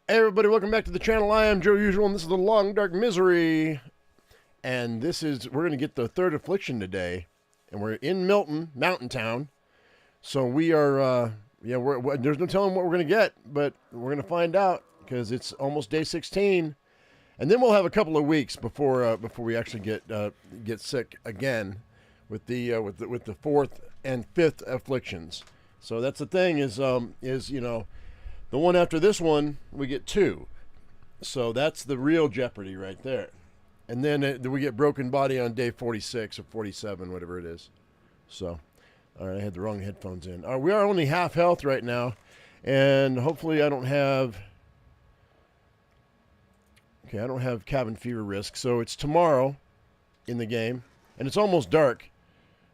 Hey everybody, welcome back to the channel. I am Joe Usual, and this is the Long Dark Misery. And we're gonna get the third affliction today, and we're in Milton, Mountain Town. So we are, there's no telling what we're gonna get, but we're gonna find out because it's almost day 16, and then we'll have a couple of weeks before we actually get sick again with the fourth and fifth afflictions. So that's the thing is the one after this one, we get two. So that's the real jeopardy right there. And then we get broken body on day 46 or 47, whatever it is. So, all right, I had the wrong headphones in. We are only half health right now. And hopefully I don't have cabin fever risk. So it's tomorrow in the game. And it's almost dark.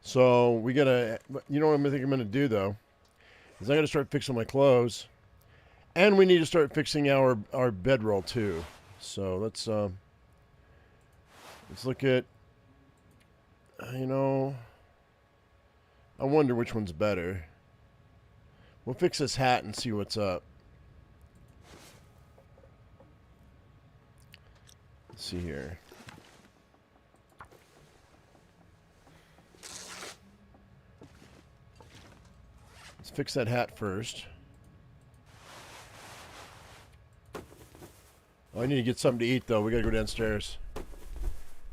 So we got to, you know what I think I'm going to do, though? Is I got to start fixing my clothes. And we need to start fixing our bedroll too. So let's look at, I wonder which one's better. We'll fix this hat and see what's up. Let's see here. Let's fix that hat first. Oh, I need to get something to eat, though. We gotta go downstairs.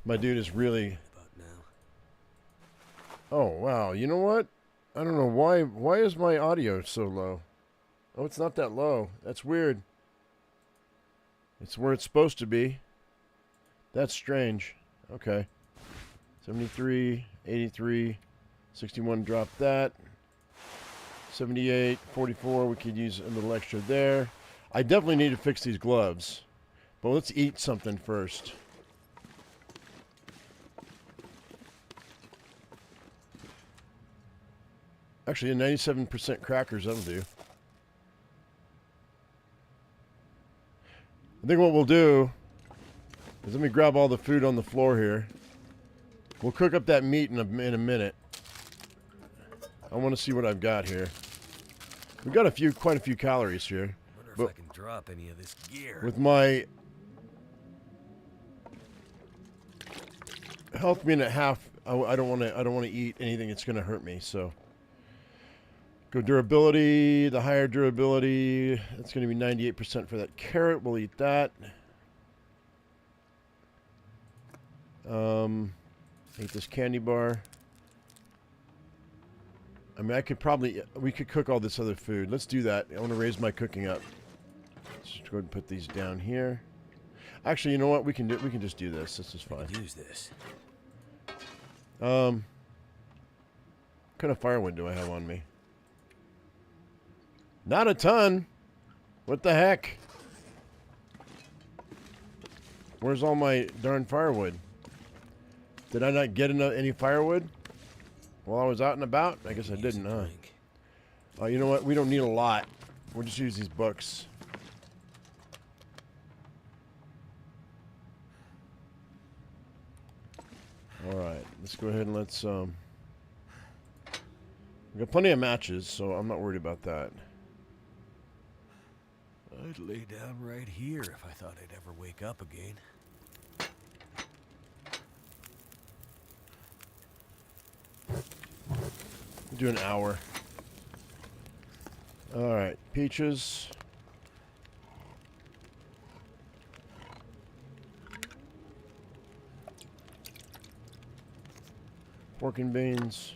My dude is really... Oh, wow. You know what? I don't know why. Why is my audio so low? Oh, it's not that low. That's weird. It's where it's supposed to be. That's strange. Okay. 73, 83, 61, drop that. 78, 44, we could use a little extra there. I definitely need to fix these gloves. But let's eat something first. Actually, 97% crackers, that'll do. I think what we'll do is let me grab all the food on the floor here. We'll cook up that meat in a minute. I want to see what I've got here. We've got quite a few calories here. Wonder if I can drop any of this gear. With my health being at half, I don't want to eat anything that's going to hurt me. So, go durability. The higher durability, that's going to be 98% for that carrot. We'll eat that. Eat this candy bar. I mean, we could cook all this other food. Let's do that. I want to raise my cooking up. Let's just go ahead and put these down here. Actually, you know what? We can just do this. This is fine. Use this. What kind of firewood do I have on me? Not a ton. What the heck? Where's all my darn firewood? Did I not get any firewood while I was out and about? I guess I didn't, huh? Oh, you know what? We don't need a lot. We'll just use these books. Alright, let's go ahead and let's, we got plenty of matches, so I'm not worried about that. I'd lay down right here if I thought I'd ever wake up again. Do an hour. Alright, peaches. Pork and beans.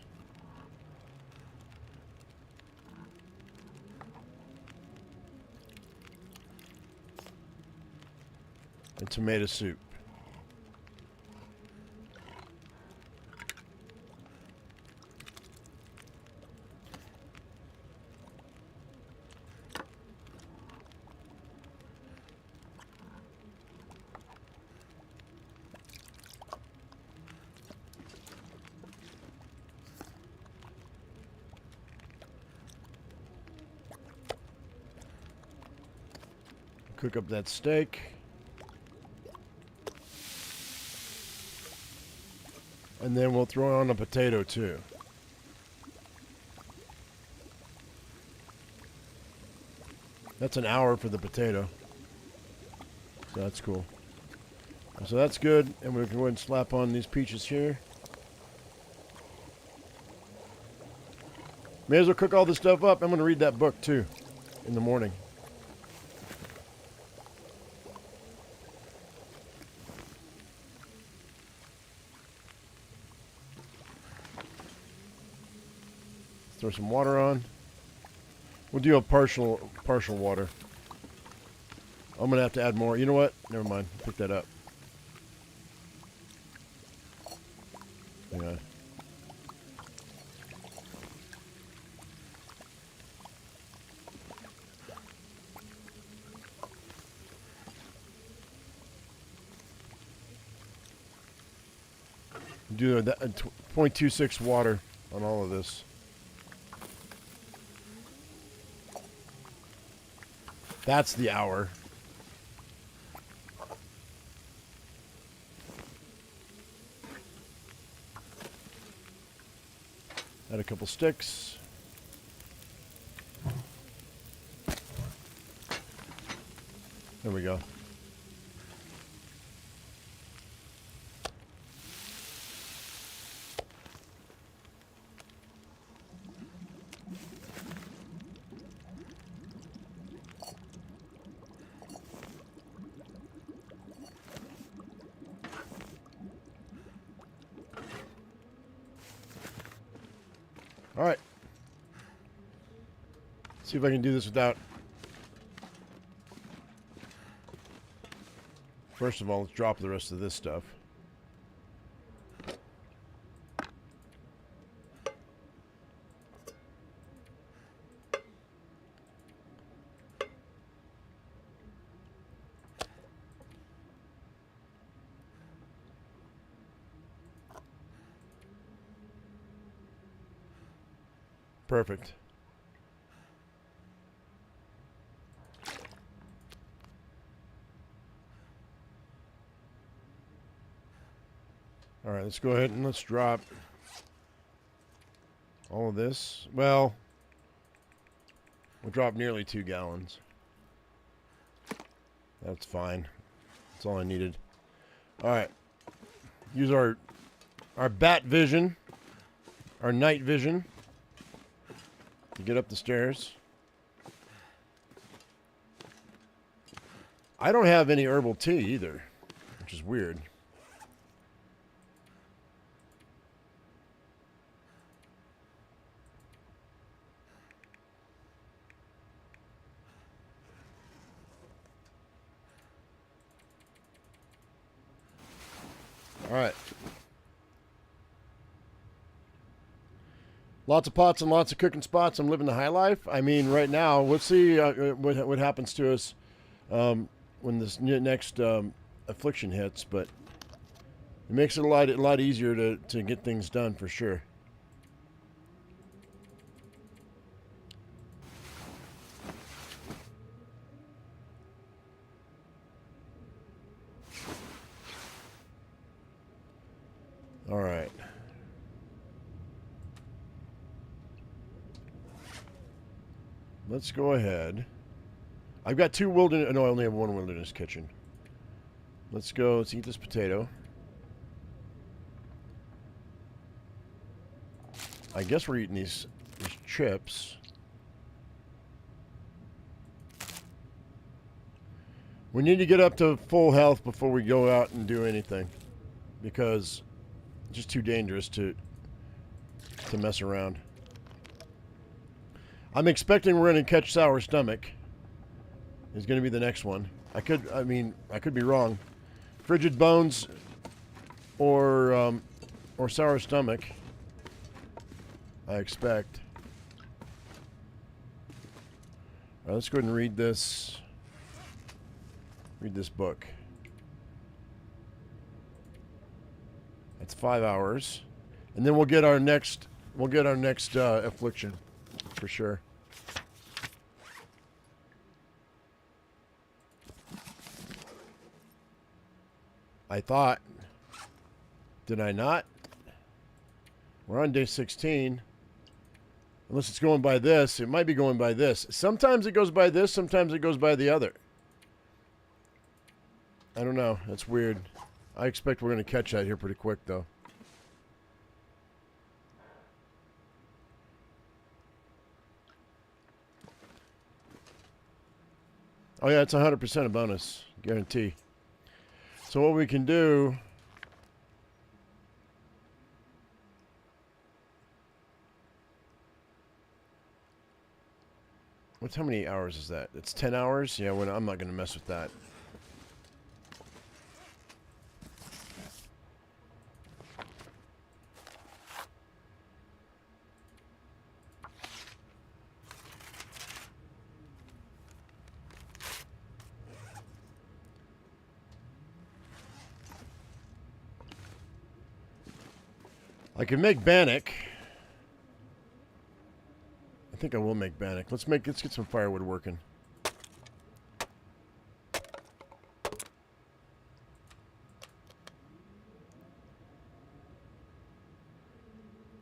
And tomato soup. Cook up that steak. And then we'll throw on a potato too. That's an hour for the potato. So that's cool. So that's good. And we can go ahead and slap on these peaches here. May as well cook all this stuff up. I'm going to read that book too in the morning. Throw some water on. We'll do a partial water. I'm going to have to add more. You know what? Never mind. Pick that up. Hang on. Do that 0.26 water on all of this. That's the hour. Add a couple sticks. There we go. All right. See if I can do this without. First of all, let's drop the rest of this stuff. Perfect. All right, let's go ahead and let's drop all of this. Well, we'll drop nearly 2 gallons. That's fine. That's all I needed. All right. Use our bat vision, our night vision, to get up the stairs. I don't have any herbal tea either, which is weird. All right. Lots of pots and lots of cooking spots. I'm living the high life. I mean, right now, let's see what happens to us when this next affliction hits. But it makes it a lot easier to get things done for sure. All right. Let's go ahead. I've got 2 wilderness. No, I only have 1 wilderness kitchen. Let's go. Let's eat this potato. I guess we're eating these chips. We need to get up to full health before we go out and do anything, because it's just too dangerous to mess around. I'm expecting we're going to catch sour stomach. Is going to be the next one. I could be wrong. Frigid bones or sour stomach, I expect. All right, let's go ahead and read this book. That's 5 hours. And then we'll get our next affliction for sure. I thought. Did I not? We're on day 16. Unless it's going by this. It might be going by this. Sometimes it goes by this. Sometimes it goes by the other. I don't know. That's weird. I expect we're going to catch that here pretty quick, though. Oh, yeah, it's 100% a bonus. Guarantee. So what we can do... How many hours is that? It's 10 hours? Yeah, I'm not going to mess with that. I can make bannock. I think I will make bannock. Let's get some firewood working.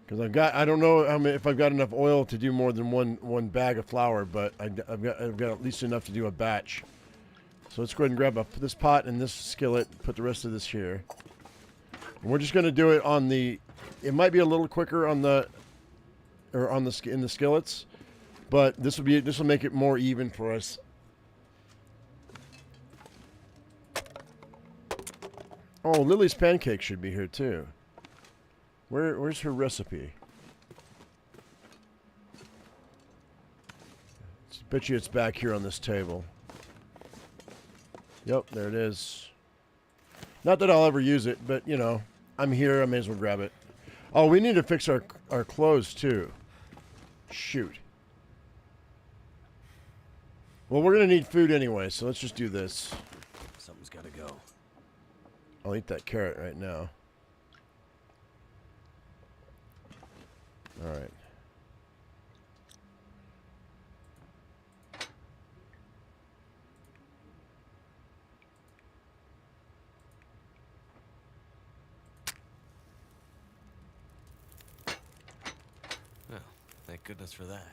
Because I don't know if I've got enough oil to do more than one bag of flour, but I've got at least enough to do a batch. So let's go ahead and grab this pot and this skillet. Put the rest of this here. And we're just going to do it on the. It might be a little quicker in the skillets, but this will make it more even for us. Oh, Lily's pancake should be here too. Where's her recipe? Bet you it's back here on this table. Yep, there it is. Not that I'll ever use it, but you know, I'm here. I may as well grab it. Oh, we need to fix our clothes too. Shoot. Well, we're gonna need food anyway, so let's just do this. Something's gotta go. I'll eat that carrot right now. All right. Well, thank goodness for that.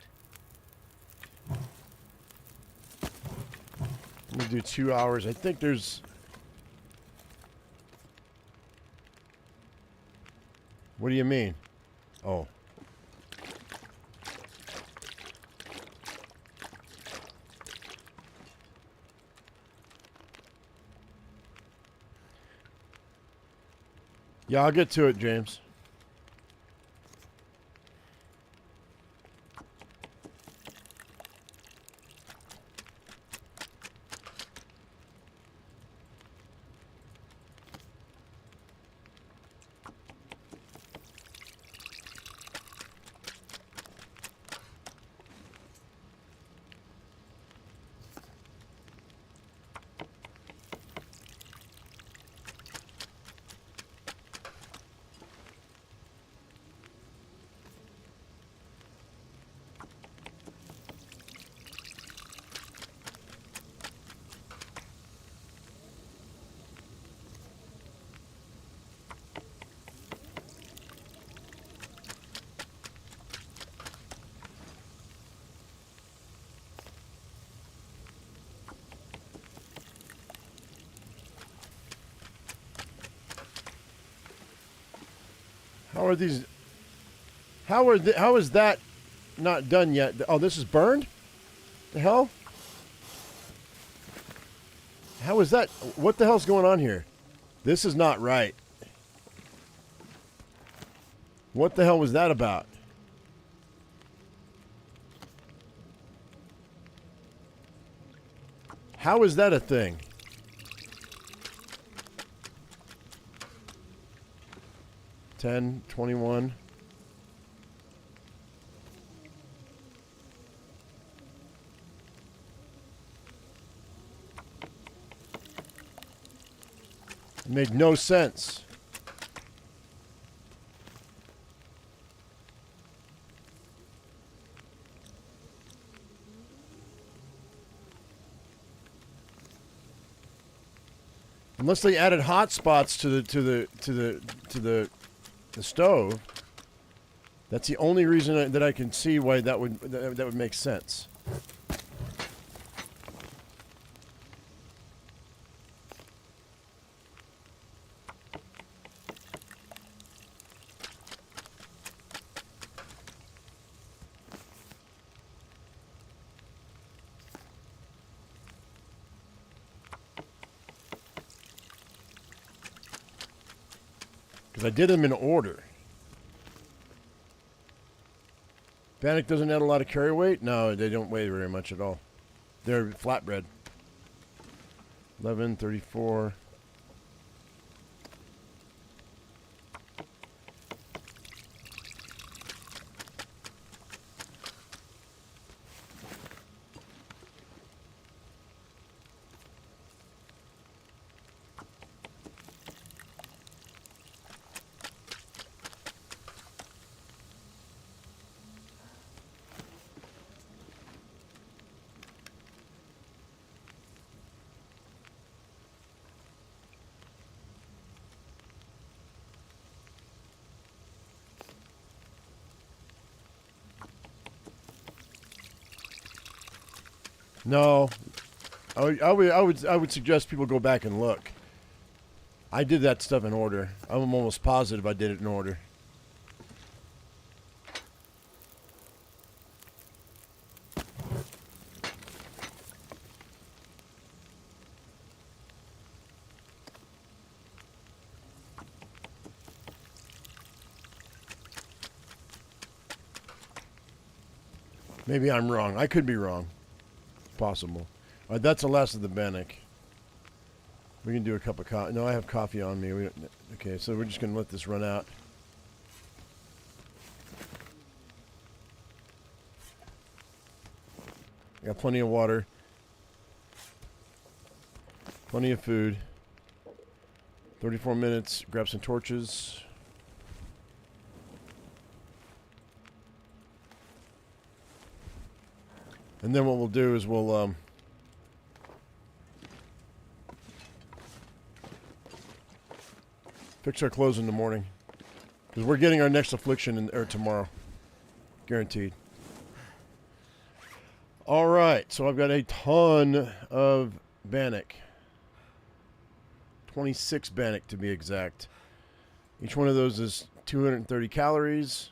I'm gonna do 2 hours. I think there's... What do you mean? Oh. Yeah, I'll get to it, James. How are these? How is that not done yet? Oh, this is burned? The hell? How is that? What the hell's going on here? This is not right. What the hell was that about? How is that a thing? 10, 21. It made no sense. Unless they added hot spots to the stove. That's the only reason that I can see why that would make sense. I did them in order. Bannock doesn't add a lot of carry weight? No, they don't weigh very much at all. They're flatbread. 11, 34. No, I would suggest people go back and look. I did that stuff in order. I'm almost positive I did it in order. Maybe I'm wrong. I could be wrong. Possible. All right, that's the last of the bannock. We can do a cup of coffee. No, I have coffee on me. Okay, so we're just going to let this run out. I got plenty of water. Plenty of food. 34 minutes. Grab some torches. And then what we'll do is we'll fix our clothes in the morning, because we're getting our next affliction tomorrow, guaranteed. All right, so I've got a ton of bannock, 26 bannock to be exact. Each one of those is 230 calories,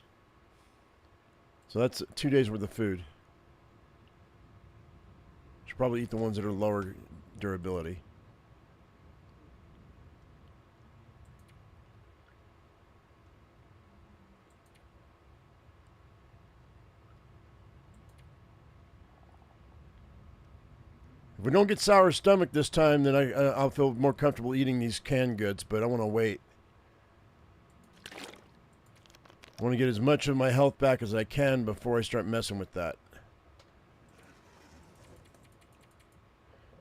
so that's 2 days worth of food. Should probably eat the ones that are lower durability. If we don't get sour stomach this time, then I'll feel more comfortable eating these canned goods, but I want to wait. I want to get as much of my health back as I can before I start messing with that.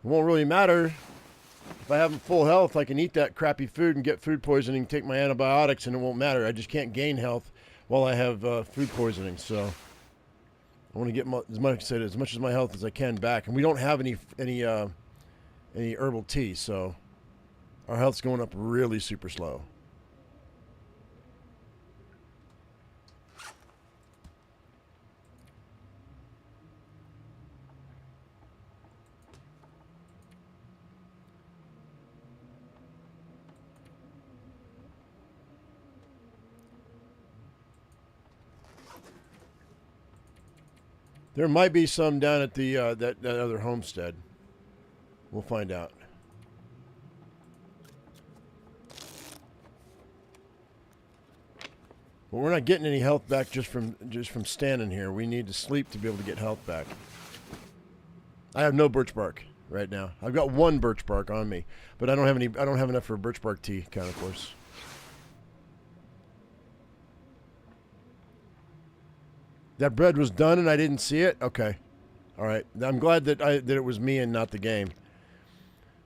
It won't really matter. If I have full health, I can eat that crappy food and get food poisoning, take my antibiotics, and it won't matter. I just can't gain health while I have food poisoning. So I want to get as much of my health as I can back. And we don't have any herbal tea, so our health's going up really super slow. There might be some down at the that other homestead. We'll find out. But we're not getting any health back just from standing here. We need to sleep to be able to get health back. I have no birch bark right now. I've got one birch bark on me, but I don't have any. I don't have enough for a birch bark tea, kind of course. That bread was done and I didn't see it? Okay. All right. I'm glad that it was me and not the game.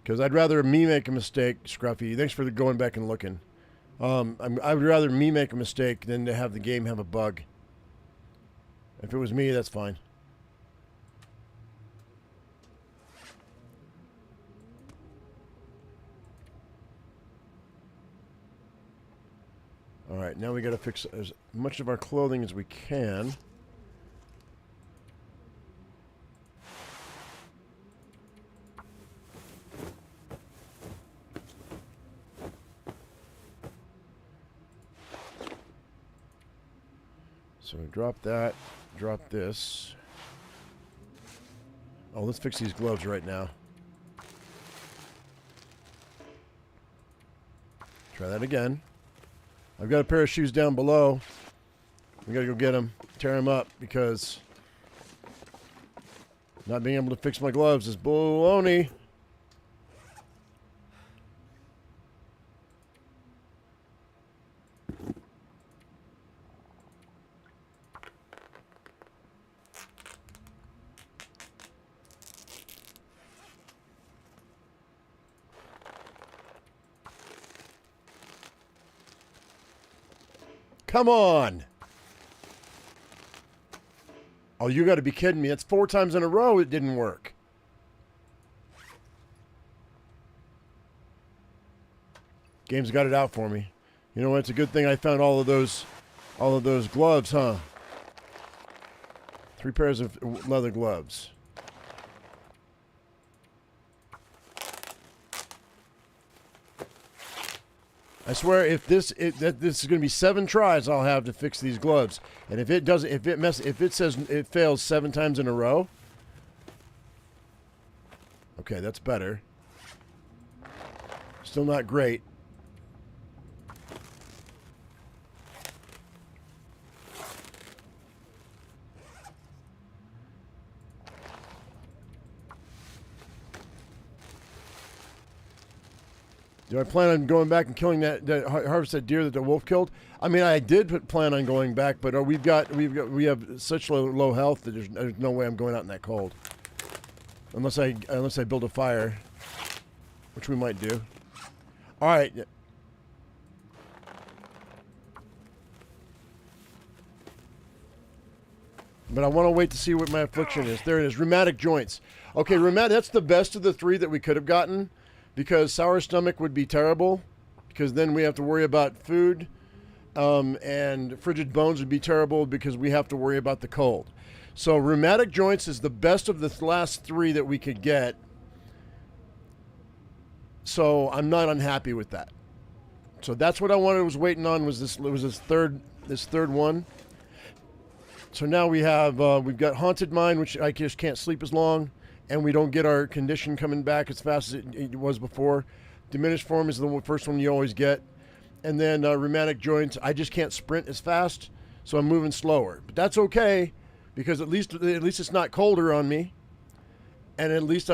Because I'd rather me make a mistake, Scruffy. Thanks for going back and looking. I would rather me make a mistake than to have the game have a bug. If it was me, that's fine. All right. Now we got to fix as much of our clothing as we can. So drop that, drop this. Oh, let's fix these gloves right now. Try that again. I've got a pair of shoes down below. We gotta go get them, tear them up, because not being able to fix my gloves is baloney. Come on. Oh, you got to be kidding me. It's 4 times in a row it didn't work. Game's got it out for me. You know what? It's a good thing I found all of those gloves, huh? 3 pairs of leather gloves. I swear, if this is going to be 7 tries I'll have to fix these gloves, and if it doesn't, if it says it fails 7 times in a row, okay, that's better. Still not great. Do I plan on going back and killing that harvest that deer that the wolf killed? I mean, I did plan on going back, but we have such low health that there's no way I'm going out in that cold, unless I build a fire, which we might do. All right. But I want to wait to see what my affliction is. There it is, rheumatic joints. Okay, that's the best of the 3 that we could have gotten. Because sour stomach would be terrible, because then we have to worry about food, and frigid bones would be terrible because we have to worry about the cold. So rheumatic joints is the best of the last 3 that we could get. So I'm not unhappy with that. So that's what I wanted. Was waiting on was this third one. So now we've got haunted mind, which I just can't sleep as long. And we don't get our condition coming back as fast as it was before. Diminished form is the first one you always get. And then rheumatic joints, I just can't sprint as fast, so I'm moving slower. But that's okay, because at least it's not colder on me. And at least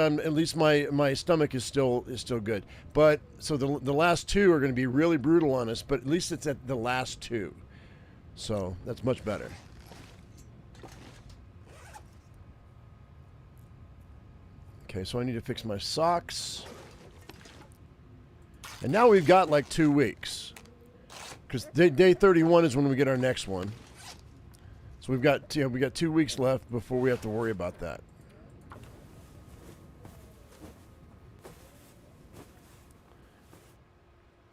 my stomach is still good. But so the last 2 are going to be really brutal on us, but at least it's at the last 2. So that's much better. Okay, so I need to fix my socks. And now we've got like 2 weeks. Because day 31 is when we get our next one. So we got 2 weeks left before we have to worry about that.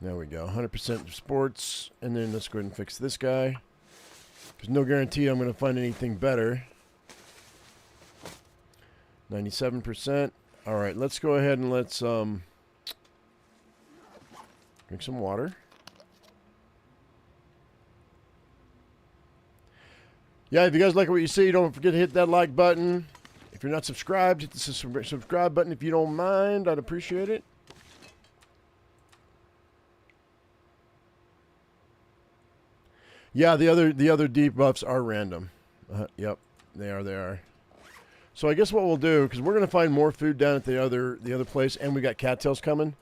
There we go, 100% sports. And then let's go ahead and fix this guy. There's no guarantee I'm going to find anything better. 97%. All right, let's go ahead and let's drink some water. Yeah, if you guys like what you see, don't forget to hit that like button. If you're not subscribed, hit the subscribe button if you don't mind. I'd appreciate it. Yeah, the other debuffs are random. Yep, they are. So I guess what we'll do, because we're going to find more food down at the other place, and we got cattails coming.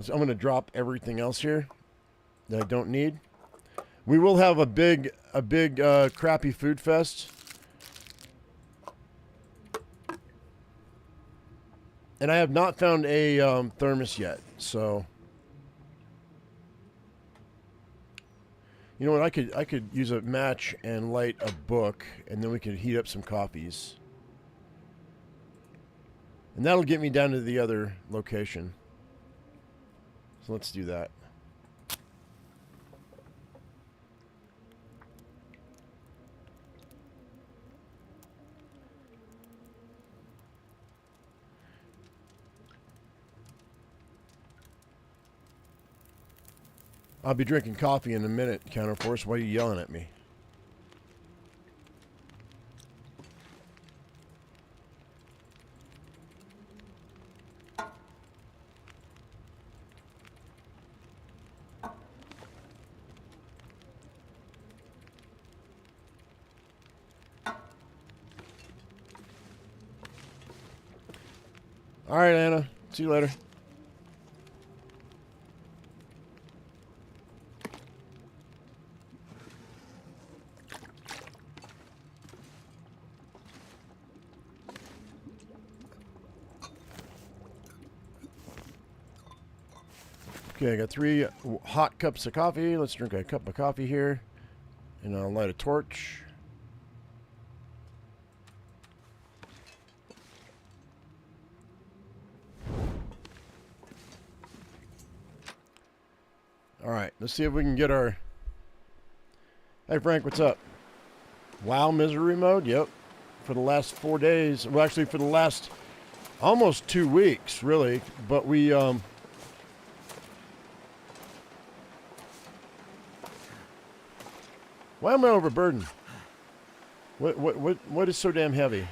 So I'm going to drop everything else here that I don't need. We will have a big crappy food fest. And I have not found a thermos yet, so you know what? I could use a match and light a book, and then we could heat up some coffees. And that'll get me down to the other location. So let's do that. I'll be drinking coffee in a minute, Counterforce. Why are you yelling at me? All right, Anna. See you later. Okay, I got 3 hot cups of coffee. Let's drink a cup of coffee here. And I'll light a torch. All right, let's see if we can get our... Hey, Frank, what's up? WoW misery mode? Yep. For the last 4 days. Well, actually, for the last almost 2 weeks, really. But we... Why am I overburdened? What is so damn heavy?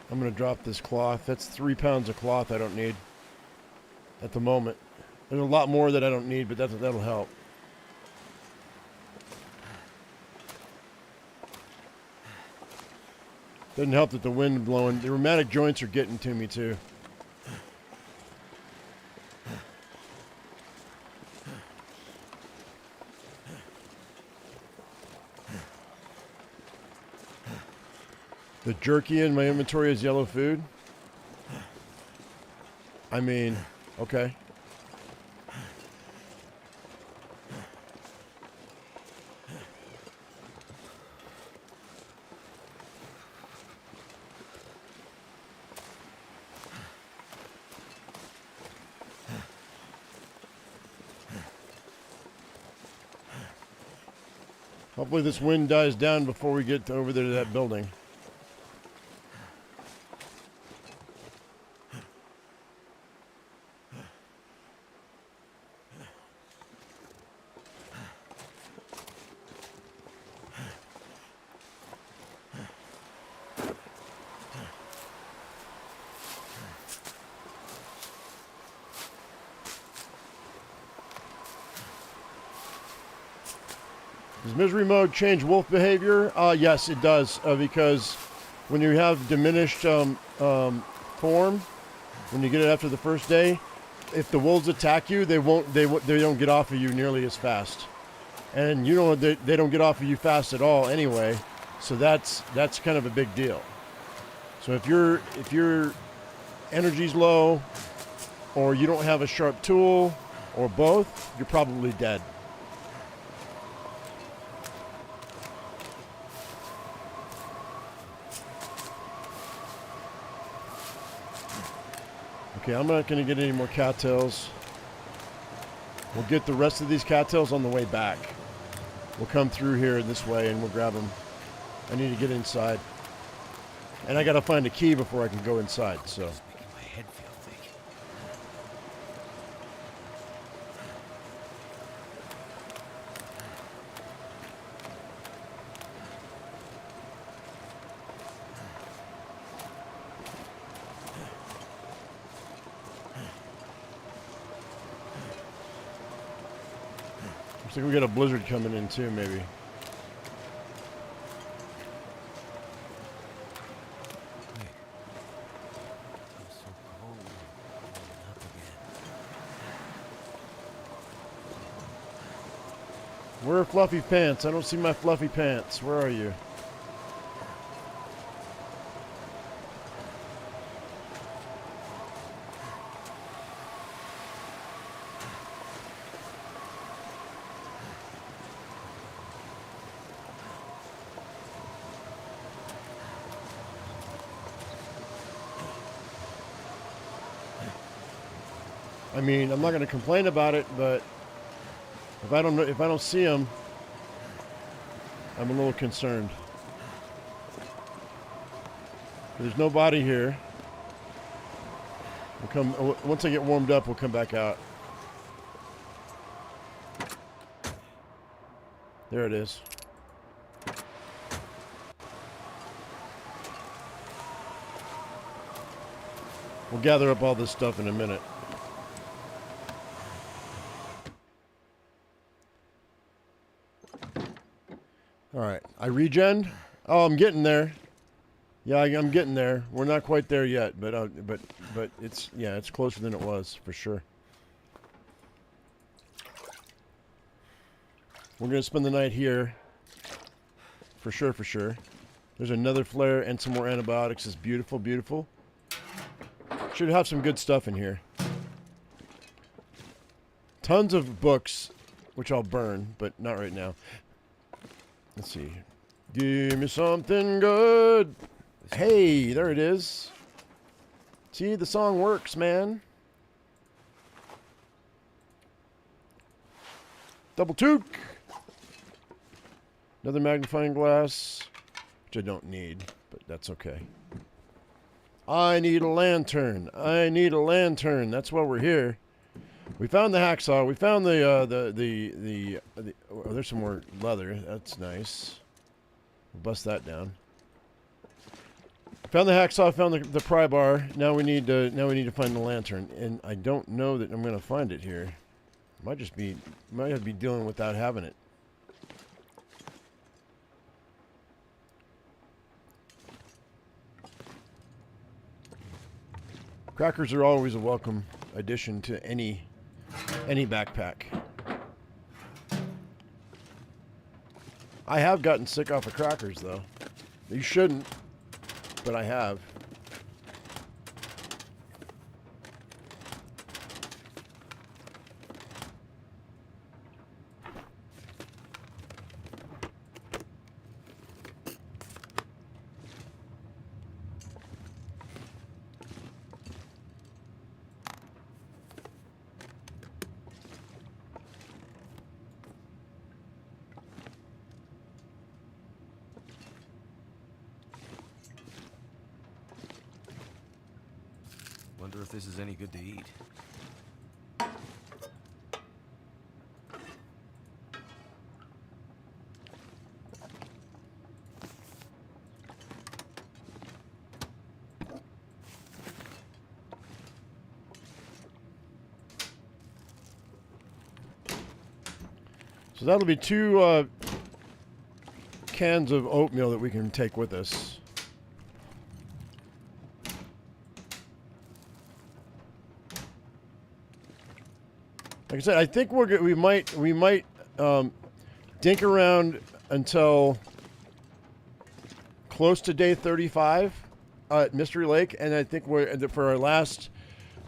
I'm going to drop this cloth. That's 3 pounds of cloth I don't need at the moment. There's a lot more that I don't need, but that'll help. Doesn't help that the wind blowing. The rheumatic joints are getting to me too. The jerky in my inventory is yellow food. I mean, okay. Hopefully this wind dies down before we get over there to that building. Does misery mode change wolf behavior? Yes, it does, because when you have diminished form, when you get it after the first day, if the wolves attack you, they don't get off of you nearly as fast, and you know they don't get off of you fast at all anyway. So that's kind of a big deal. So if your energy's low, or you don't have a sharp tool, or both, you're probably dead. Okay, I'm not going to get any more cattails. We'll get the rest of these cattails on the way back. We'll come through here this way and we'll grab them. I need to get inside. And I got to find a key before I can go inside, so. It's making my head feel thick. Looks like we got a blizzard coming in too, maybe. Wait. I'm so cold. Warming up again. Where are fluffy pants? I don't see my fluffy pants. Where are you? I mean, I'm not going to complain about it, but if I don't see them, I'm a little concerned. There's nobody here. We'll come once I get warmed up. We'll come back out. There it is. We'll gather up all this stuff in a minute. All right, I regen. Oh, I'm getting there. Yeah, I'm getting there. We're not quite there yet, but it's it's closer than it was for sure. We're gonna spend the night here. For sure, for sure. There's another flare and some more antibiotics. It's beautiful, beautiful. Should have some good stuff in here. Tons of books, which I'll burn, but not right now. Let's see. Give me something good. Hey, there it is. See, the song works, man. Double toque. Another magnifying glass, which I don't need, but that's okay. I need a lantern. I need a lantern. That's why we're here. We found the hacksaw. We found the oh, there's some more leather. That's nice. We'll bust that down. Found the hacksaw. Found the pry bar. Now we need to find the lantern, and I don't know that I'm gonna find it here. Might have to be dealing without having it. Crackers are always a welcome addition to any backpack. I have gotten sick off of crackers, though. You shouldn't, but I have. Wonder if this is any good to eat. So that'll be 2 cans of oatmeal that we can take with us. Like I said, I think we might dink around until close to day 35 at Mystery Lake, and I think for our last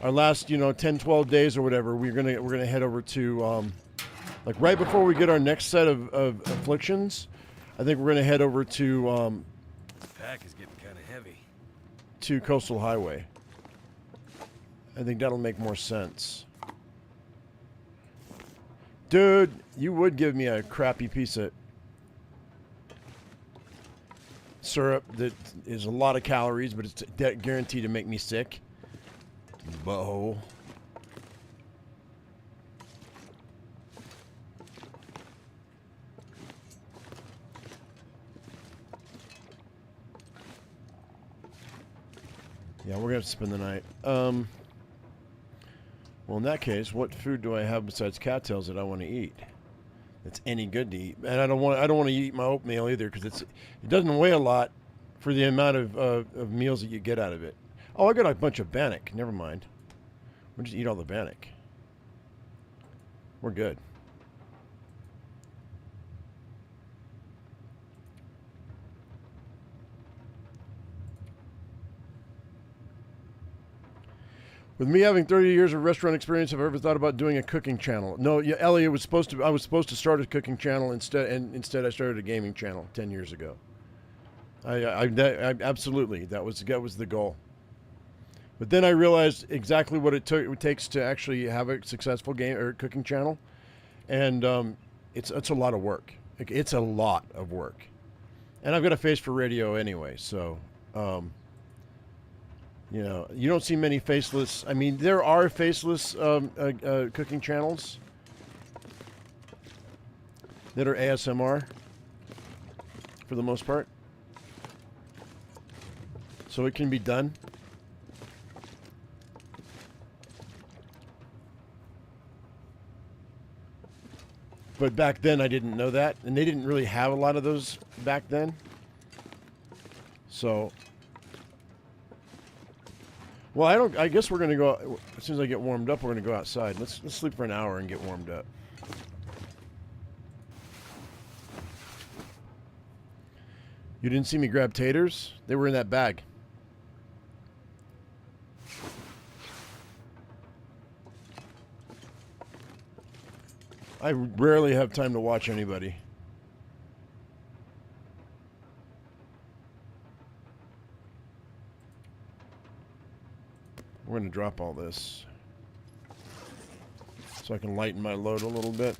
10, 12 days or whatever, we're gonna head over to like right before we get our next set of afflictions. I think we're gonna head over to This pack is getting kind of heavy. to Coastal Highway. I think that'll make more sense. Dude, you would give me a crappy piece of syrup that is a lot of calories, but it's guaranteed to make me sick. Butthole. Yeah, we're going to have to spend the night. Well, in that case, what food do I have besides cattails that I want to eat? That's any good to eat, and I don't want to eat my oatmeal either because it doesn't weigh a lot for the amount of meals that you get out of it. Oh, I got a bunch of bannock. Never mind. We'll just eat all the bannock. We're good. With me having 30 years of restaurant experience, have I ever thought about doing a cooking channel? No, yeah, Ellie, I was supposed to start a cooking channel instead I started a gaming channel 10 years ago. I absolutely, that was the goal. But then I realized exactly what it takes to actually have a successful game or cooking channel, and it's a lot of work. It's a lot of work, and I've got a face for radio anyway, so. You don't see many faceless. I mean, there are faceless cooking channels that are ASMR for the most part. So it can be done. But back then I didn't know that, and they didn't really have a lot of those back then. So, well, I guess we're gonna go as soon as I get warmed up. We're gonna go outside. Let's sleep for an hour and get warmed up. You didn't see me grab taters? They were in that bag. I rarely have time to watch anybody. We're going to drop all this so I can lighten my load a little bit.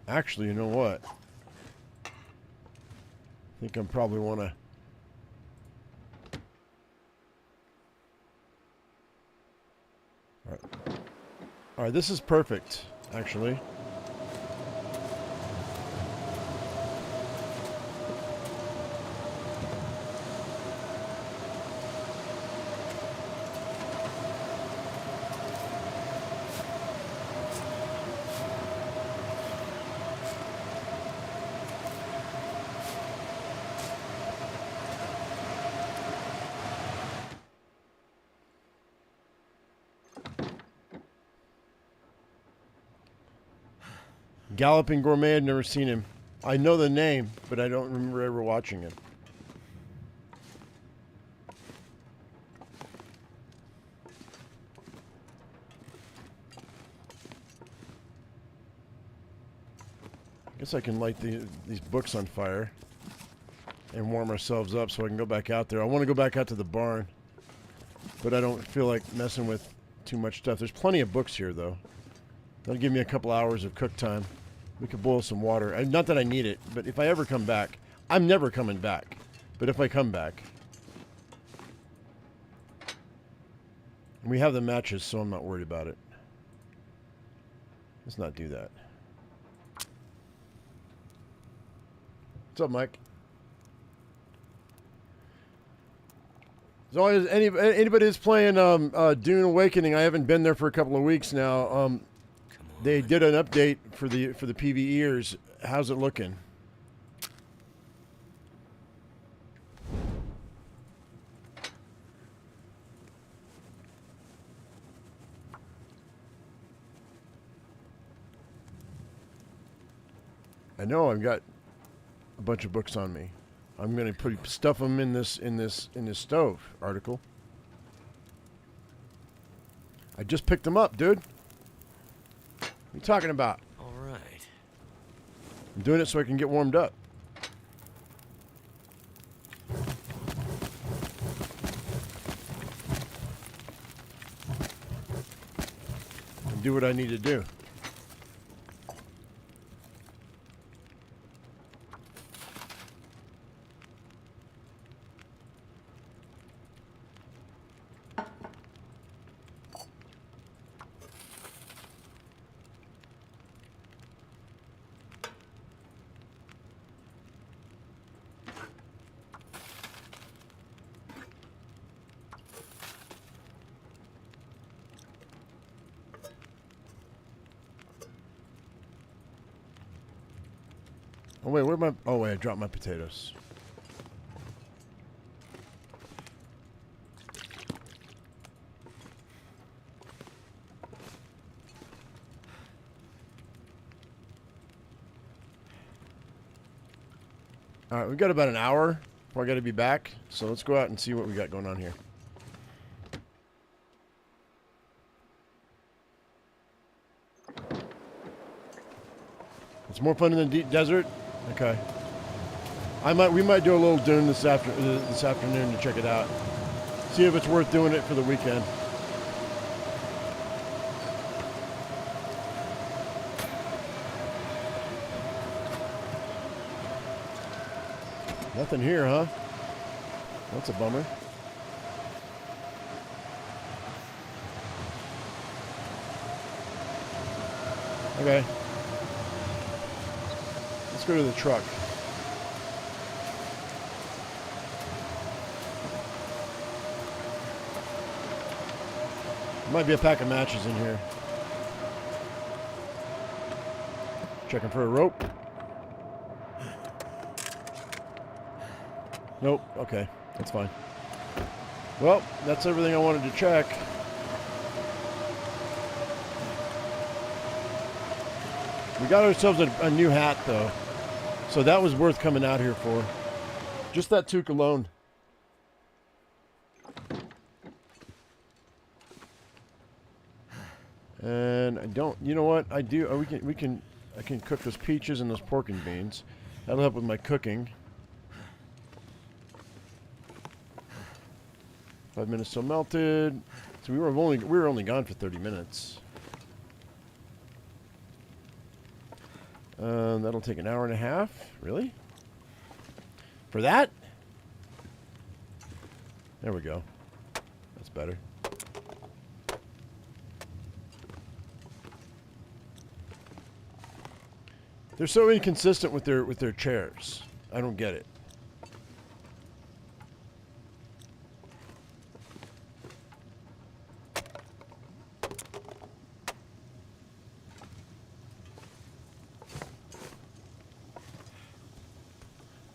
Actually, you know what? I think I probably want to... Alright, this is perfect, actually. Galloping Gourmet, I'd never seen him. I know the name, but I don't remember ever watching him. I guess I can light these books on fire and warm ourselves up so I can go back out there. I want to go back out to the barn, but I don't feel like messing with too much stuff. There's plenty of books here, though. That'll give me a couple hours of cook time. We could boil some water. Not that I need it, but if I ever come back, I'm never coming back. But if I come back, and we have the matches, so I'm not worried about it. Let's not do that. What's up, Mike? So anybody that's playing Dune Awakening, I haven't been there for a couple of weeks now. They did an update for the PvEers. How's it looking? I know I've got a bunch of books on me. I'm gonna stuff them in this stove article. I just picked them up, dude. What are you talking about? All right. I'm doing it so I can get warmed up. And do what I need to do. Oh wait, where'd my... Oh wait, I dropped my potatoes. Alright, we've got about an hour before I got to be back. So let's go out and see what we got going on here. It's more fun in the deep desert. Okay. We might do a little dune this afternoon to check it out. See if it's worth doing it for the weekend. Nothing here, huh? That's a bummer. Okay. Let's go to the truck. Might be a pack of matches in here. Checking for a rope. Nope. Okay. That's fine. Well, that's everything I wanted to check. We got ourselves a new hat, though. So that was worth coming out here for. Just that toque alone. And I don't, you know what? I do, I can cook those peaches and those pork and beans. That'll help with my cooking. 5 minutes till melted. So we were only gone for 30 minutes. That'll take an hour and a half. Really? For that? There we go. That's better. They're so inconsistent with their chairs. I don't get it.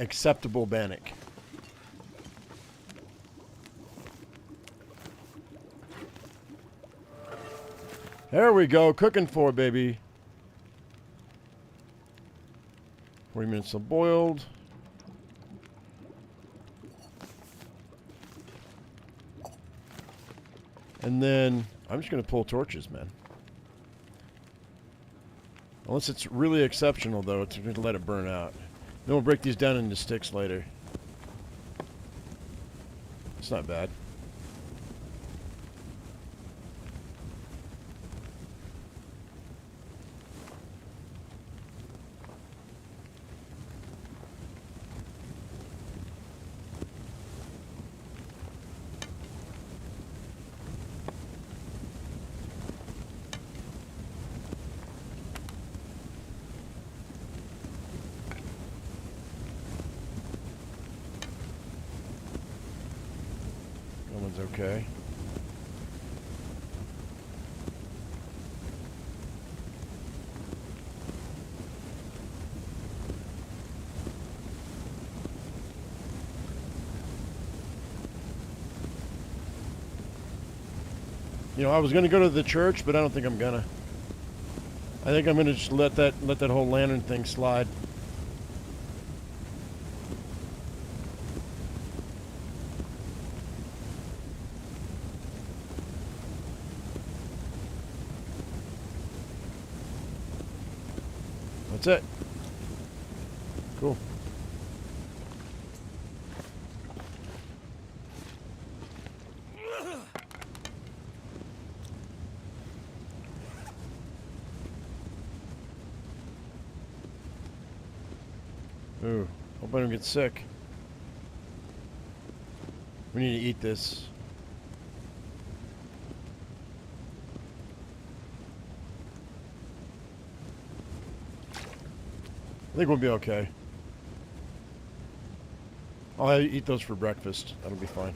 Acceptable Bannock. There we go. Cooking for, baby. 40 minutes till boiled. And then I'm just going to pull torches, man. Unless it's really exceptional, though, it's going to let it burn out. Then we'll break these down into sticks later. It's not bad. Okay. You know, I was going to go to the church, but I don't think I'm gonna. I think I'm going to just let that whole lantern thing slide. That's it. Cool. Ooh, hope I don't get sick. We need to eat this. I think we'll be okay. I'll eat those for breakfast. That'll be fine.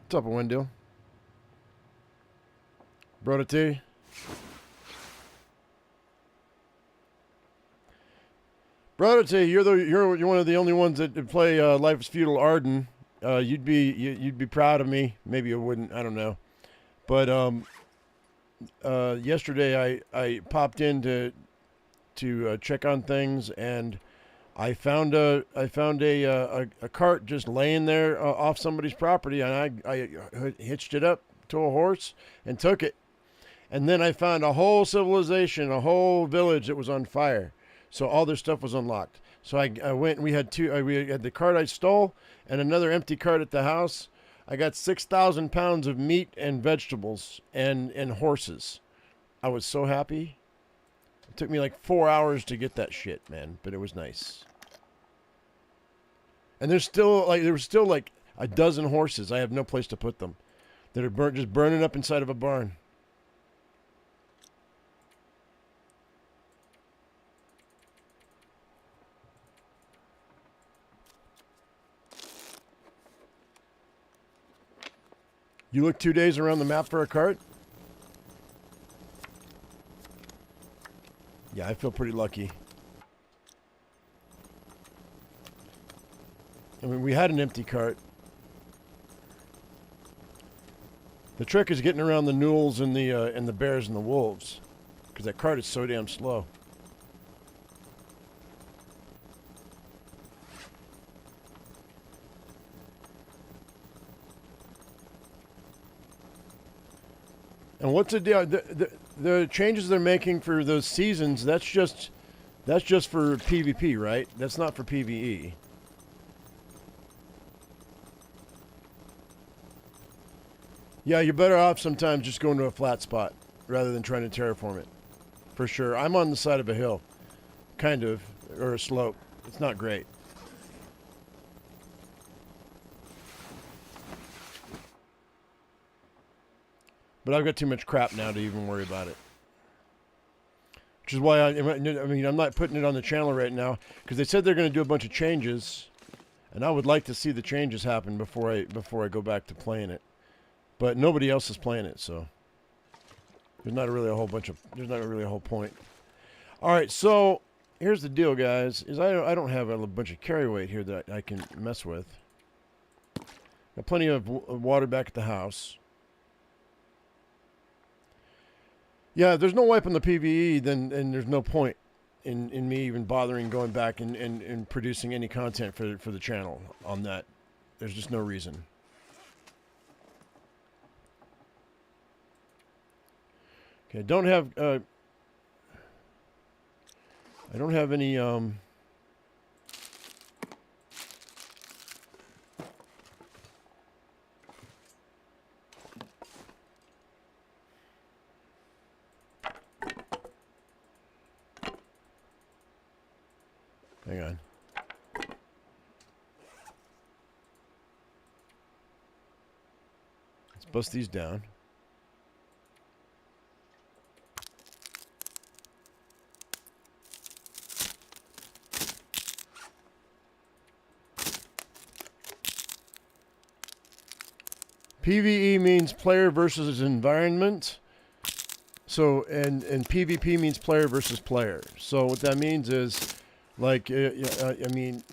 What's up, Wendell? Brother T? Brother T, you're one of the only ones that play Life is Feudal Arden. You'd be proud of me. Maybe you wouldn't. I don't know. But yesterday I popped in to to check on things, and I found a cart just laying there off somebody's property, and I hitched it up to a horse and took it. And then I found a whole civilization, a whole village that was on fire. So all their stuff was unlocked. So I went, and we had the cart I stole and another empty cart at the house. I got 6,000 pounds of meat and vegetables and horses. I was so happy. It took me like 4 hours to get that shit, man, but it was nice. And there were still like a dozen horses. I have no place to put them. That are just burning up inside of a barn. You look 2 days around the map for a cart? Yeah, I feel pretty lucky. I mean, we had an empty cart. The trick is getting around the gnolls and the bears and the wolves, because that cart is so damn slow. And what's the deal? The changes they're making for those seasons, that's just for PvP, right? That's not for PvE. Yeah, you're better off sometimes just going to a flat spot rather than trying to terraform it. For sure. I'm on the side of a hill. Kind of. Or a slope. It's not great. But I've got too much crap now to even worry about it. Which is why I'm not putting it on the channel right now, because they said they're going to do a bunch of changes, and I would like to see the changes happen before I go back to playing it. But nobody else is playing it, so there's not really a whole point. All right, so here's the deal, guys. Is I don't have a bunch of carry weight here that I can mess with. Got plenty of water back at the house. Yeah, if there's no wipe on the PvE, then there's no point in me even bothering going back and producing any content for the channel on that. There's just no reason. Okay, I don't have any hang on. Let's bust these down. PvE means player versus environment. So, and PvP means player versus player. So what that means is, like, I mean,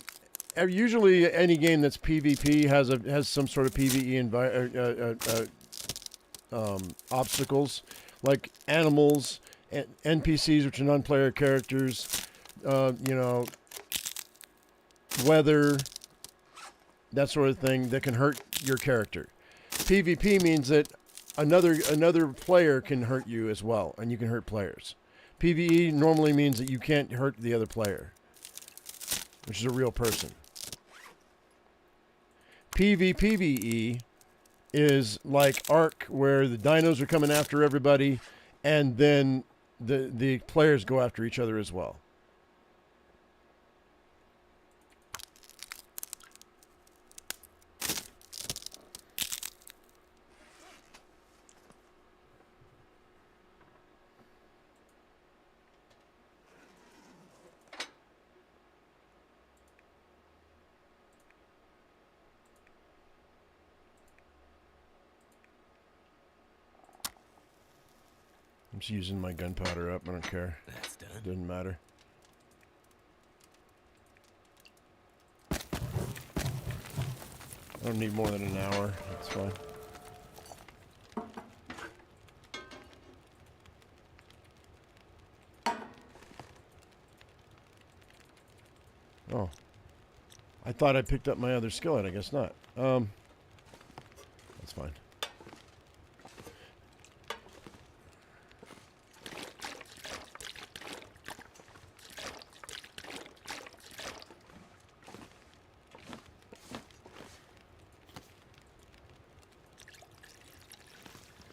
usually any game that's PvP has some sort of PvE obstacles, like animals, NPCs, which are non-player characters, weather, that sort of thing that can hurt your character. PvP means that another player can hurt you as well, and you can hurt players. PvE normally means that you can't hurt the other player, which is a real person. PvPvE is like Ark, where the dinos are coming after everybody, and then the players go after each other as well. I'm just using my gunpowder up. I don't care. That's done. Doesn't matter. I don't need more than an hour. That's fine. I thought I picked up my other skillet. I guess not. That's fine.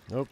Nope.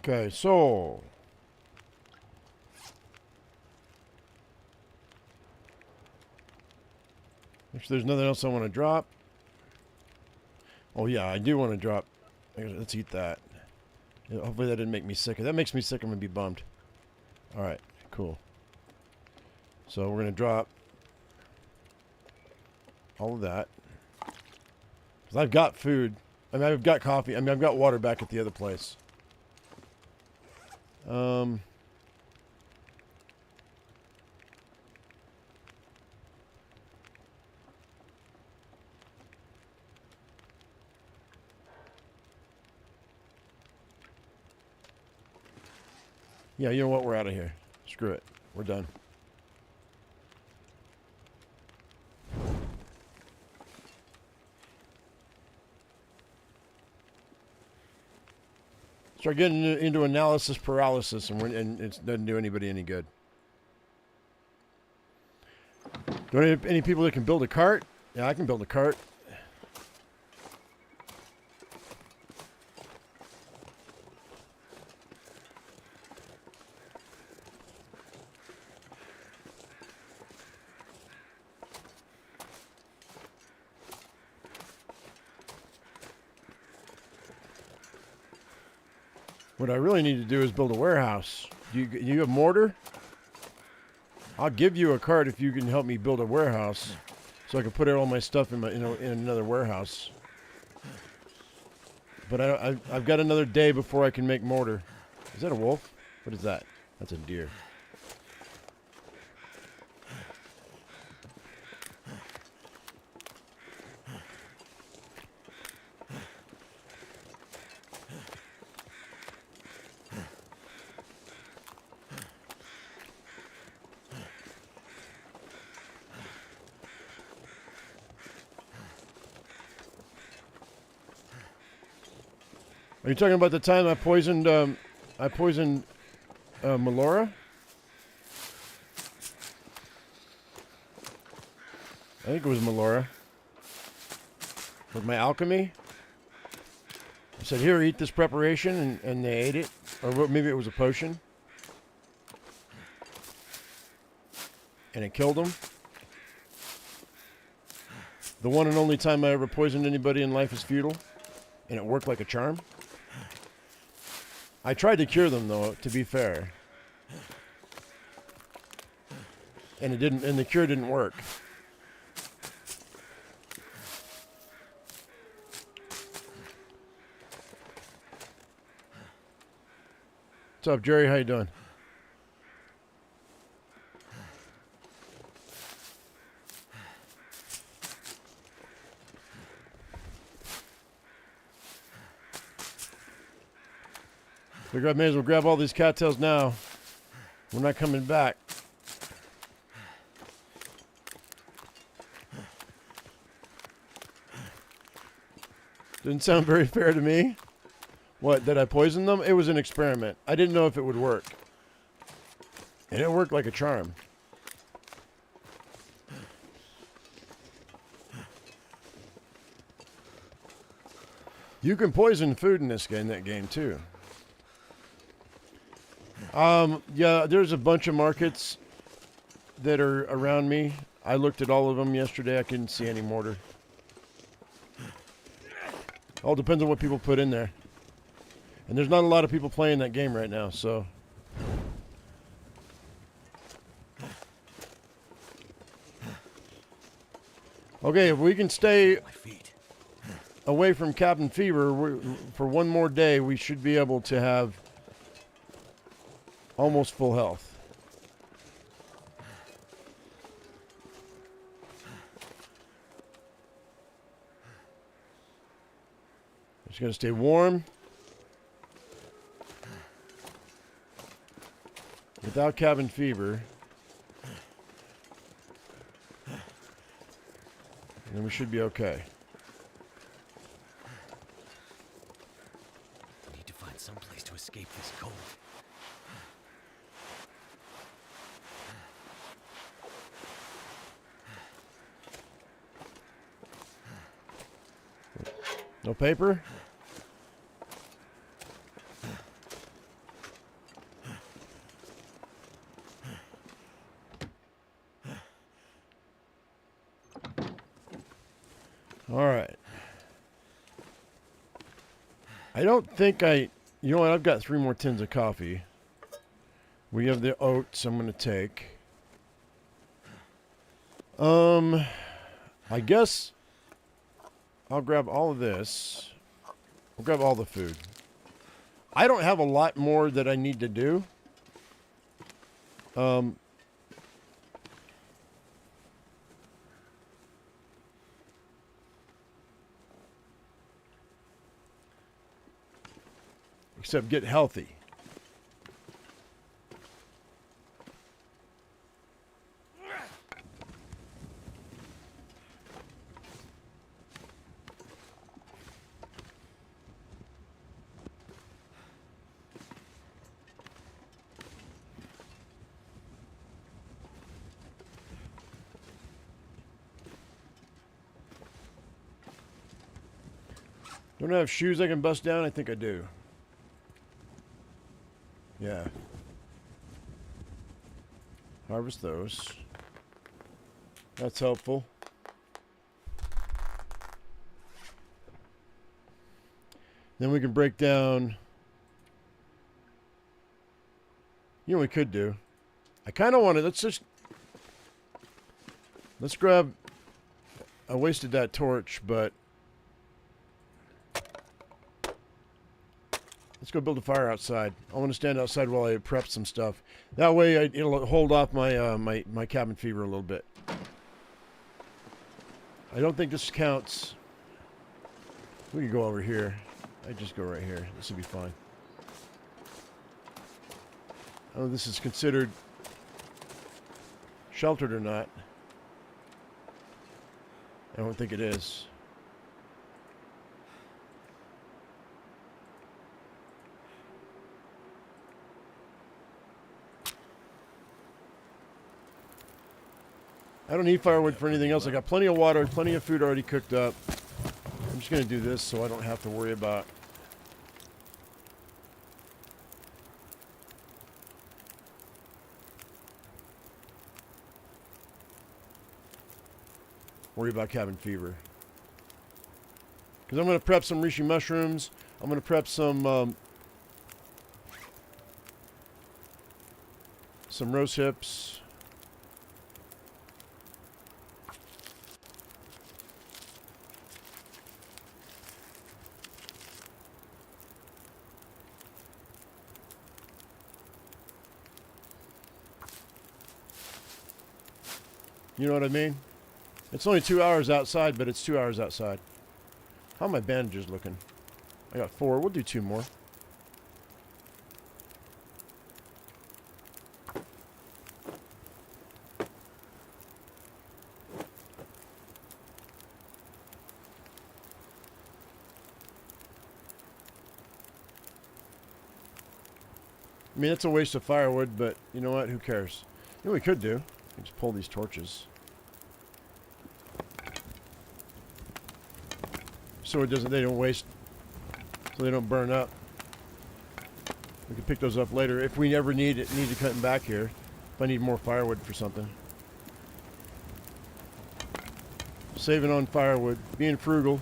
Okay, so if there's nothing else I want to drop. Oh yeah, I do want to drop. Let's eat that. Yeah, hopefully that didn't make me sick. If that makes me sick, I'm gonna be bummed. All right, cool. So we're gonna drop all of that. 'Cause I've got food. I mean, I've got coffee. I mean, I've got water back at the other place. Yeah, you know what? We're out of here. Screw it. We're done. Start getting into analysis paralysis, and it doesn't do anybody any good. Do I have any people that can build a cart? Yeah, I can build a cart. What I really need to do is build a warehouse. You have mortar? I'll give you a cart if you can help me build a warehouse, so I can put all my stuff in in another warehouse. But I've got another day before I can make mortar. Is that a wolf? What is that? That's a deer. Are you talking about the time I poisoned Melora? I think it was Melora. With my alchemy. I said, here, eat this preparation, and they ate it. Or maybe it was a potion. And it killed them. The one and only time I ever poisoned anybody in Life is Futile. And it worked like a charm. I tried to cure them, though, to be fair. And it didn't, and the cure didn't work. What's up, Jerry? How you doing? Figure I may as well grab all these cattails now. We're not coming back. Didn't sound very fair to me. What, did I poison them? It was an experiment. I didn't know if it would work. And it worked like a charm. You can poison food in that game too. Yeah, there's a bunch of markets that are around me. I looked at all of them yesterday. I couldn't see any mortar. All depends on what people put in there. And there's not a lot of people playing that game right now, so. Okay, if we can stay away from cabin fever for one more day, we should be able to have almost full health. Just gotta stay warm. Without cabin fever. And then we should be okay. I need to find some place to escape this cold. No paper? All right. I don't think you know what, I've got 3 more tins of coffee. We have the oats I'm going to take. I guess I'll grab all of this. I'll grab all the food. I don't have a lot more that I need to do. Except get healthy. Don't I have shoes I can bust down? I think I do. Yeah. Harvest those. That's helpful. Then we can break down. You know what we could do? I kind of want to, let's grab, I wasted that torch, but let's go build a fire outside. I want to stand outside while I prep some stuff. That way it'll hold off my my cabin fever a little bit. I don't think this counts. We could go over here. I just go right here. This will be fine. I don't know if this is considered sheltered or not. I don't think it is. I don't need firewood for anything else. I got plenty of water, plenty of food already cooked up. I'm just going to do this so I don't have to worry about cabin fever. Because I'm going to prep some reishi mushrooms. I'm going to prep some rose hips. You know what I mean? It's only 2 hours outside, but it's 2 hours outside. How are my bandages looking? I got 4. We'll do 2 more. I mean, it's a waste of firewood, but you know what? Who cares? You know what we could do? We just pull these torches. So they don't waste, so they don't burn up. We can pick those up later if we ever need to cut them back here. If I need more firewood for something. Saving on firewood, being frugal.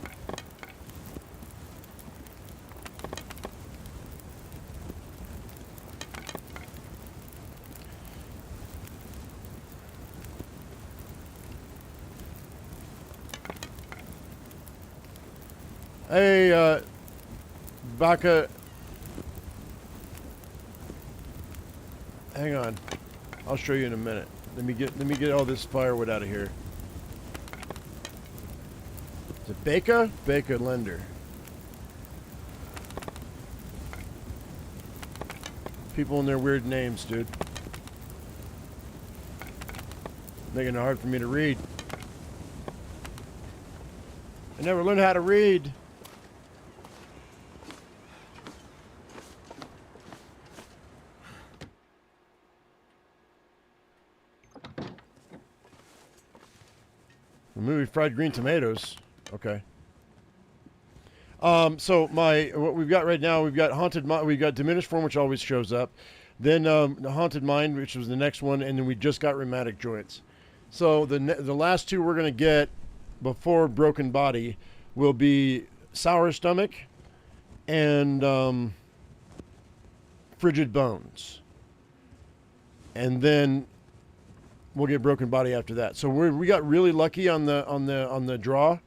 Hey, Baka. Hang on. I'll show you in a minute. Let me get all this firewood out of here. Is it Baka? Baka Lender. People and their weird names, dude. Making it hard for me to read. I never learned how to read. The movie Fried Green Tomatoes. Okay. So what we've got right now, we've got we've got Diminished Form, which always shows up. Then the Haunted Mind, which was the next one, and then we just got Rheumatic Joints. So the last two we're gonna get before Broken Body will be Sour Stomach and Frigid Bones, and then we'll get Broken Body after that. So we got really lucky on the draw,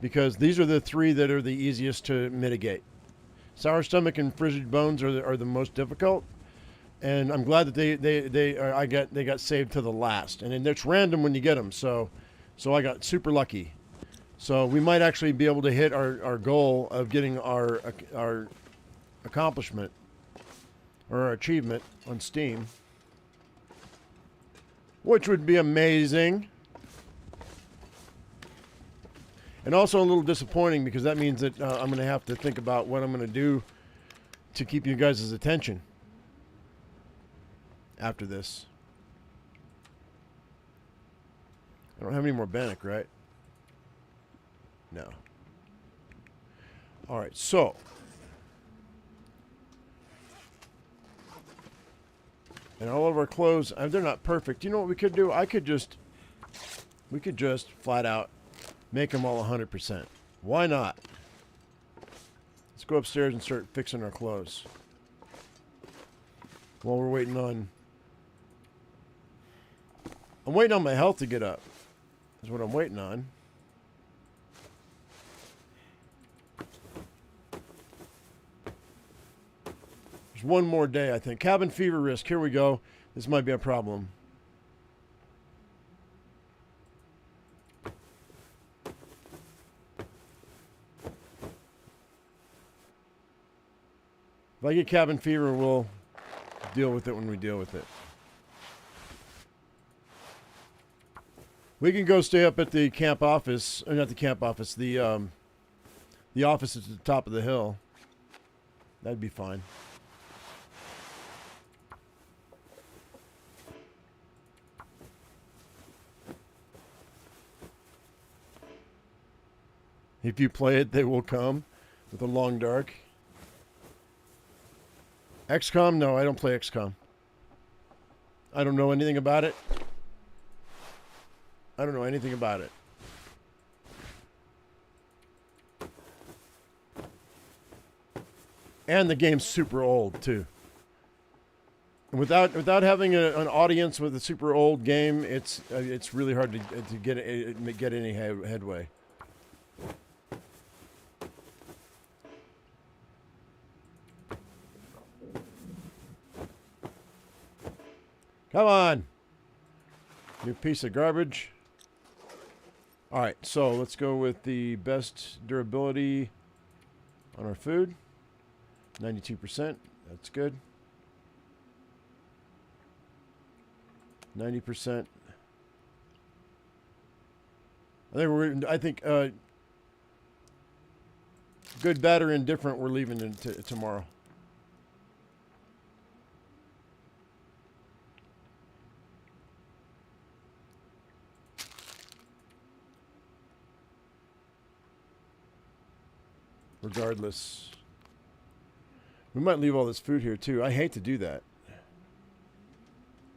because these are the three that are the easiest to mitigate. Sour Stomach and Frigid Bones are the most difficult, and I'm glad that they got saved to the last. And it's random when you get them, so I got super lucky. So we might actually be able to hit our goal of getting our accomplishment or our achievement on Steam, which would be amazing. And also a little disappointing, because that means that I'm going to have to think about what I'm going to do to keep you guys' attention after this. I don't have any more Bannock, right? No. All right, so and all of our clothes, they're not perfect. You know what we could do? We could just flat out make them all 100%. Why not? Let's go upstairs and start fixing our clothes while we're waiting on... I'm waiting on my health to get up. That's what I'm waiting on. There's one more day, I think. Cabin fever risk. Here we go. This might be a problem. If I get cabin fever, we'll deal with it when we deal with it. We can go stay up at the camp office, or not the camp office, the office at the top of the hill. That'd be fine. If you play it, they will come with a long dark. XCOM? No, I don't play XCOM. I don't know anything about it. I don't know anything about it. And the game's super old too. Without having an audience with a super old game, it's really hard to get any headway. Come on, you piece of garbage. All right, so let's go with the best durability on our food. 92%. That's good. 90%. I think good, bad, or indifferent, we're leaving tomorrow. Regardless. We might leave all this food here too. I hate to do that.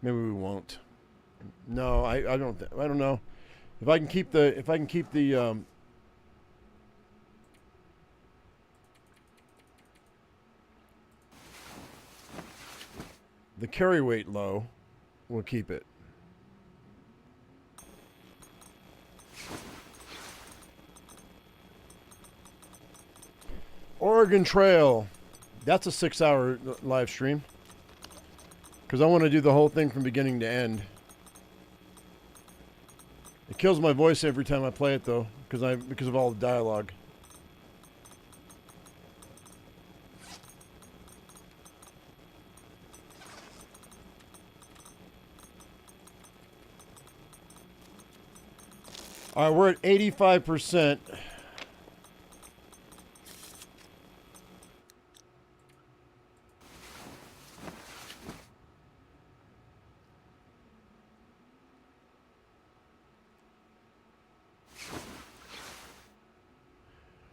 Maybe we won't. No, I don't know. If I can keep the carry weight low, we'll keep it. Oregon Trail. That's a 6-hour live stream. Because I want to do the whole thing from beginning to end. It kills my voice every time I play it, though, because of all the dialogue. All right, we're at 85%.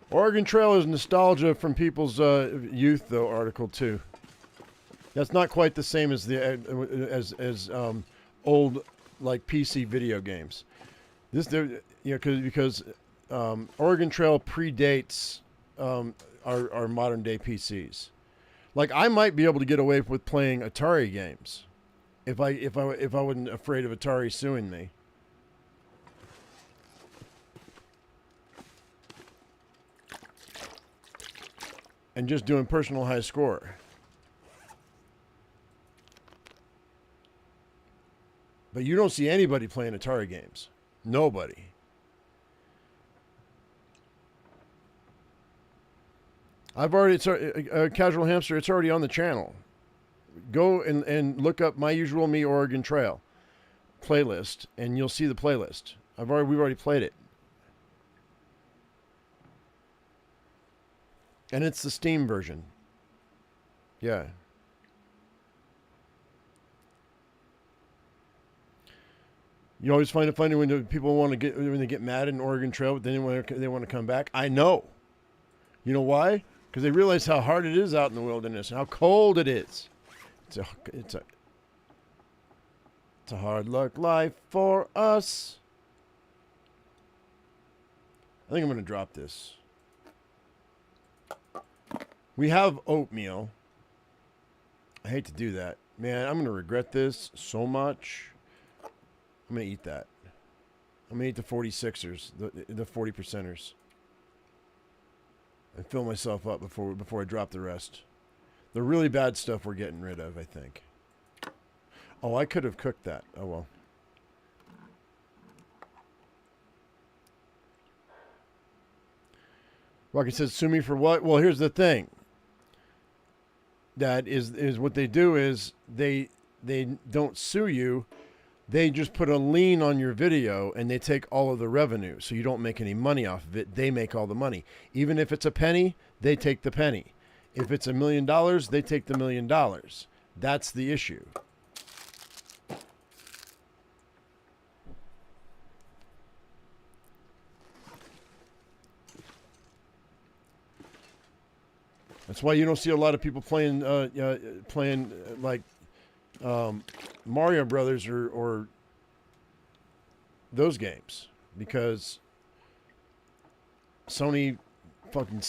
Oregon Trail is nostalgia from people's youth, though. Article 2. That's not quite the same as the old like PC video games. This, because Oregon Trail predates our modern day PCs. Like I might be able to get away with playing Atari games if I wasn't afraid of Atari suing me. And just doing personal high score. But you don't see anybody playing Atari games. Nobody. I've already, Casual Hamster, it's already on the channel. Go and look up My Usual Me Oregon Trail playlist, and you'll see the playlist. We've already played it. And it's the Steam version. Yeah. You always find it funny when people when they get mad in Oregon Trail, but then they want to come back. I know. You know why? Because they realize how hard it is out in the wilderness, how cold it is. It's a hard luck life for us. I think I'm going to drop this. We have oatmeal. I hate to do that. Man, I'm going to regret this so much. I'm going to eat that. I'm going to eat the 46ers, the 40%ers. And fill myself up before I drop the rest. The really bad stuff we're getting rid of, I think. Oh, I could have cooked that. Oh, well. Rocky says, sue me for what? Well, here's the thing. That is what they do is they don't sue you. They just put a lien on your video and they take all of the revenue. So you don't make any money off of it. They make all the money. Even if it's a penny, they take the penny. If it's $1 million, they take the $1 million. That's the issue. That's why you don't see a lot of people playing like Mario Brothers or those games, because Sony fucking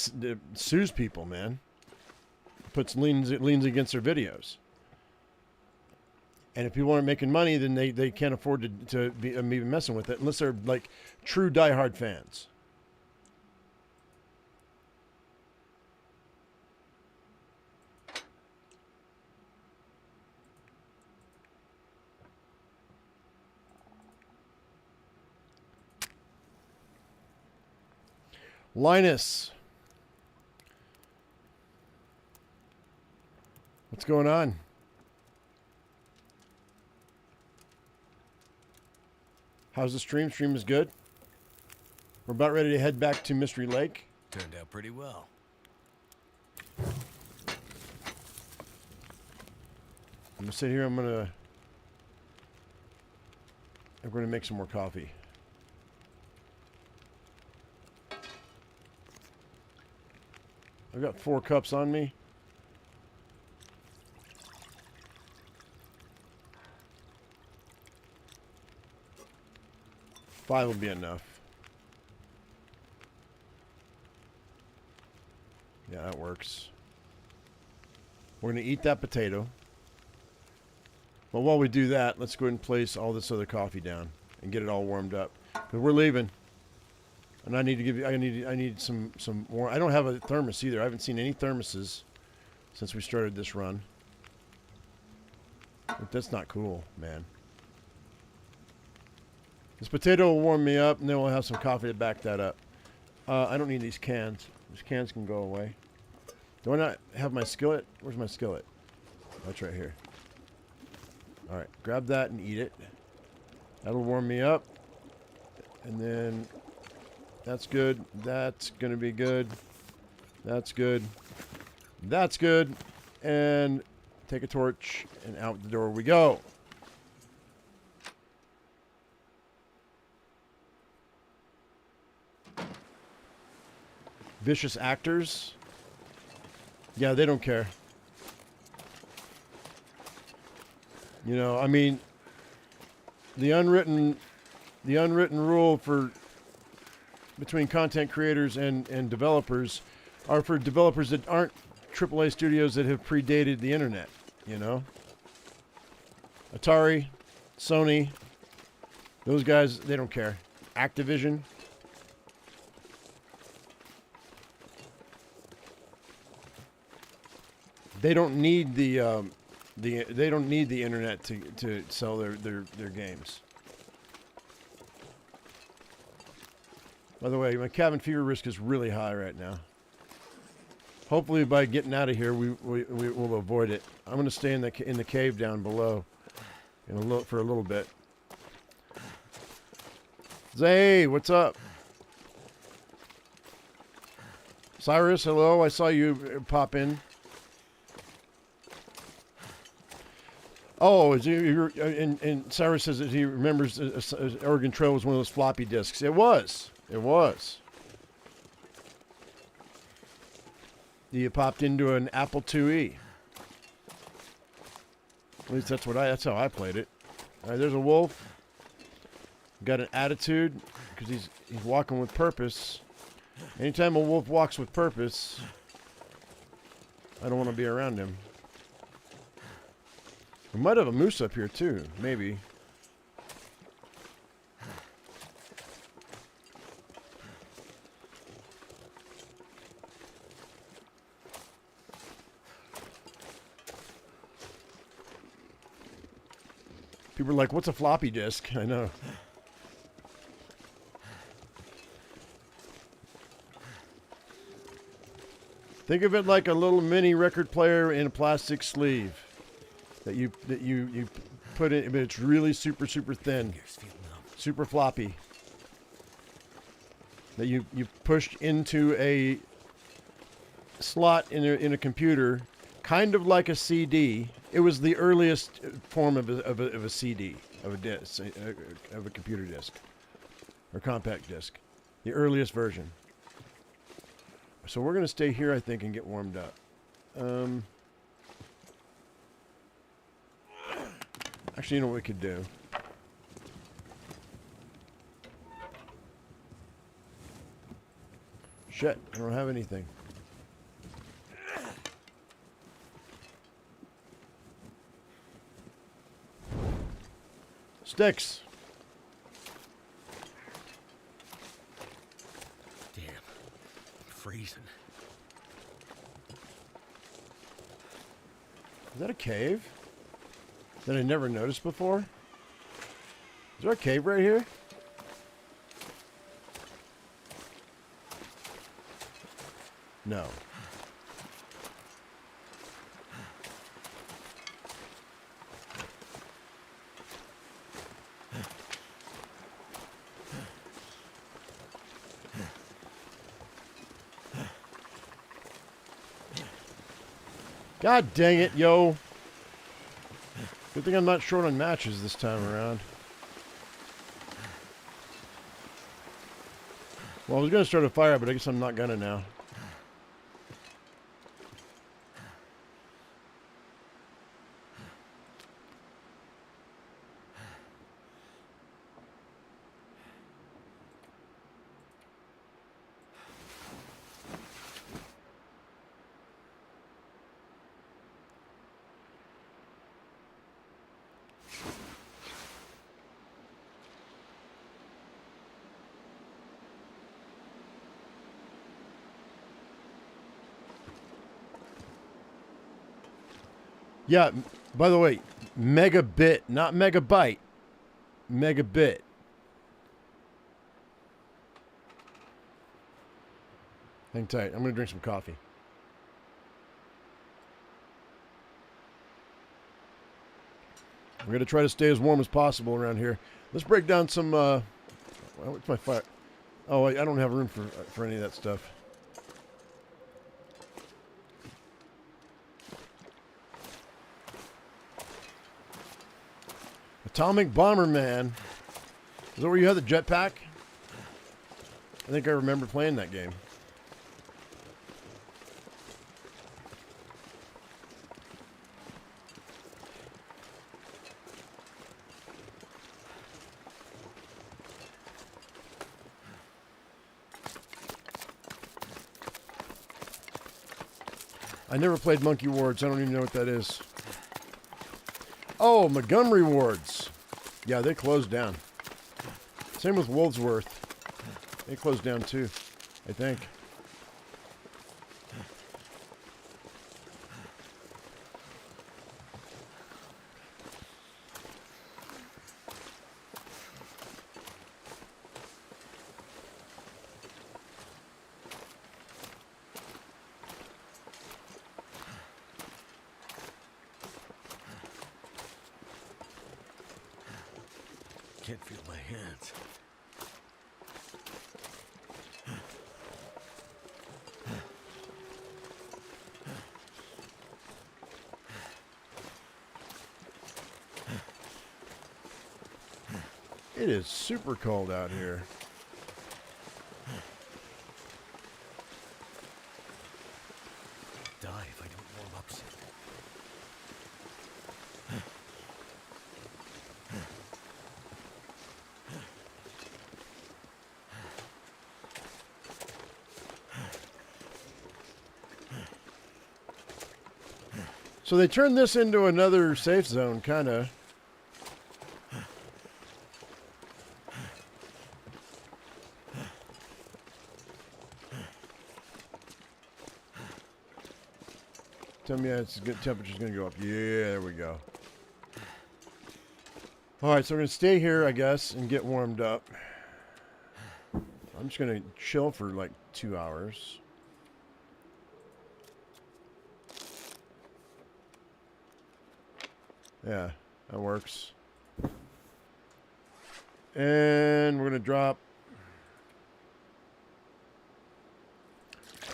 sues people, man. Puts liens against their videos. And if people aren't making money, then they can't afford to be even messing with it unless they're like true diehard fans. Linus, what's going on? How's the stream? Stream is good. We're about ready to head back to Mystery Lake. Turned out pretty well. I'm gonna sit here. I'm gonna make some more coffee. I've got 4 cups on me. Five will be enough. Yeah, that works. We're going to eat that potato. But while we do that, let's go ahead and place all this other coffee down and get it all warmed up. Because we're leaving. And I need to give you. I need some more. I don't have a thermos either. I haven't seen any thermoses since we started this run. But that's not cool, man. This potato will warm me up, and then we'll have some coffee to back that up. I don't need these cans. These cans can go away. Do I not have my skillet? Where's my skillet? That's right here. All right, grab that and eat it. That'll warm me up. And then that's good. That's going to be good. That's good. That's good. And take a torch, and out the door we go. Vicious actors. Yeah, they don't care. You know, I mean, the unwritten rule for between content creators and developers are for developers that aren't AAA studios that have predated the internet, you know? Atari, Sony, those guys, they don't care. Activision. They don't need the internet to sell their games. By the way, my cabin fever risk is really high right now. Hopefully, by getting out of here, we will avoid it. I'm going to stay in the cave down below, for a little bit. Zay, what's up? Cyrus, hello. I saw you pop in. Oh, and Cyrus says that he remembers Oregon Trail was one of those floppy disks. It was. It was. You popped into an Apple IIe. At least that's how I played it. All right, there's a wolf. Got an attitude because he's walking with purpose. Anytime a wolf walks with purpose, I don't want to be around him. We might have a moose up here too, maybe. People are like, what's a floppy disk? I know. Think of it like a little mini record player in a plastic sleeve that you put in, but it's really super thin, super floppy. That you pushed into a slot in a computer, kind of like a CD. It was the earliest form of a CD, of a disc, of a computer disc or compact disc, the earliest version. So we're going to stay here, I think, and get warmed up. Actually, you know what we could do? Shit, I don't have anything. Sticks. Damn. I'm freezing. Is that a cave that I never noticed before? Is there a cave right here? No. God dang it, yo. Good thing I'm not short on matches this time around. Well, I was going to start a fire, but I guess I'm not going to now. Yeah, by the way, megabit, not megabyte. Megabit. Hang tight. I'm going to drink some coffee. We're going to try to stay as warm as possible around here. Let's break down some... what's my fire? Oh, I don't have room for any of that stuff. Atomic Bomberman. Is that where you had the jetpack? I think I remember playing that game. I never played Monkey Wards. I don't even know what that is. Oh, Montgomery Wards. Yeah, they closed down. Same with Woldsworth. They closed down too, I think. Can't feel my hands. It is super cold out here. Die if I don't warm up soon. So they turned this into another safe zone, kind of. Tell me it's good. Temperature's going to go up. Yeah, there we go. All right, so we're going to stay here, I guess, and get warmed up. I'm just going to chill for like 2 hours. Yeah, that works. And we're going to drop...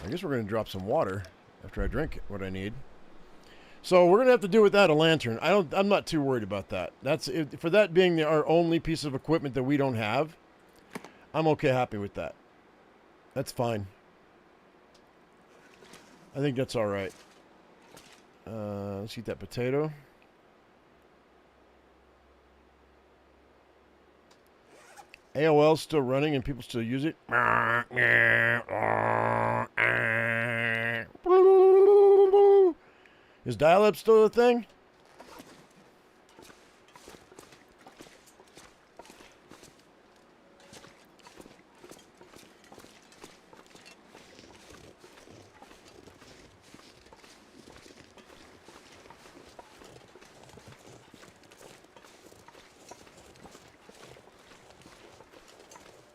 I guess we're going to drop some water after I drink what I need. So we're going to have to do without a lantern. I'm not too worried about that. That's for that being our only piece of equipment that we don't have. I'm okay, happy with that. That's fine. I think that's all right. Let's eat that potato. AOL's still running and people still use it. Is dial-up still a thing?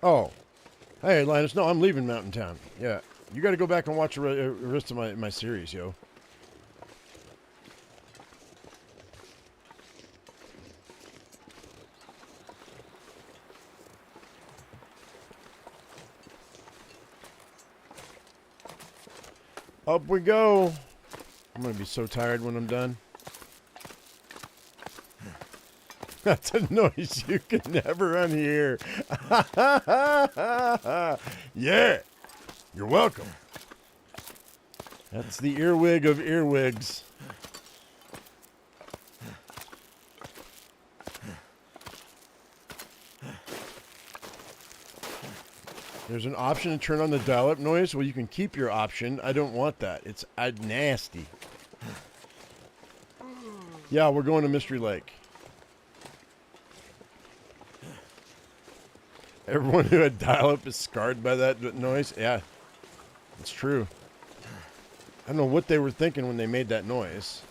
Oh. Hey, Linus. No, I'm leaving Mountain Town. Yeah. You got to go back and watch the rest of my series, yo. Up we go. I'm going to be so tired when I'm done. That's a noise you can never unhear. Yeah. You're welcome. That's the earwig of earwigs. There's an option to turn on the dial-up noise. Well, you can keep your option. I don't want that. It's nasty. Yeah, we're going to Mystery Lake. Everyone who had dial-up is scarred by that noise. Yeah, it's true. I don't know what they were thinking when they made that noise.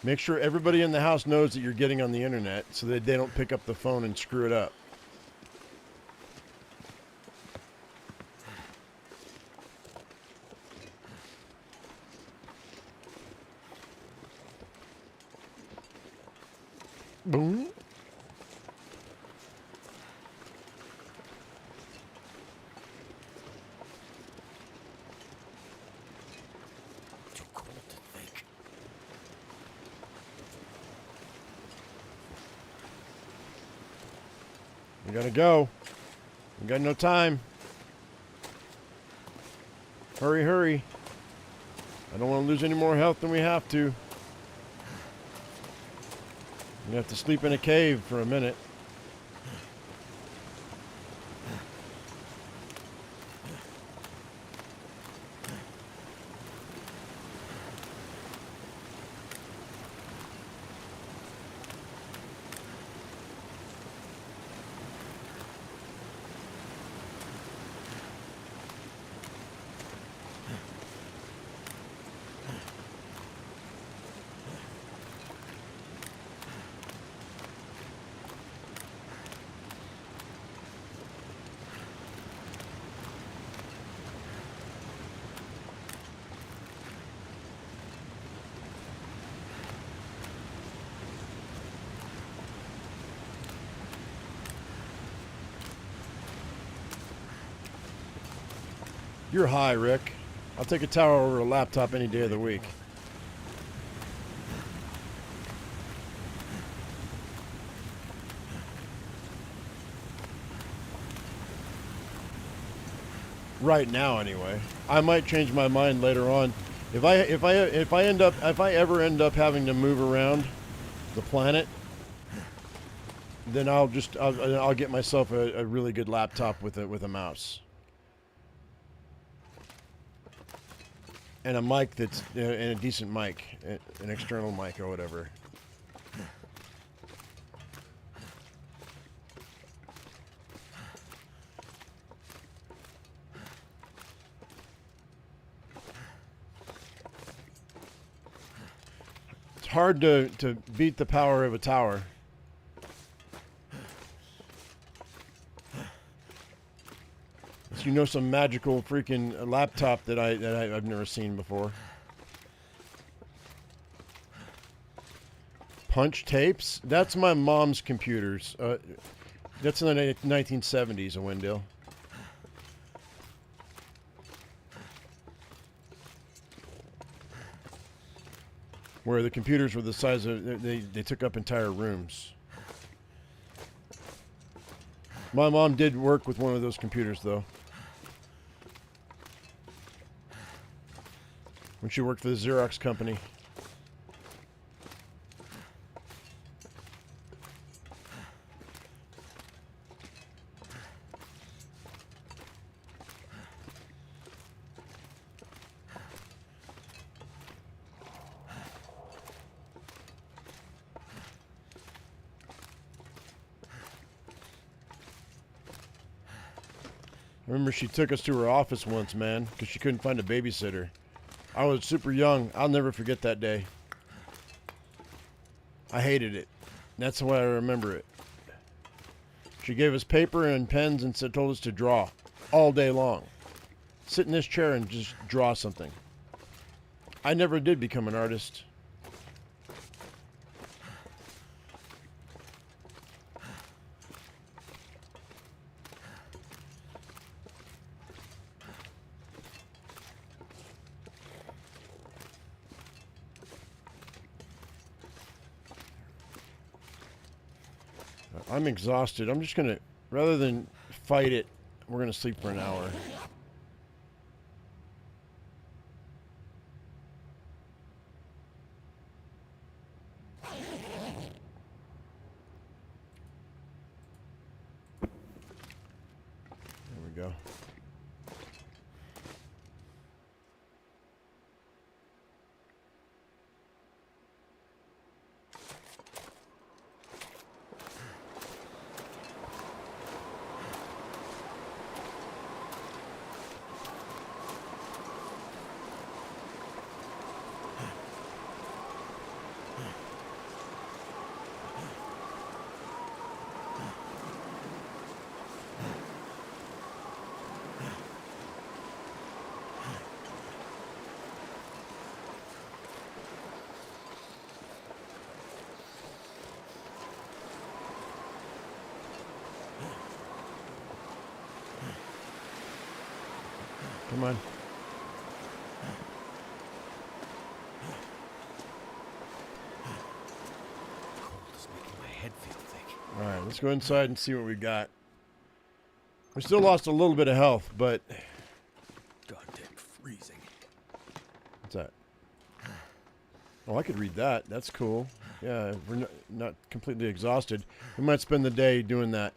Make sure everybody in the house knows that you're getting on the internet so that they don't pick up the phone and screw it up. Boom. Too cold to think. We gotta go. We got no time. Hurry, hurry. I don't want to lose any more health than we have to. We have to sleep in a cave for a minute. You're high, Rick. I'll take a tower over a laptop any day of the week. Right now, anyway. I might change my mind later on. If I ever end up having to move around the planet, then I'll get myself a really good laptop with a mouse. And a mic that's and a decent mic, an external mic or whatever. It's hard to beat the power of a tower. You know, some magical freaking laptop that I've never seen before. Punch tapes? That's my mom's computers. That's in the 1970s, a Wendell. Where the computers were the size of they took up entire rooms. My mom did work with one of those computers though. When she worked for the Xerox company. I remember she took us to her office once, man, because she couldn't find a babysitter. I was super young. I'll never forget that day. I hated it. That's the way I remember it. She gave us paper and pens and told us to draw all day long. Sit in this chair and just draw something. I never did become an artist. I'm exhausted. I'm just going to, rather than fight it, we're going to sleep for an hour. There we go. come on. Cold is making my head feel thick. All right, let's go inside and see what we got. We still lost a little bit of health, but Goddamn freezing. what's that? Oh, I could read that. That's cool. Yeah, we're not completely exhausted. We might spend the day doing that,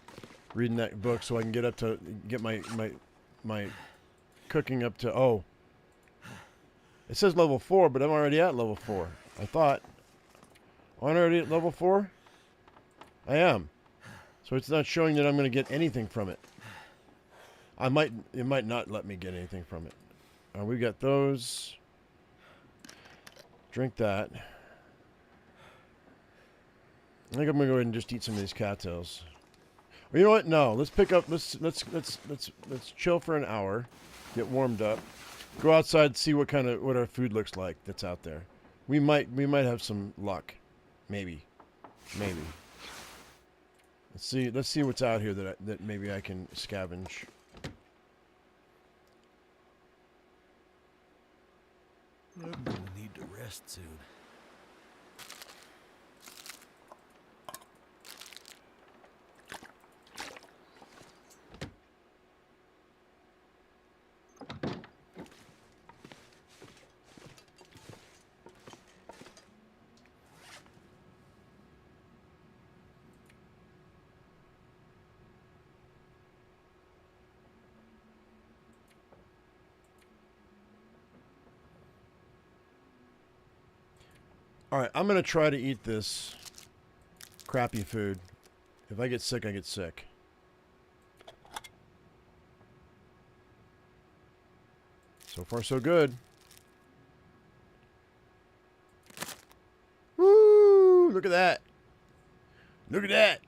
reading that book, so I can get my cooking up to. Oh, it says level 4, but I'm already at level 4. I thought. Oh, I'm already at level 4. I am. So it's not showing that I'm going to get anything from it. It might not let me get anything from it. We got those. Drink that. I think I'm gonna go ahead and just eat some of these cattails. Well, you know what? No, let's pick up. Let's chill for an hour, get warmed up, go outside, see what our food looks like that's out there. We might have some luck, maybe. Let's see what's out here that maybe I can scavenge. I'm gonna need to rest soon. All right, I'm gonna try to eat this crappy food. If I get sick, I get sick. So far, so good. Woo! Look at that. Look at that.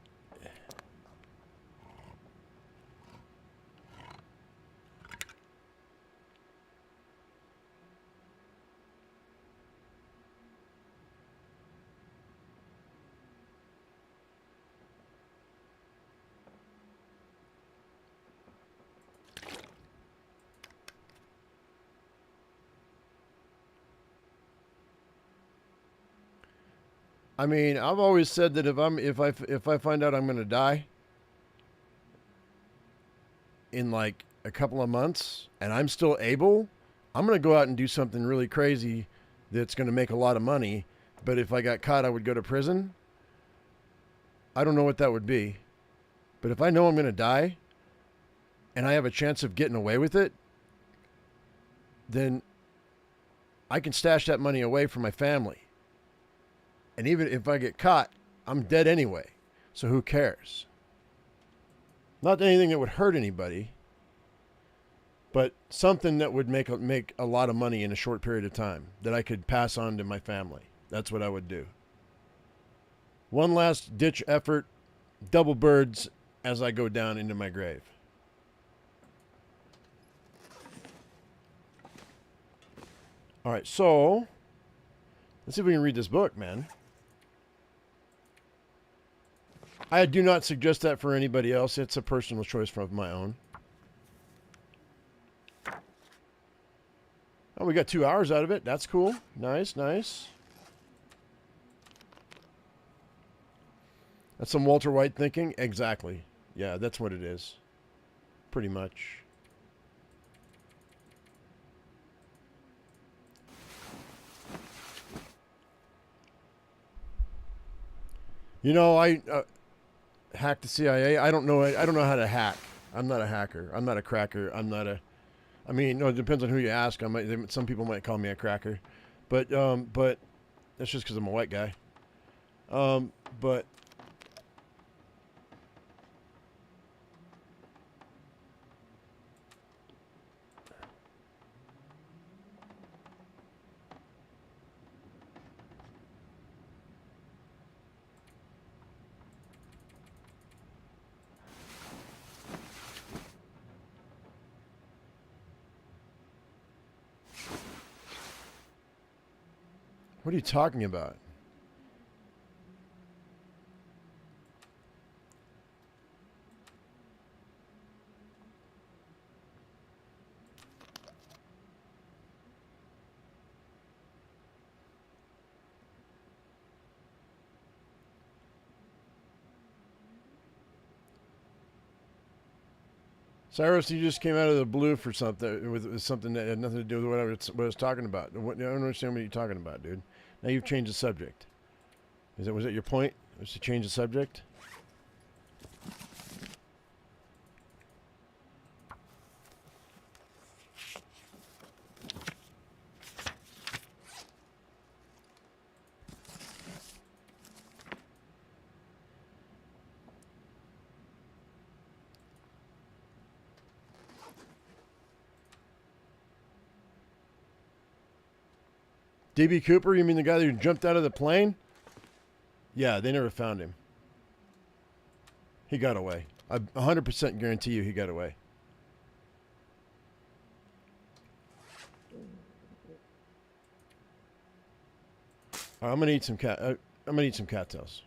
I mean, I've always said that if I find out I'm going to die in like a couple of months and I'm still able, I'm going to go out and do something really crazy that's going to make a lot of money. But if I got caught, I would go to prison. I don't know what that would be. But if I know I'm going to die and I have a chance of getting away with it, then I can stash that money away for my family. And even if I get caught, I'm dead anyway. So who cares? Not anything that would hurt anybody, but something that would make a lot of money in a short period of time that I could pass on to my family. That's what I would do. One last ditch effort, double birds as I go down into my grave. All right, so let's see if we can read this book, man. I do not suggest that for anybody else. It's a personal choice of my own. Oh, we got 2 hours out of it. That's cool. Nice, nice. That's some Walter White thinking. Exactly. Yeah, that's what it is. Pretty much. You know, I hacked the CIA. I don't know how to hack. I'm not a hacker. I'm not a cracker. I'm not a. I mean, no, it depends on who you ask. Some people might call me a cracker, but that's just because I'm a white guy. But what are you talking about? Cyrus, you just came out of the blue for something with something that had nothing to do with what I was talking about. I don't understand what you're talking about, dude. Now you've changed the subject. Was it your point? Was to change the subject? D.B. Cooper, you mean the guy who jumped out of the plane? Yeah, they never found him. He got away. I 100% guarantee you he got away. All right, I'm gonna eat some cattails.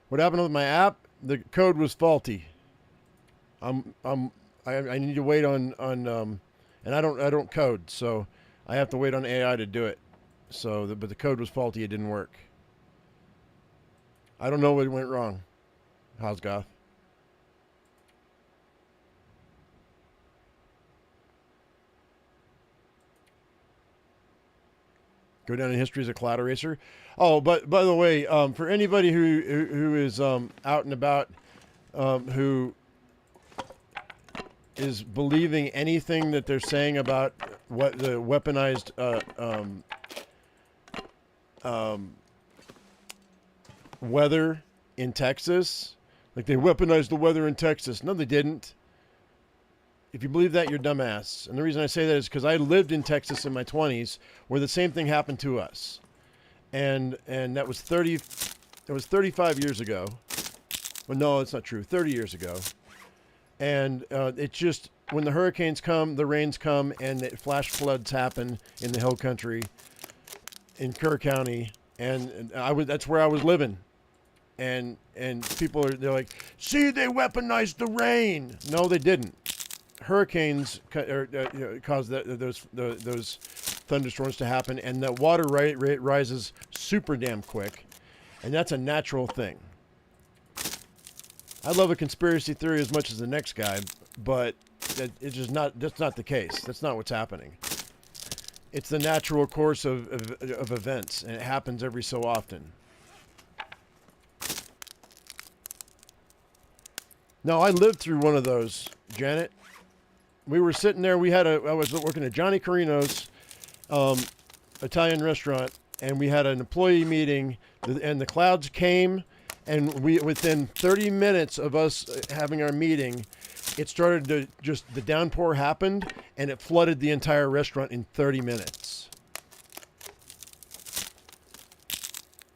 What happened with my app? The code was faulty. I need to wait on and I don't code, so I have to wait on AI to do it. So, but the code was faulty. It didn't work. I don't know what went wrong. How's Goth? Go down in history as a cloud eraser. Oh, but by the way, for anybody who is out and about, who is believing anything that they're saying about what the weaponized weather in Texas, like they weaponized the weather in Texas. No, they didn't. If you believe that, you're dumbass. And the reason I say that is because I lived in Texas in my 20s, where the same thing happened to us, and that was 35 years ago. Well, no, it's not true. 30 years ago. And it's just when the hurricanes come, the rains come, and the flash floods happen in the hill country, in Kerr County, and that's where I was living. And people they're like, see, they weaponized the rain. No, they didn't. Hurricanes cause those thunderstorms to happen, and the water rate rises super damn quick, and that's a natural thing. I love a conspiracy theory as much as the next guy, but it's just not. That's not the case. That's not what's happening. It's the natural course of events, and it happens every so often. No, I lived through one of those, Janet. We were sitting there. I was working at Johnny Carino's Italian restaurant, and we had an employee meeting, and the clouds came, and within 30 minutes of us having our meeting, it started to the downpour happened, and it flooded the entire restaurant in 30 minutes.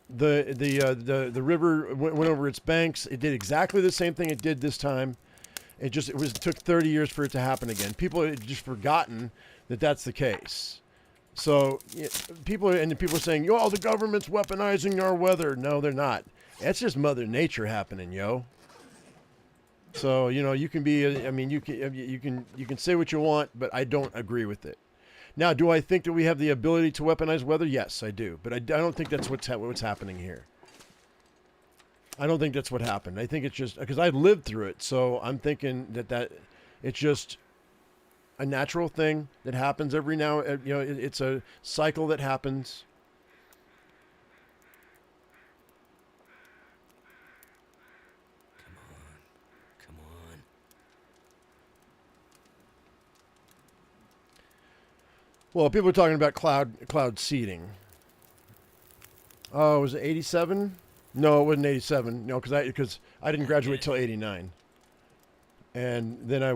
The river went over its banks. It did exactly the same thing it did this time. It took 30 years for it to happen again. People had just forgotten that that's the case. So people are saying, "Yo, the government's weaponizing our weather." No, they're not. That's just Mother Nature happening, yo. So you can be. I mean, you can say what you want, but I don't agree with it. Now, do I think that we have the ability to weaponize weather? Yes, I do. But I don't think that's what's happening here. I don't think that's what happened. I think it's just because I've lived through it, so I'm thinking that it's just a natural thing that happens every now. It's a cycle that happens. Come on. Well, people are talking about cloud seeding. Oh, was it 87? No, it wasn't 87. No, because I didn't graduate till 89. And then I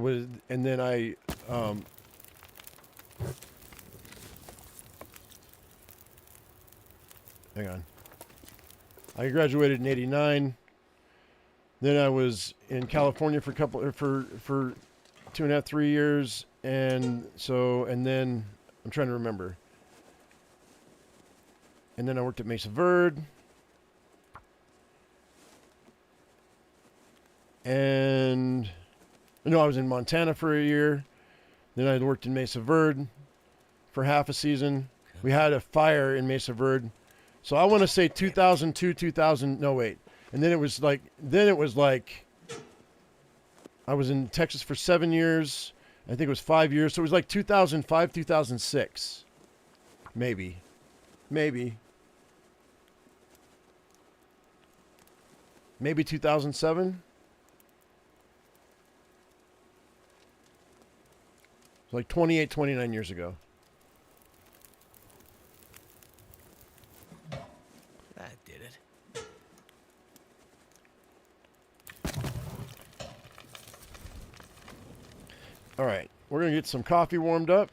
hang on. I graduated in 89. Then I was in California for 2.5, 3 years, and then I'm trying to remember. And then I worked at Mesa Verde. And I was in Montana for a year. Then I worked in Mesa Verde for half a season. We had a fire in Mesa Verde So I want to say 2002, 2000. No, wait. And then it was like I was in Texas for 7 years. I think it was 5 years. So it was like 2005, 2006. Maybe. Maybe 2007. It's like 28, 29 years ago. That did it. All right. We're going to get some coffee warmed up.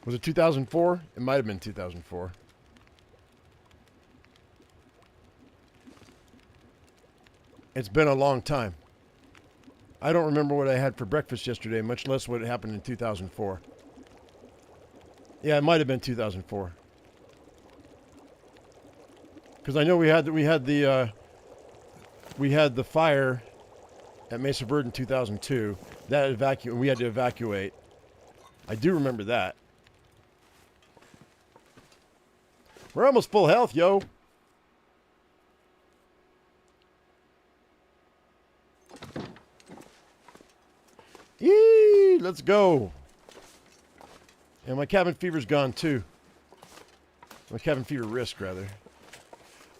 Was it 2004? It might have been 2004. It's been a long time. I don't remember what I had for breakfast yesterday, much less what happened in 2004. Yeah, it might have been 2004. Because I know we had the fire at Mesa Verde in 2002. We had to evacuate. I do remember that. We're almost full health, yo. Yee, let's go. And my cabin fever's gone too. My cabin fever risk, rather.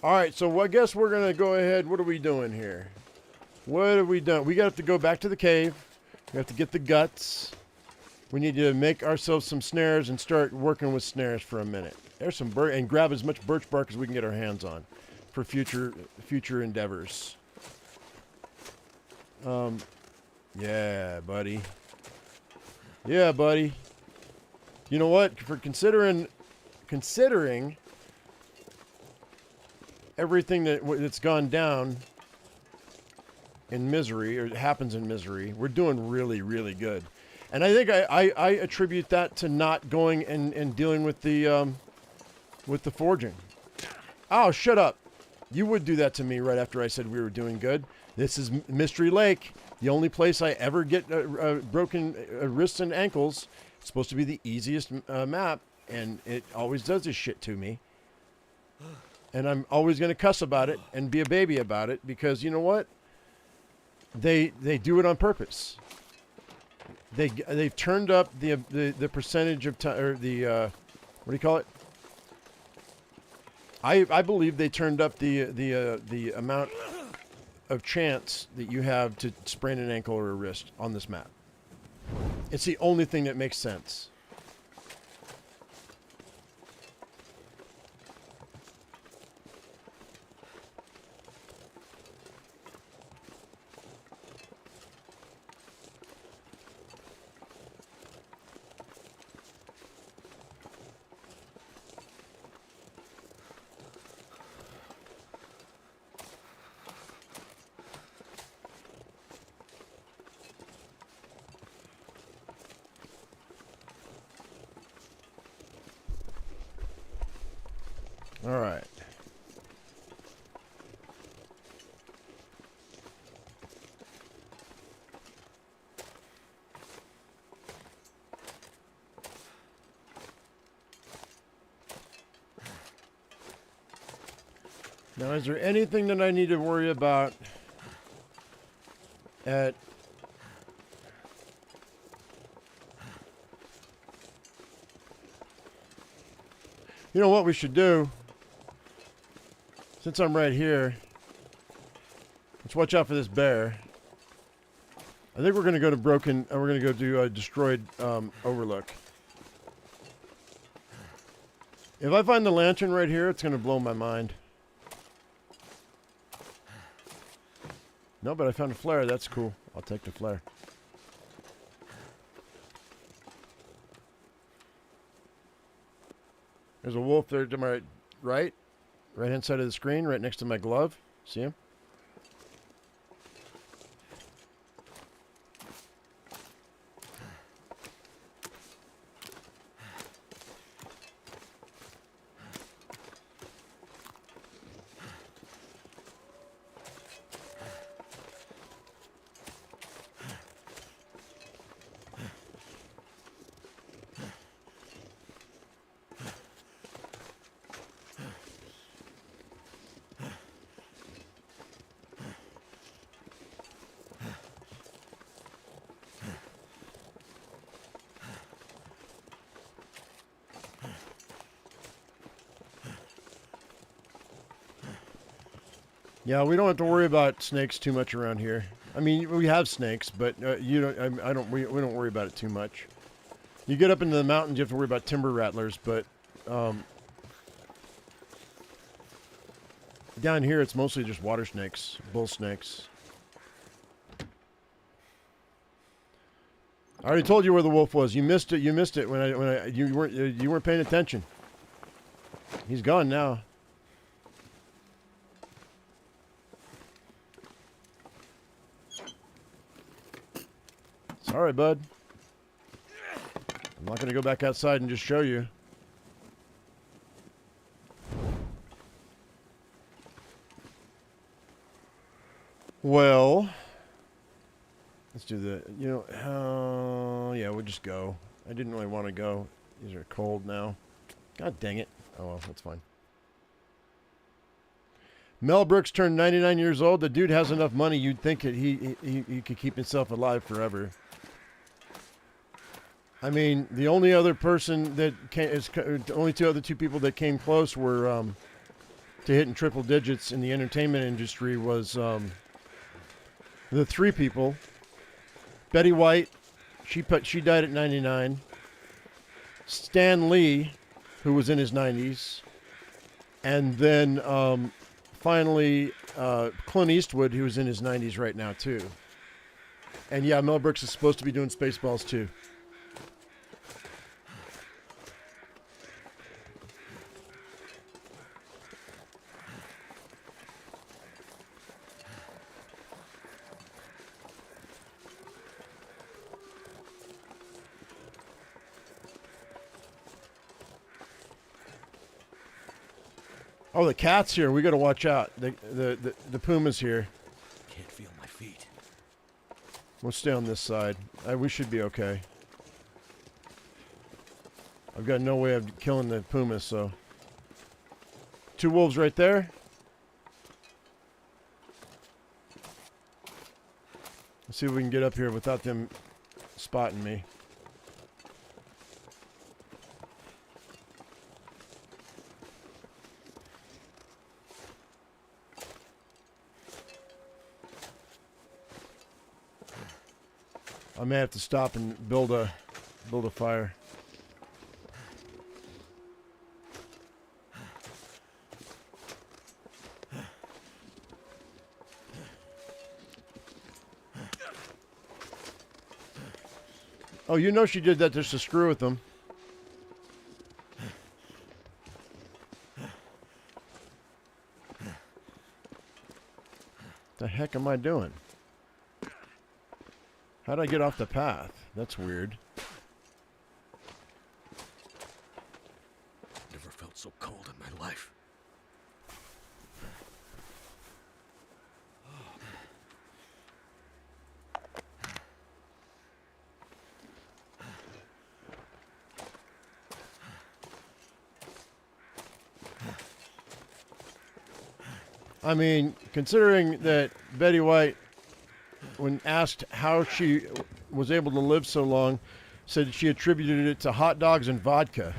All right, so I guess we're going to go ahead. What are we doing here? What have we done? We got to go back to the cave. We have to get the guts. We need to make ourselves some snares and start working with snares for a minute. There's some and grab as much birch bark as we can get our hands on for future endeavors. Yeah, buddy. Yeah, buddy. You know what? For considering everything that's gone down in Misery, or happens in Misery, we're doing really, really good. And I think I attribute that to not going and dealing with the forging. Oh, shut up. You would do that to me right after I said we were doing good. This is Mystery Lake. The only place I ever get broken wrists and ankles. It's supposed to be the easiest map, and it always does this shit to me. And I'm always going to cuss about it and be a baby about it, because you know what? They do it on purpose. They've turned up the percentage of time, or the what do you call it? I believe they turned up the amount of chance that you have to sprain an ankle or a wrist on this map. It's the only thing that makes sense. All right. Now, is there anything that I need to worry about at you know what we should do? Since I'm right here, let's watch out for this bear. I think we're going to go to Broken, and we're going to go do a Destroyed Overlook. If I find the lantern right here, it's going to blow my mind. No, but I found a flare. That's cool. I'll take the flare. There's a wolf there to my right. Right-hand side of the screen, right next to my glove. See him? Yeah, we don't have to worry about snakes too much around here. I mean, we have snakes, but you don't. I don't. We don't worry about it too much. You get up into the mountains, you have to worry about timber rattlers, but down here it's mostly just water snakes, bull snakes. I already told you where the wolf was. You missed it. You missed it when you weren't paying attention. He's gone now. Sorry, bud. I'm not going to go back outside and just show you. Well, let's do the, yeah, we'll just go. I didn't really want to go. These are cold now. God dang it. Oh, well, that's fine. Mel Brooks turned 99 years old. The dude has enough money, you'd think he could keep himself alive forever. I mean, the only other person that only two people that came close were to hitting triple digits in the entertainment industry was the three people. Betty White, she died at 99. Stan Lee, who was in his 90s, and then finally Clint Eastwood, who was in his 90s right now too. And yeah, Mel Brooks is supposed to be doing Spaceballs too. Oh, the cat's here. We got to watch out. The puma's here. Can't feel my feet. We'll stay on this side. We should be okay. I've got no way of killing the puma, so. Two wolves right there. Let's see if we can get up here without them spotting me. I may have to stop and build a fire. Oh, you know she did that just to screw with them. The heck am I doing? How'd I get off the path? That's weird. Never felt so cold in my life. I mean, considering that Betty White, when asked how she was able to live so long, said she attributed it to hot dogs and vodka.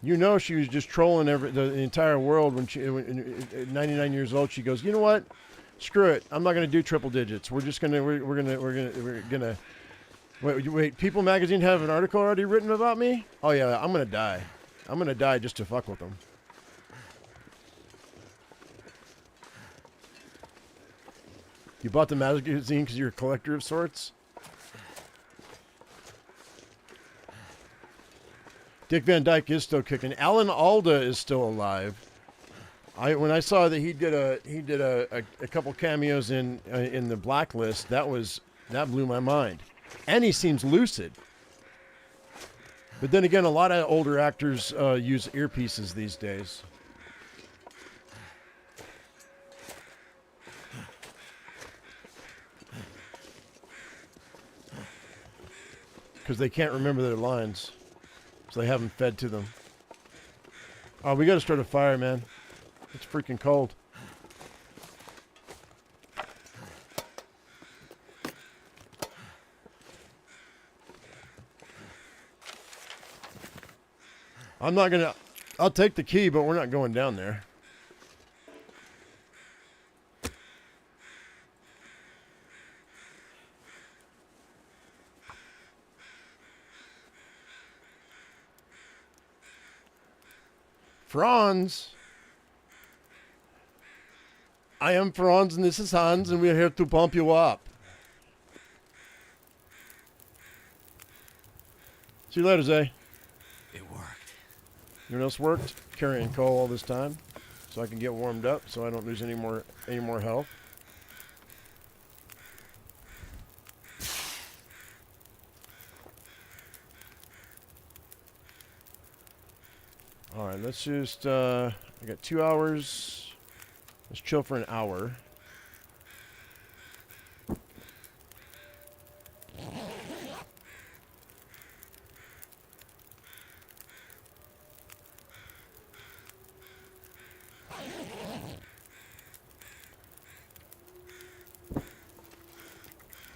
You know, she was just trolling the entire world when at 99 years old. She goes, you know what? Screw it. I'm not going to do triple digits. We're just gonna wait. People Magazine have an article already written about me. Oh yeah, I'm gonna die. I'm gonna die just to fuck with them. You bought the magazine because you're a collector of sorts? Dick Van Dyke is still kicking. Alan Alda is still alive. When I saw that he did a couple cameos in the Blacklist, that blew my mind. And he seems lucid. But then again, a lot of older actors use earpieces these days. Because they can't remember their lines. So they haven't fed to them. Oh, we got to start a fire, man. It's freaking cold. I'm not gonna. I'll take the key, but we're not going down there. Franz. I am Franz and this is Hans and we're here to pump you up. See you later, Zay. It worked. You know what else worked? Carrying coal all this time so I can get warmed up so I don't lose any more health. All right, let's just, I got 2 hours. Let's chill for an hour.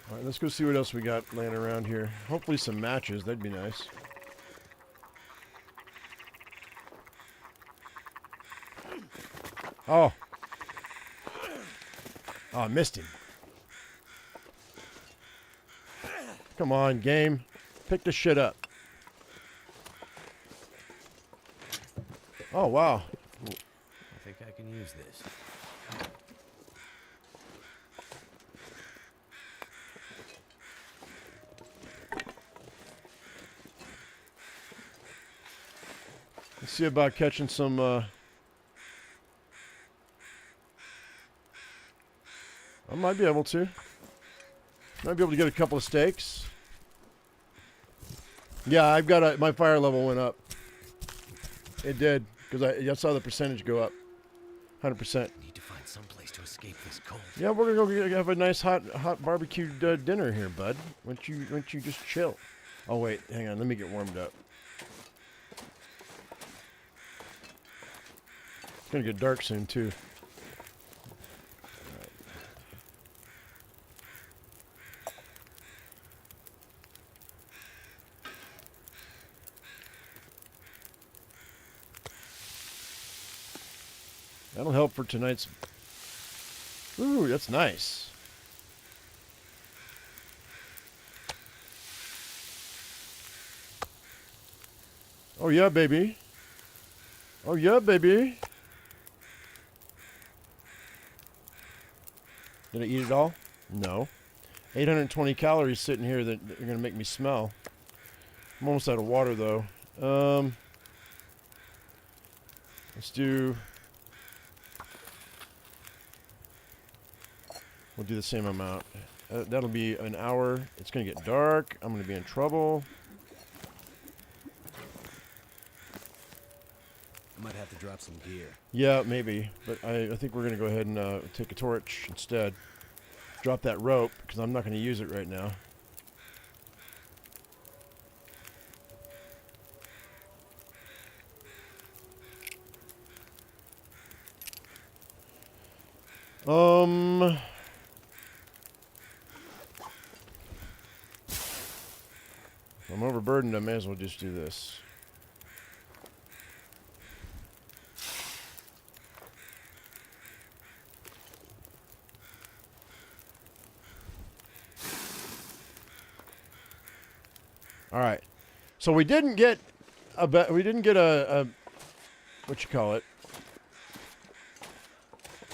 All right, let's go see what else we got laying around here. Hopefully some matches, that'd be nice. Oh. Oh, I missed him. Come on, game. Pick this shit up. Oh, wow. I think I can use this. Let's see about catching some, I might be able to. Might be able to get a couple of steaks. Yeah, I've got my fire level went up. It did, because I saw the percentage go up. 100%. Need to find some place to escape this cold. Yeah, we're gonna go have a nice hot barbecue dinner here, bud. Why don't you just chill? Oh wait, hang on, let me get warmed up. It's gonna get dark soon too. That'll help for tonight's... Ooh, that's nice. Oh yeah, baby. Oh yeah, baby. Did I eat it all? No. 820 calories sitting here that are going to make me smell. I'm almost out of water, though. Let's do... We'll do the same amount. That'll be an hour. It's going to get dark. I'm going to be in trouble. I might have to drop some gear. Yeah, maybe. But I think we're going to go ahead and take a torch instead. Drop that rope, because I'm not going to use it right now. If I'm overburdened, I may as well just do this. All right. So we didn't get a what you call it?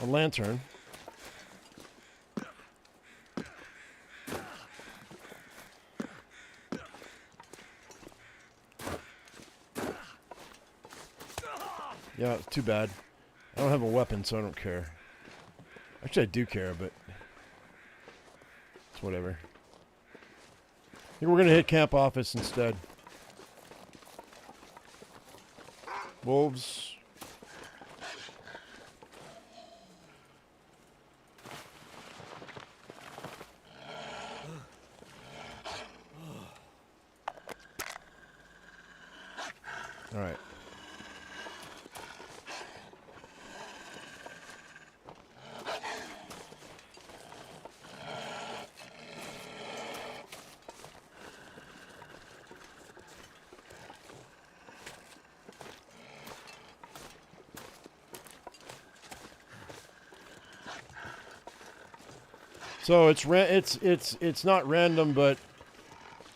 A lantern. Yeah, too bad. I don't have a weapon, so I don't care. Actually, I do care, but it's whatever. I think we're going to hit camp office instead. Wolves. All right. So it's not random, but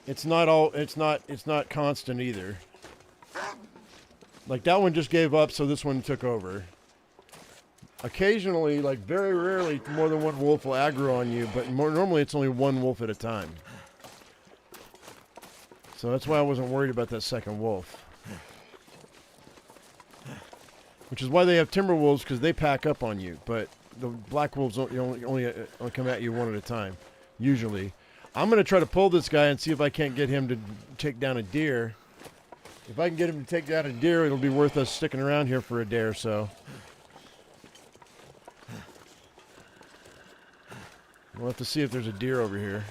it's not constant either. Like that one just gave up, so this one took over. Occasionally, like very rarely, more than one wolf will aggro on you, but normally it's only one wolf at a time. So that's why I wasn't worried about that second wolf. Which is why they have timber wolves, because they pack up on you. But the black wolves only come at you one at a time, usually. I'm going to try to pull this guy and see if I can't get him to take down a deer. If I can get him to take down a deer, it'll be worth us sticking around here for a day or so. We'll have to see if there's a deer over here.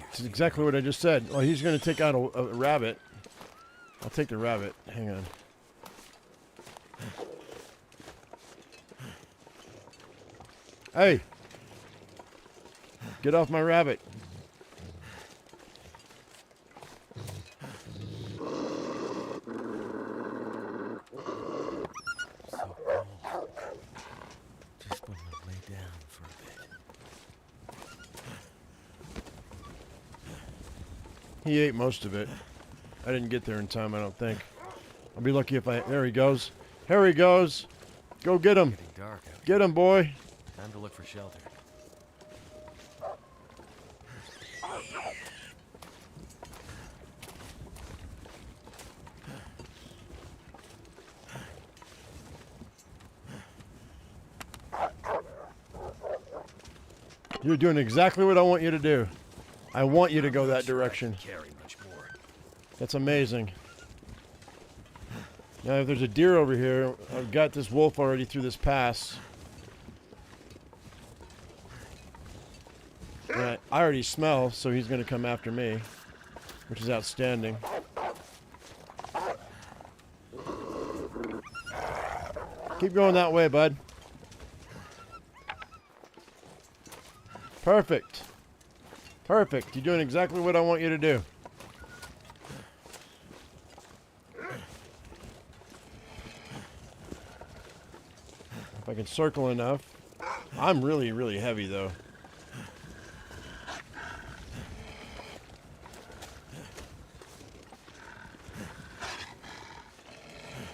That's exactly what I just said. Oh, he's going to take out a rabbit. I'll take the rabbit. Hang on. Hey! Get off my rabbit. So cold. Just want to lay down for a bit. He ate most of it. I didn't get there in time, I don't think. I'll be lucky if I... There he goes. Here he goes. Go get him. Getting dark out. Get him, boy. Time to look for shelter. You're doing exactly what I want you to do. I want you to go that direction. Carry much more. That's amazing. Now, if there's a deer over here, I've got this wolf already through this pass. And I already smell, so he's going to come after me, which is outstanding. Keep going that way, bud. Perfect. Perfect. You're doing exactly what I want you to do. If I can circle enough. I'm really, really heavy, though.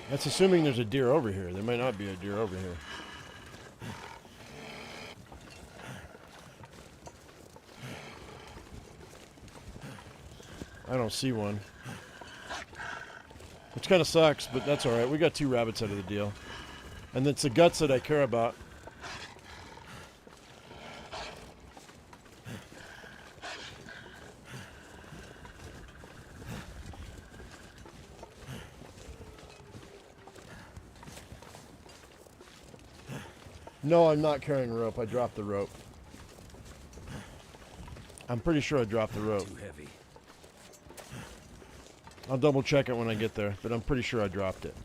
That's assuming there's a deer over here. There might not be a deer over here. I don't see one. Which kind of sucks, but that's alright. We got 2 rabbits out of the deal. And it's the guts that I care about. No, I'm not carrying rope. I dropped the rope. I'm pretty sure I dropped the rope. Too heavy. I'll double check it when I get there, but I'm pretty sure I dropped it.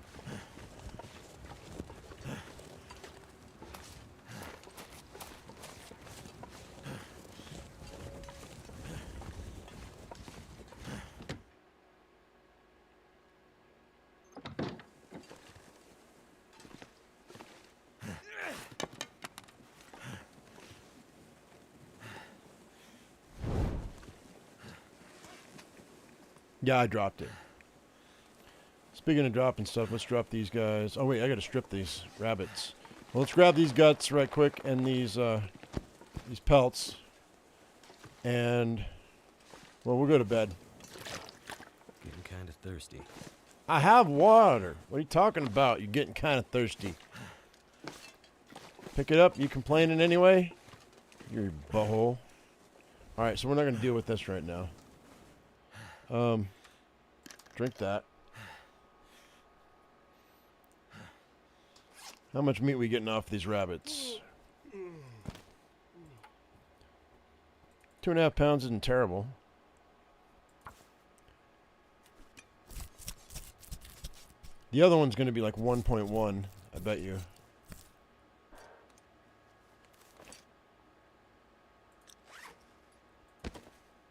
Yeah, I dropped it. Speaking of dropping stuff, let's drop these guys. Oh wait, I gotta strip these rabbits. Well, let's grab these guts right quick and these pelts. And, well, we'll go to bed. Getting kind of thirsty. I have water. What are you talking about? You're getting kind of thirsty. Pick it up. You complaining anyway? You butthole. Alright, so we're not going to deal with this right now. Drink that. How much meat we getting off these rabbits? 2.5 pounds isn't terrible. The other one's going to be like 1.1, I bet you.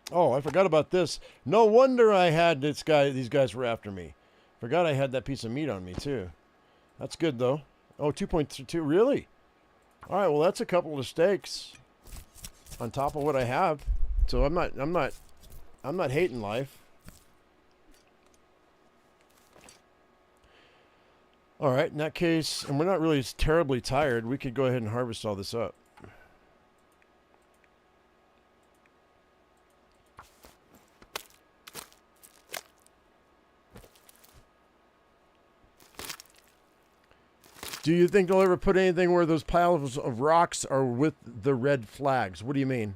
Oh, I forgot about this. No wonder I had this guy. These guys were after me. Forgot I had that piece of meat on me too. That's good though. Oh, 2.2. Really? All right. Well, that's a couple of steaks on top of what I have. So I'm not hating life. All right. In that case, and we're not really terribly tired, we could go ahead and harvest all this up. Do you think they'll ever put anything where those piles of rocks are with the red flags? What do you mean?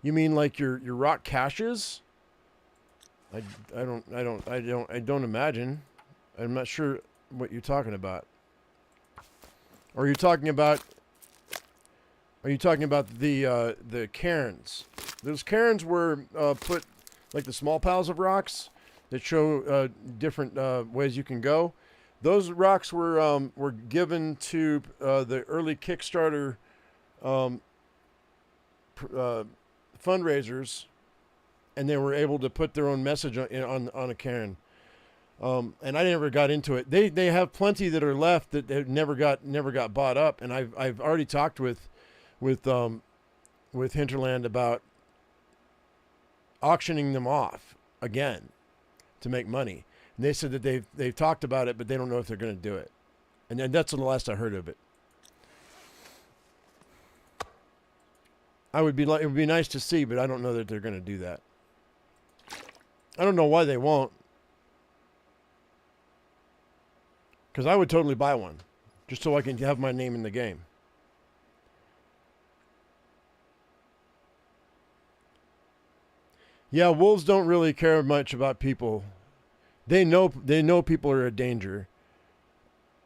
You mean like your rock caches? I don't imagine. I'm not sure what you're talking about. Or are you talking about the cairns? Those cairns were put like the small piles of rocks that show different ways you can go. Those rocks were given to the early Kickstarter fundraisers, and they were able to put their own message on a cairn. And I never got into it. They have plenty that are left that never got bought up, and I've already talked with Hinterland about auctioning them off again to make money. And they said that they've talked about it, but they don't know if they're going to do it. And that's the last I heard of it. It would be nice to see, but I don't know that they're going to do that. I don't know why they won't. Because I would totally buy one, just so I can have my name in the game. Yeah, wolves don't really care much about people. They know people are a danger,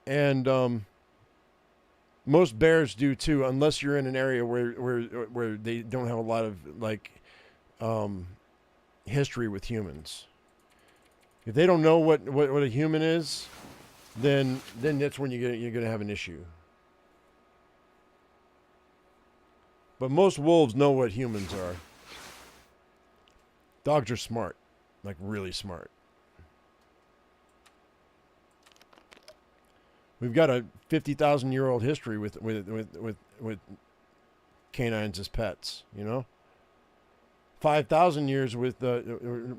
and most bears do too, unless you're in an area where they don't have a lot of history with humans. If they don't know what a human is, then that's when you're gonna have an issue. But most wolves know what humans are. Dogs are smart, like really smart. We've got a 50,000-year-old history with canines as pets. 5,000 years with at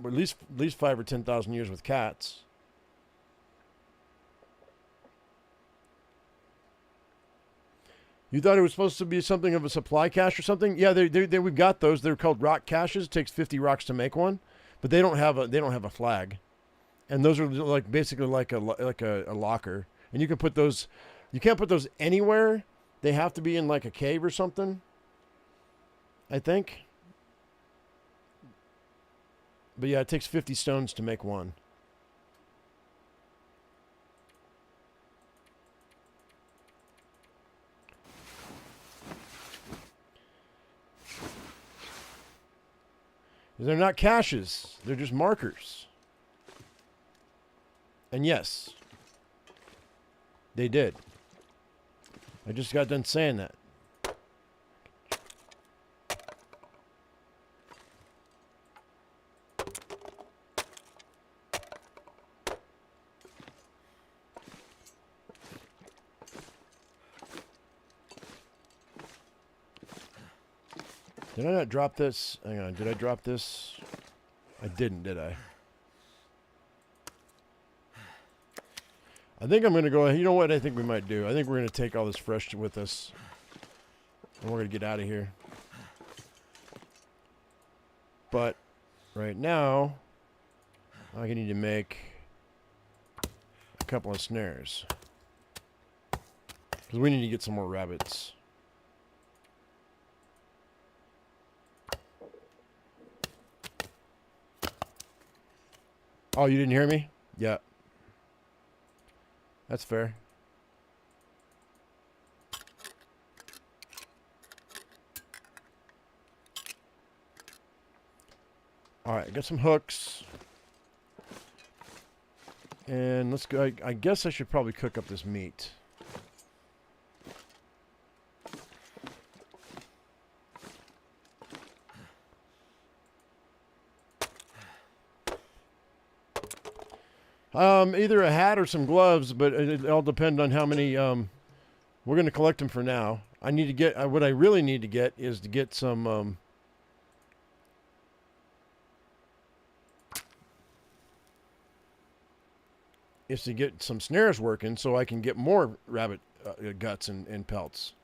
least 5 or 10,000 years with cats. You thought it was supposed to be something of a supply cache or something? Yeah, we've got those. They're called rock caches. It takes 50 rocks to make one, but they don't have a flag, and those are basically like a locker. And you can put those. You can't put those anywhere. They have to be in like a cave or something, I think. But yeah, it takes 50 stones to make one. They're not caches. They're just markers. And yes, they did. I just got done saying that. Did I not drop this? Hang on. Did I drop this? I didn't, did I? I think I'm going to go ahead. You know what I think we might do? I think we're going to take all this fresh with us. And we're going to get out of here. But right now, I need to make a couple of snares. Because we need to get some more rabbits. Oh, you didn't hear me? Yeah. That's fair. All right, got some hooks. And let's go. I guess I should probably cook up this meat. Either a hat or some gloves, but it all depends on how many. We're going to collect them for now. I need to get. What I really need to get is to get some. Is to get some snares working so I can get more rabbit guts and pelts.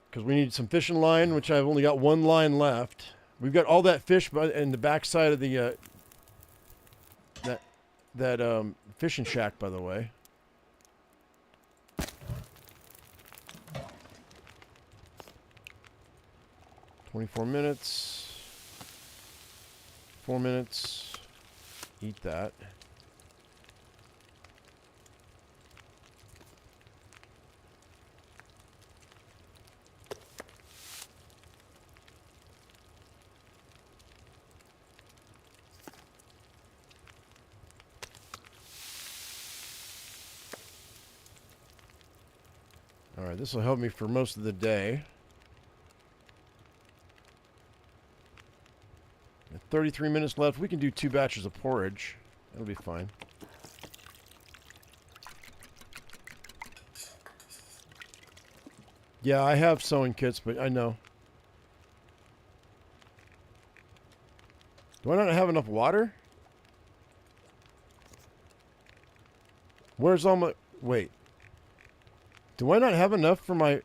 Because we need some fishing line, which I've only got one line left. We've got all that fish in the back side of the that fishing shack, by the way. "24 minutes. 4 minutes. Eat that. Alright, this will help me for most of the day. 33 minutes left. We can do 2 batches of porridge. That'll be fine. Yeah, I have sewing kits, but I know. Do I not have enough water? Where's all my... Wait. Do I not have enough for my...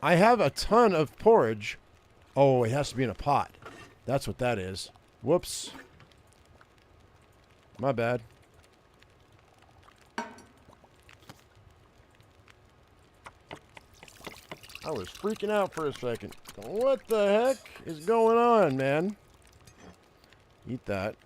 I have a ton of porridge. Oh, it has to be in a pot. That's what that is. Whoops. My bad. I was freaking out for a second. What the heck is going on, man? Eat that.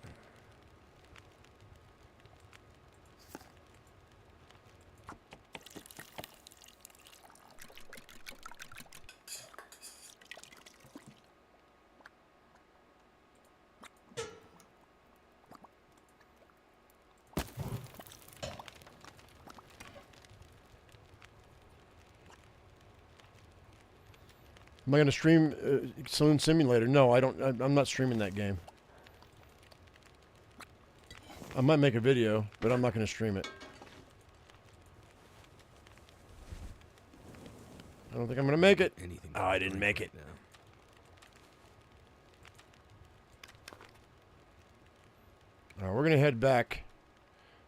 Am I going to stream Saloon Simulator? No, I don't. I'm not streaming that game. I might make a video, but I'm not going to stream it. I don't think I'm going to make it. Oh, I didn't make it. All right, we're going to head back.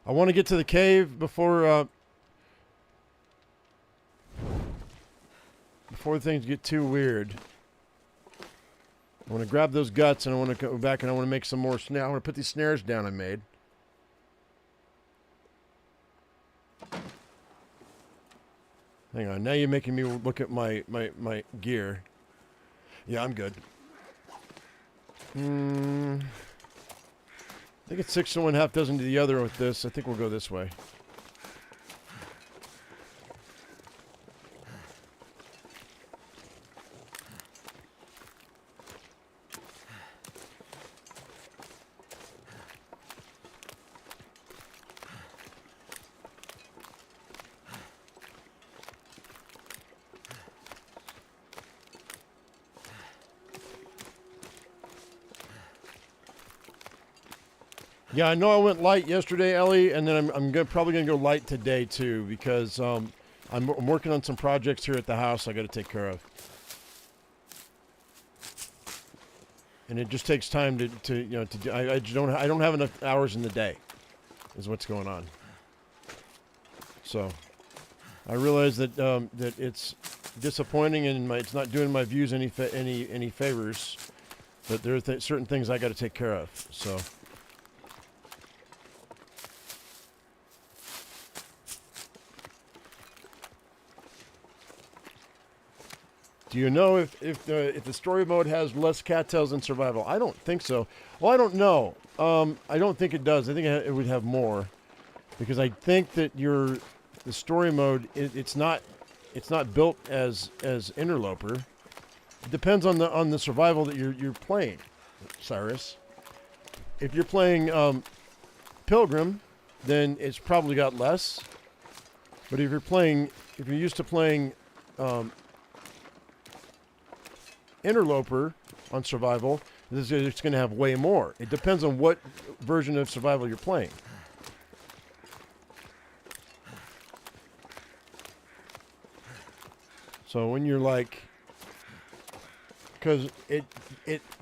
I want to get to the cave before things get too weird. I want to grab those guts, and I want to go back and I want to make some more snares. I want to put these snares down I made. Hang on, now you're making me look at my gear. Yeah, I'm good. I think it's 6 to 1/2 dozen to the other with this. I think we'll go this way. Yeah, I know I went light yesterday, Ellie, and then I'm probably going to go light today, too, because I'm working on some projects here at the house I got to take care of. And it just takes time to you know, to do. I don't have enough hours in the day, is what's going on. So, I realize that that it's disappointing and it's not doing my views any favors, but there are certain things I got to take care of, so... Do you know if the story mode has less cattails than survival? I don't think so. Well, I don't know. I don't think it does. I think it would have more, because I think that the story mode it's not it's not built as interloper. It depends on the survival that you're playing, Cyrus. If you're playing Pilgrim, then it's probably got less. But if you're used to playing interloper on survival, it's going to have way more. It depends on what version of survival you're playing. So when you're like, because it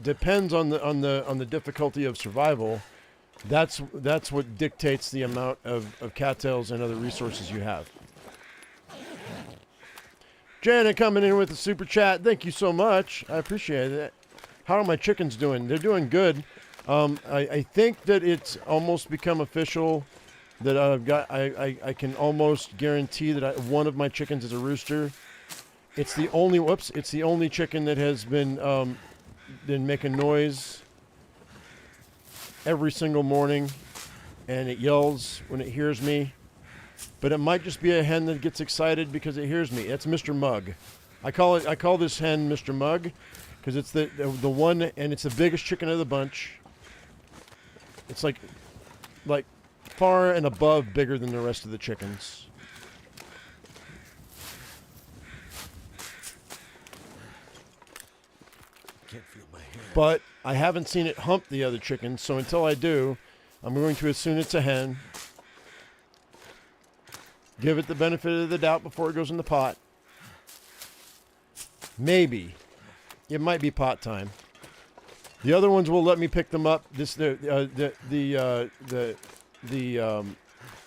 depends on the difficulty of survival. That's what dictates the amount of cattails and other resources you have. Janet coming in with a super chat. Thank you so much. I appreciate it. How are my chickens doing? They're doing good. I think that it's almost become official that I can almost guarantee that one of my chickens is a rooster. It's the only chicken that has been making noise every single morning, and it yells when it hears me. But it might just be a hen that gets excited because it hears me. It's Mr. Mug. I call this hen Mr. Mug because it's the one, and it's the biggest chicken of the bunch. It's like far and above bigger than the rest of the chickens. Can't feel my hair. But I haven't seen it hump the other chickens, so until I do, I'm going to assume it's a hen. Give it the benefit of the doubt before it goes in the pot. Maybe. It might be pot time. The other ones will let me pick them up. The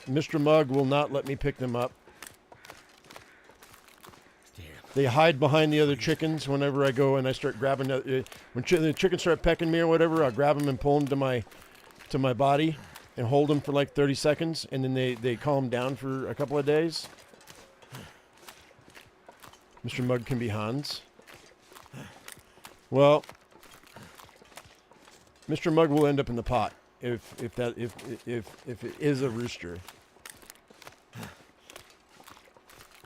Mr. Mug will not let me pick them up. They hide behind the other chickens whenever I go and I start grabbing. When the chickens start pecking me or whatever, I'll grab them and pull them to my body and hold them for like 30 seconds, and then they calm down for a couple of days. Mr. Mug can be Hans. Well, Mr. Mug will end up in the pot if it is a rooster.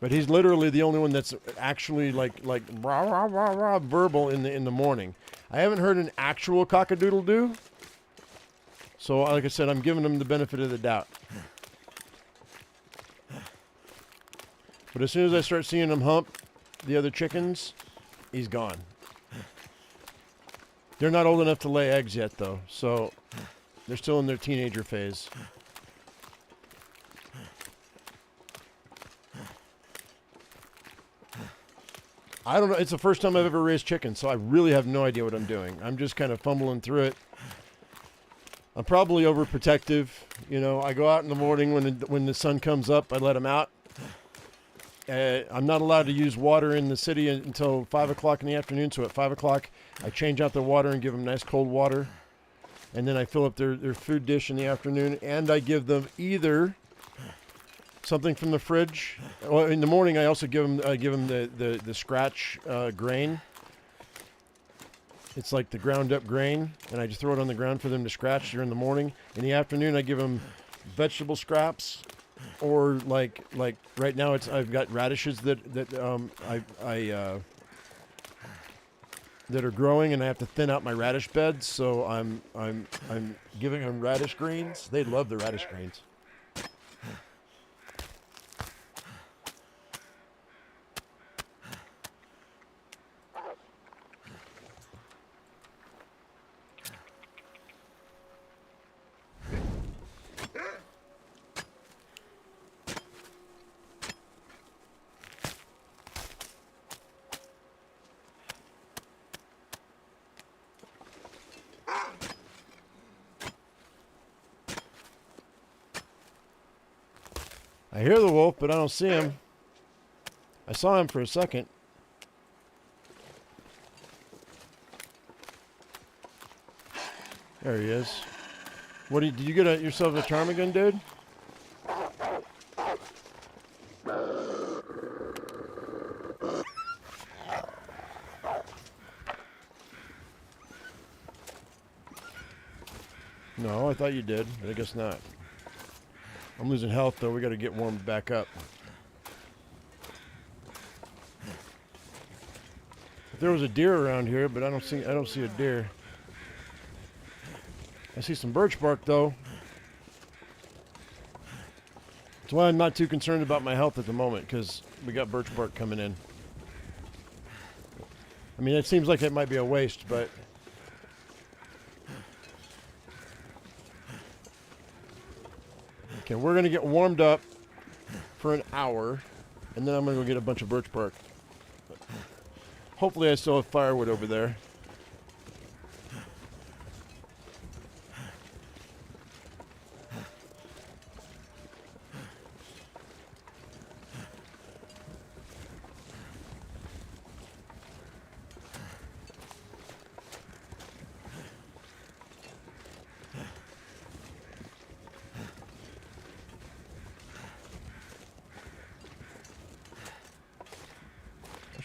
But he's literally the only one that's actually like rah rah rah rah verbal in the morning. I haven't heard an actual cock-a-doodle-doo. So like I said, I'm giving him the benefit of the doubt. But as soon as I start seeing him hump the other chickens, he's gone. They're not old enough to lay eggs yet though, so they're still in their teenager phase. I don't know. It's the first time I've ever raised chickens, so I really have no idea what I'm doing. I'm just kind of fumbling through it. I'm probably overprotective. You know, I go out in the morning when the sun comes up. I let them out. I'm not allowed to use water in the city until 5 o'clock in the afternoon. So at 5 o'clock, I change out the water and give them nice cold water. And then I fill up their food dish in the afternoon. And I give them either something from the fridge. Well, in the morning, I also give them the scratch grain. It's like the ground up grain, and I just throw it on the ground for them to scratch during the morning. In the afternoon, I give them vegetable scraps, or like right now, I've got radishes that are growing, and I have to thin out my radish beds. So I'm giving them radish greens. They love the radish greens. I hear the wolf, but I don't see him. I saw him for a second. There he is. What did you get yourself a ptarmigan, dude? No, I thought you did, but I guess not. I'm losing health, though. We got to get warmed back up. There was a deer around here, but I don't see a deer. I see some birch bark though. That's why I'm not too concerned about my health at the moment, because we got birch bark coming in. I mean, it seems like it might be a waste, but okay, we're gonna get warmed up for an hour, and then I'm gonna go get a bunch of birch bark. Hopefully I still have firewood over there.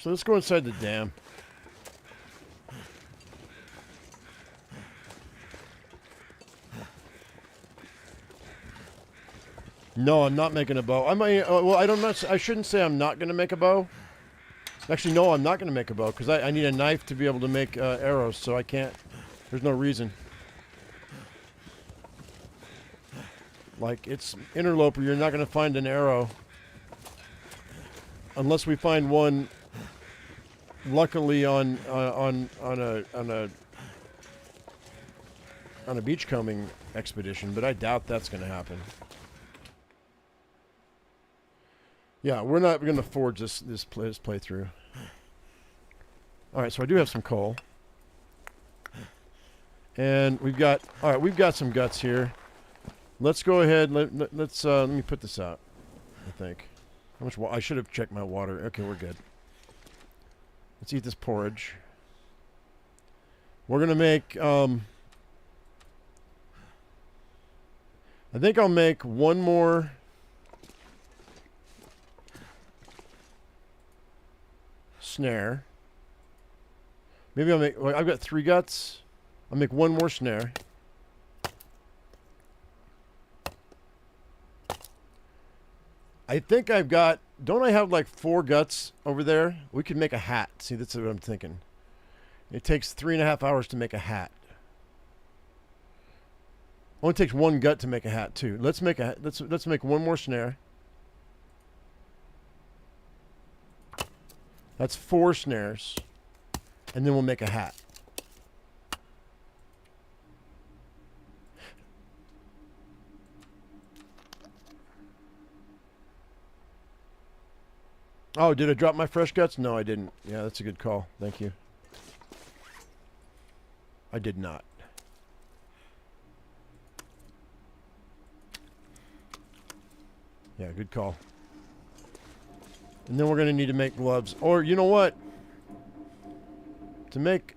So let's go inside the dam. No, I'm not making a bow. Well, I shouldn't say I'm not going to make a bow. Actually, no, I'm not going to make a bow because I need a knife to be able to make arrows, so I can't. There's no reason. Like, it's interloper, you're not going to find an arrow unless we find one. Luckily, on a beachcombing expedition, but I doubt that's going to happen. Yeah, we're not going to forge this playthrough. All right, so I do have some coal, and we've got some guts here. Let's go ahead. Let me put this out. I think. How much? I should have checked my water. Okay, we're good. Let's eat this porridge. We're gonna make. I think I'll make one more. Snare. Maybe I'll make. Well, I've got 3 guts. I'll make one more snare. I think I've got. Don't I have like 4 guts over there? We could make a hat. See, that's what I'm thinking. It takes 3.5 hours to make a hat. Only takes 1 gut to make a hat too. Let's make one more snare. That's 4 snares, and then we'll make a hat. Oh, did I drop my fresh guts? No, I didn't. Yeah, that's a good call. Thank you. I did not. Yeah, good call. And then we're going to need to make gloves. Or, you know what? To make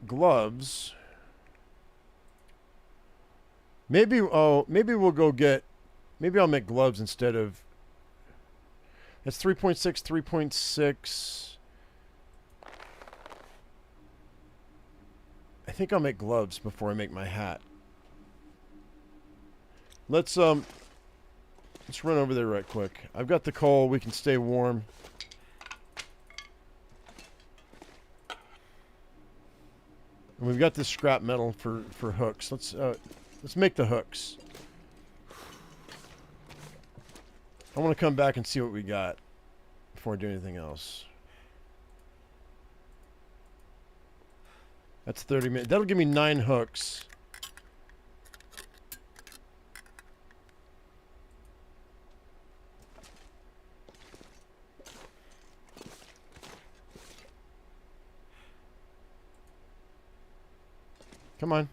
gloves... maybe we'll go get... Maybe I'll make gloves instead of... That's 3.6, 3.6. I think I'll make gloves before I make my hat. Let's run over there right quick. I've got the coal. We can stay warm. And we've got this scrap metal for hooks. Let's make the hooks. I want to come back and see what we got before I do anything else. That's 30 minutes. That'll give me 9 hooks. Come on.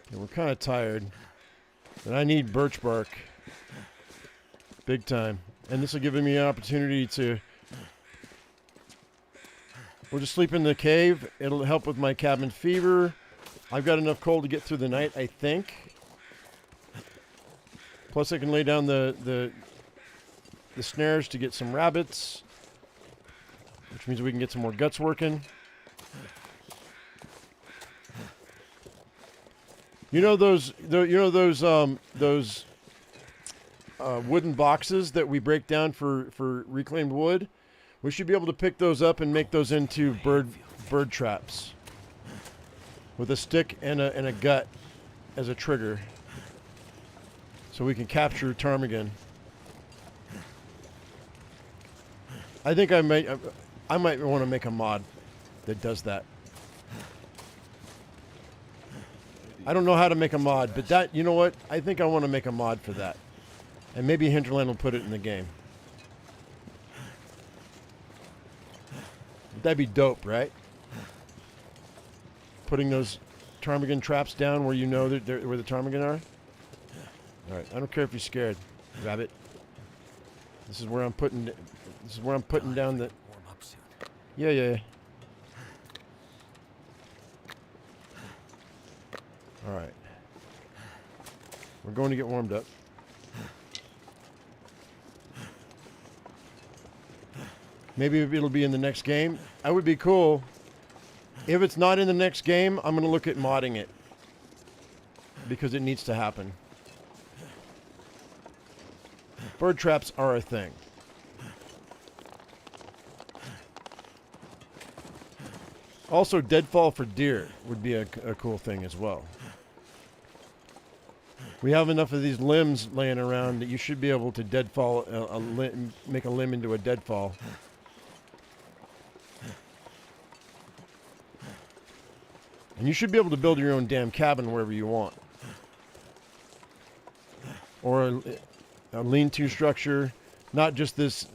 Yeah, we're kind of tired, and I need birch bark big time. And this will give me an opportunity to... We'll just sleep in the cave. It'll help with my cabin fever. I've got enough coal to get through the night, I think. Plus, I can lay down the snares to get some rabbits, which means we can get some more guts working. You know those wooden boxes that we break down for reclaimed wood? We should be able to pick those up and make those into bird traps with a stick and a gut as a trigger, so we can capture ptarmigan. I think I might want to make a mod that does that. I don't know how to make a mod, but that, you know what? I think I want to make a mod for that. And maybe Hinterland will put it in the game. That'd be dope, right? Putting those ptarmigan traps down where you know that where the ptarmigan are. All right, I don't care if you're scared, rabbit. This is where I'm putting. This is where I'm putting down the. Warm up soon. Yeah. All right. We're going to get warmed up. Maybe it'll be in the next game. That would be cool. If it's not in the next game, I'm going to look at modding it. Because it needs to happen. Bird traps are a thing. Also, deadfall for deer would be a cool thing as well. We have enough of these limbs laying around that you should be able to deadfall make a limb into a deadfall. And you should be able to build your own damn cabin wherever you want. Or a lean-to structure, not just this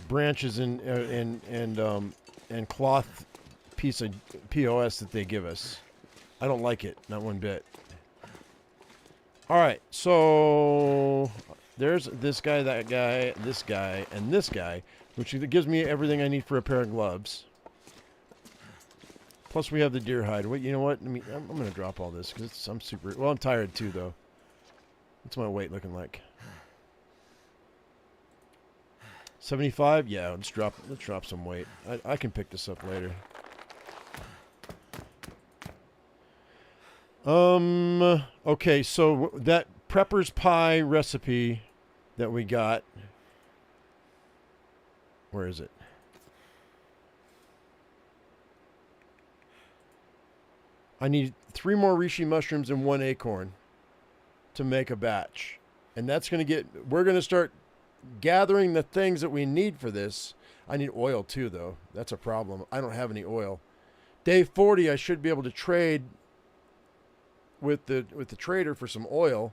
branches and cloth piece of POS that they give us. I don't like it, not one bit. All right, so there's this guy, that guy, this guy, and this guy, which gives me everything I need for a pair of gloves. Plus, we have the deer hide. Wait, you know what? I'm going to drop all this because I'm super. Well, I'm tired too, though. What's my weight looking like? 75? Yeah, let's drop some weight. I can pick this up later. Okay, so that prepper's pie recipe that we got. Where is it? I need 3 more reishi mushrooms and 1 acorn to make a batch. And that's going to get, we're going to start gathering the things that we need for this. I need oil too, though. That's a problem. I don't have any oil. Day 40, I should be able to trade with the trader for some oil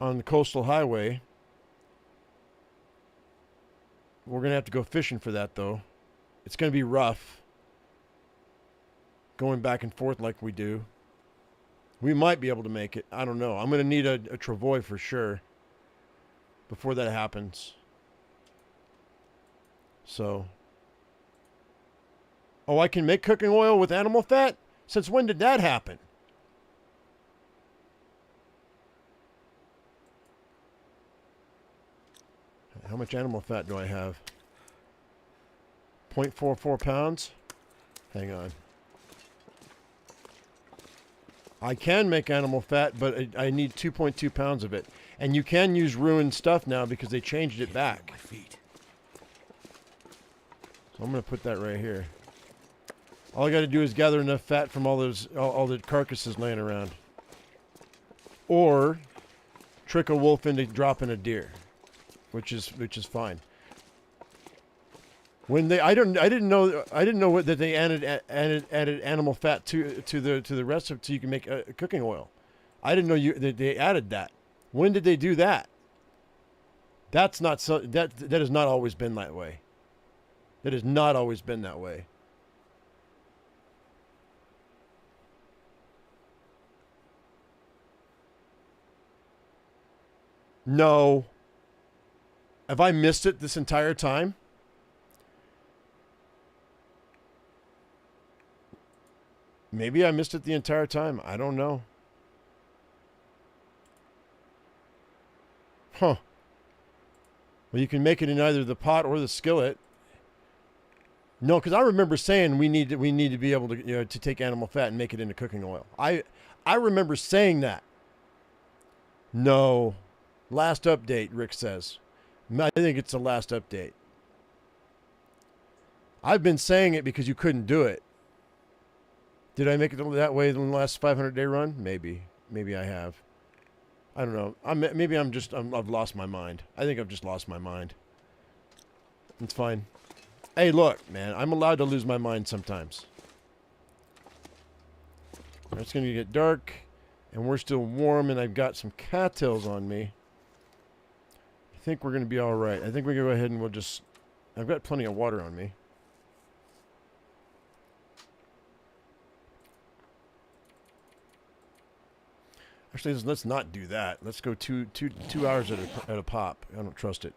on the coastal highway. We're going to have to go fishing for that, though. It's going to be rough. Going back and forth like we do. We might be able to make it. I don't know. I'm going to need a travois for sure before that happens. So. Oh, I can make cooking oil with animal fat? Since when did that happen? How much animal fat do I have? 0.44 pounds? Hang on. I can make animal fat, but I need 2.2 pounds of it. And you can use ruined stuff now because they changed it back. My feet. So I'm going to put that right here. All I got to do is gather enough fat from all the carcasses laying around. Or trick a wolf into dropping a deer, which is fine. When I didn't know that they added animal fat to the recipe so you can make cooking oil. I didn't know that they added that. When did they do that? That's not so. That has not always been that way. That has not always been that way. No. Have I missed it this entire time? Maybe I missed it the entire time. I don't know. Huh. Well, you can make it in either the pot or the skillet. No, because I remember saying we need to be able to to take animal fat and make it into cooking oil. I remember saying that. No, last update. Rick says. I think it's the last update. I've been saying it because you couldn't do it. Did I make it that way in the last 500-day run? Maybe I have. I don't know. I've lost my mind. I think I've just lost my mind. It's fine. Hey, look, man. I'm allowed to lose my mind sometimes. It's going to get dark, and we're still warm, and I've got some cattails on me. I think we're going to be all right. I think we can go ahead and we'll just... I've got plenty of water on me. Actually, let's not do that. Let's go two hours at a pop. I don't trust it.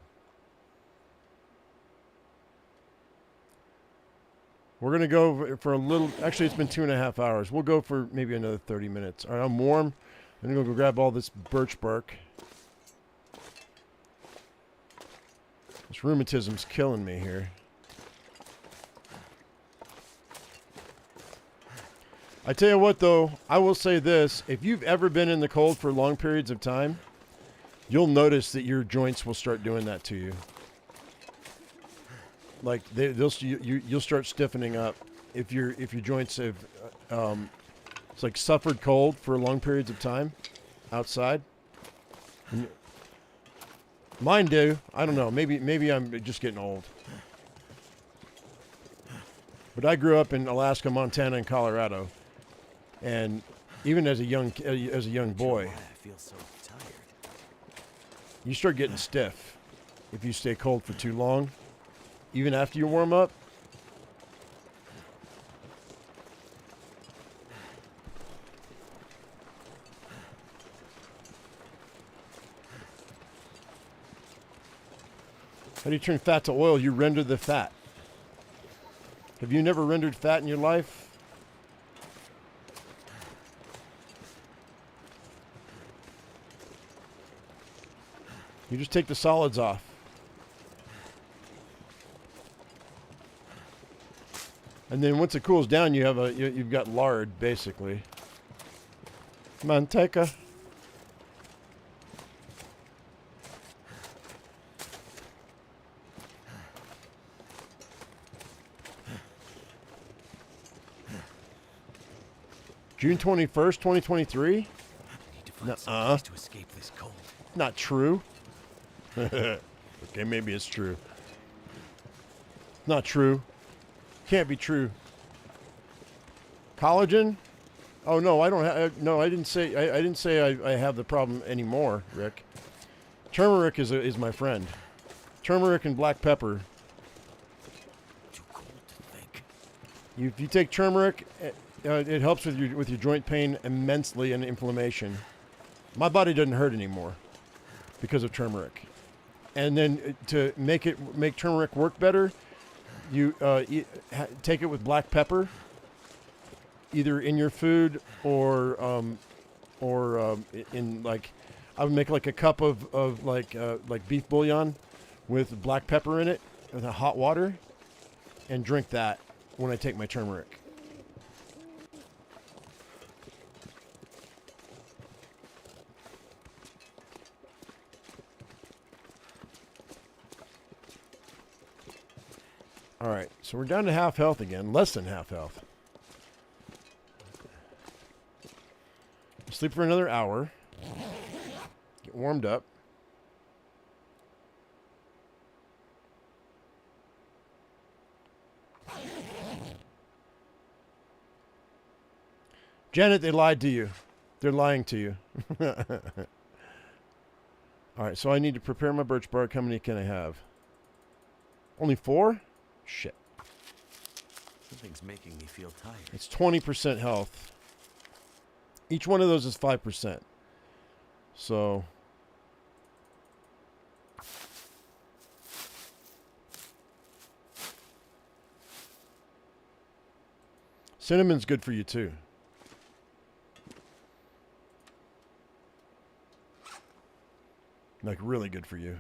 We're going to go for a little... Actually, it's been 2.5 hours. We'll go for maybe another 30 minutes. All right, I'm warm. I'm going to go grab all this birch bark. This rheumatism's killing me here. I tell you what, though, I will say this. If you've ever been in the cold for long periods of time, you'll notice that your joints will start doing that to you. Like you'll start stiffening up if your joints have it's like suffered cold for long periods of time outside. Mine do. I don't know. Maybe I'm just getting old. But I grew up in Alaska, Montana, and Colorado. And even as a young boy, you start getting stiff if you stay cold for too long, even after you warm up. How do you turn fat to oil? You render the fat. Have you never rendered fat in your life? You just take the solids off. And then once it cools down, you've got lard, basically. Manteca. June 21st, 2023? Nuh-uh. To escape this cold. Not true. Okay, maybe it's true. Not true. Can't be true. Collagen? Oh no, I don't have. No, I didn't say. I didn't say I have the problem anymore, Rick. Turmeric is my friend. Turmeric and black pepper. Too cold to think. If you take turmeric, it helps with your joint pain immensely and inflammation. My body doesn't hurt anymore because of turmeric. And then to make turmeric work better, you take it with black pepper, either in your food or in like, I would make like a cup of like beef bouillon with black pepper in it with hot water, and drink that when I take my turmeric. All right, so we're down to half health again, less than half health. Sleep for another hour. Get warmed up. Janet, they lied to you. They're lying to you. All right, so I need to prepare my birch bark. How many can I have? Only 4? Shit. Something's making me feel tired. It's 20% health. Each one of those is 5%. So Cinnamon's good for you too. Like really good for you.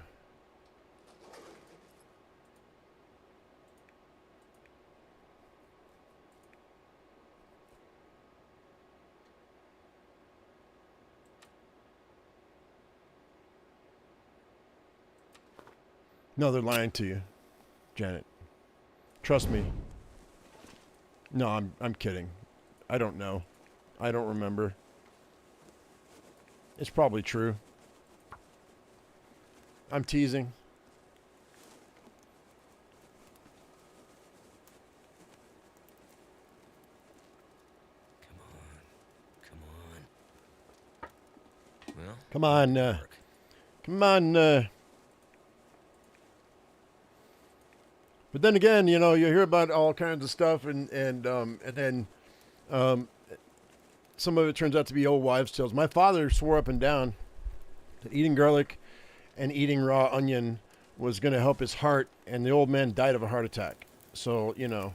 No, they're lying to you, Janet. Trust me. No, I'm kidding. I don't know. I don't remember. It's probably true. I'm teasing. Come on. Well, Come on, come on. But then again, you know, you hear about all kinds of stuff, and then some of it turns out to be old wives' tales. My father swore up and down that eating garlic and eating raw onion was going to help his heart, and the old man died of a heart attack. So, you know.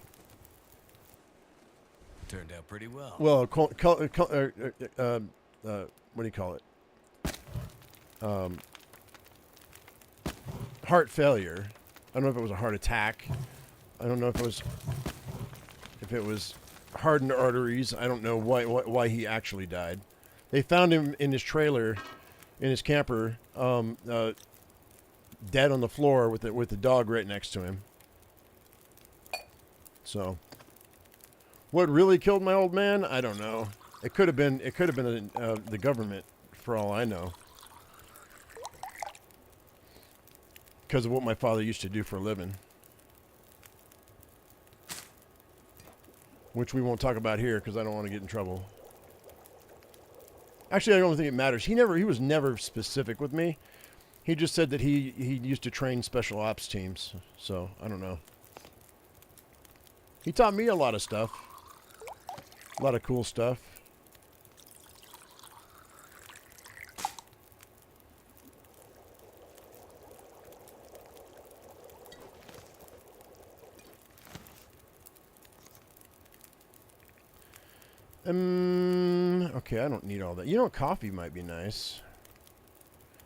turned out pretty well. Well, what do you call it? Heart failure. I don't know if it was a heart attack. I don't know if it was hardened arteries. I don't know why he actually died. They found him in his trailer, in his camper, dead on the floor with the dog right next to him. So, what really killed my old man? I don't know. It could have been the government, for all I know. Because of what my father used to do for a living. Which we won't talk about here because I don't want to get in trouble. Actually, I don't think it matters. He was never specific with me. He just said that he used to train special ops teams. So, I don't know. He taught me a lot of stuff. A lot of cool stuff. Okay, I don't need all that. You know, coffee might be nice.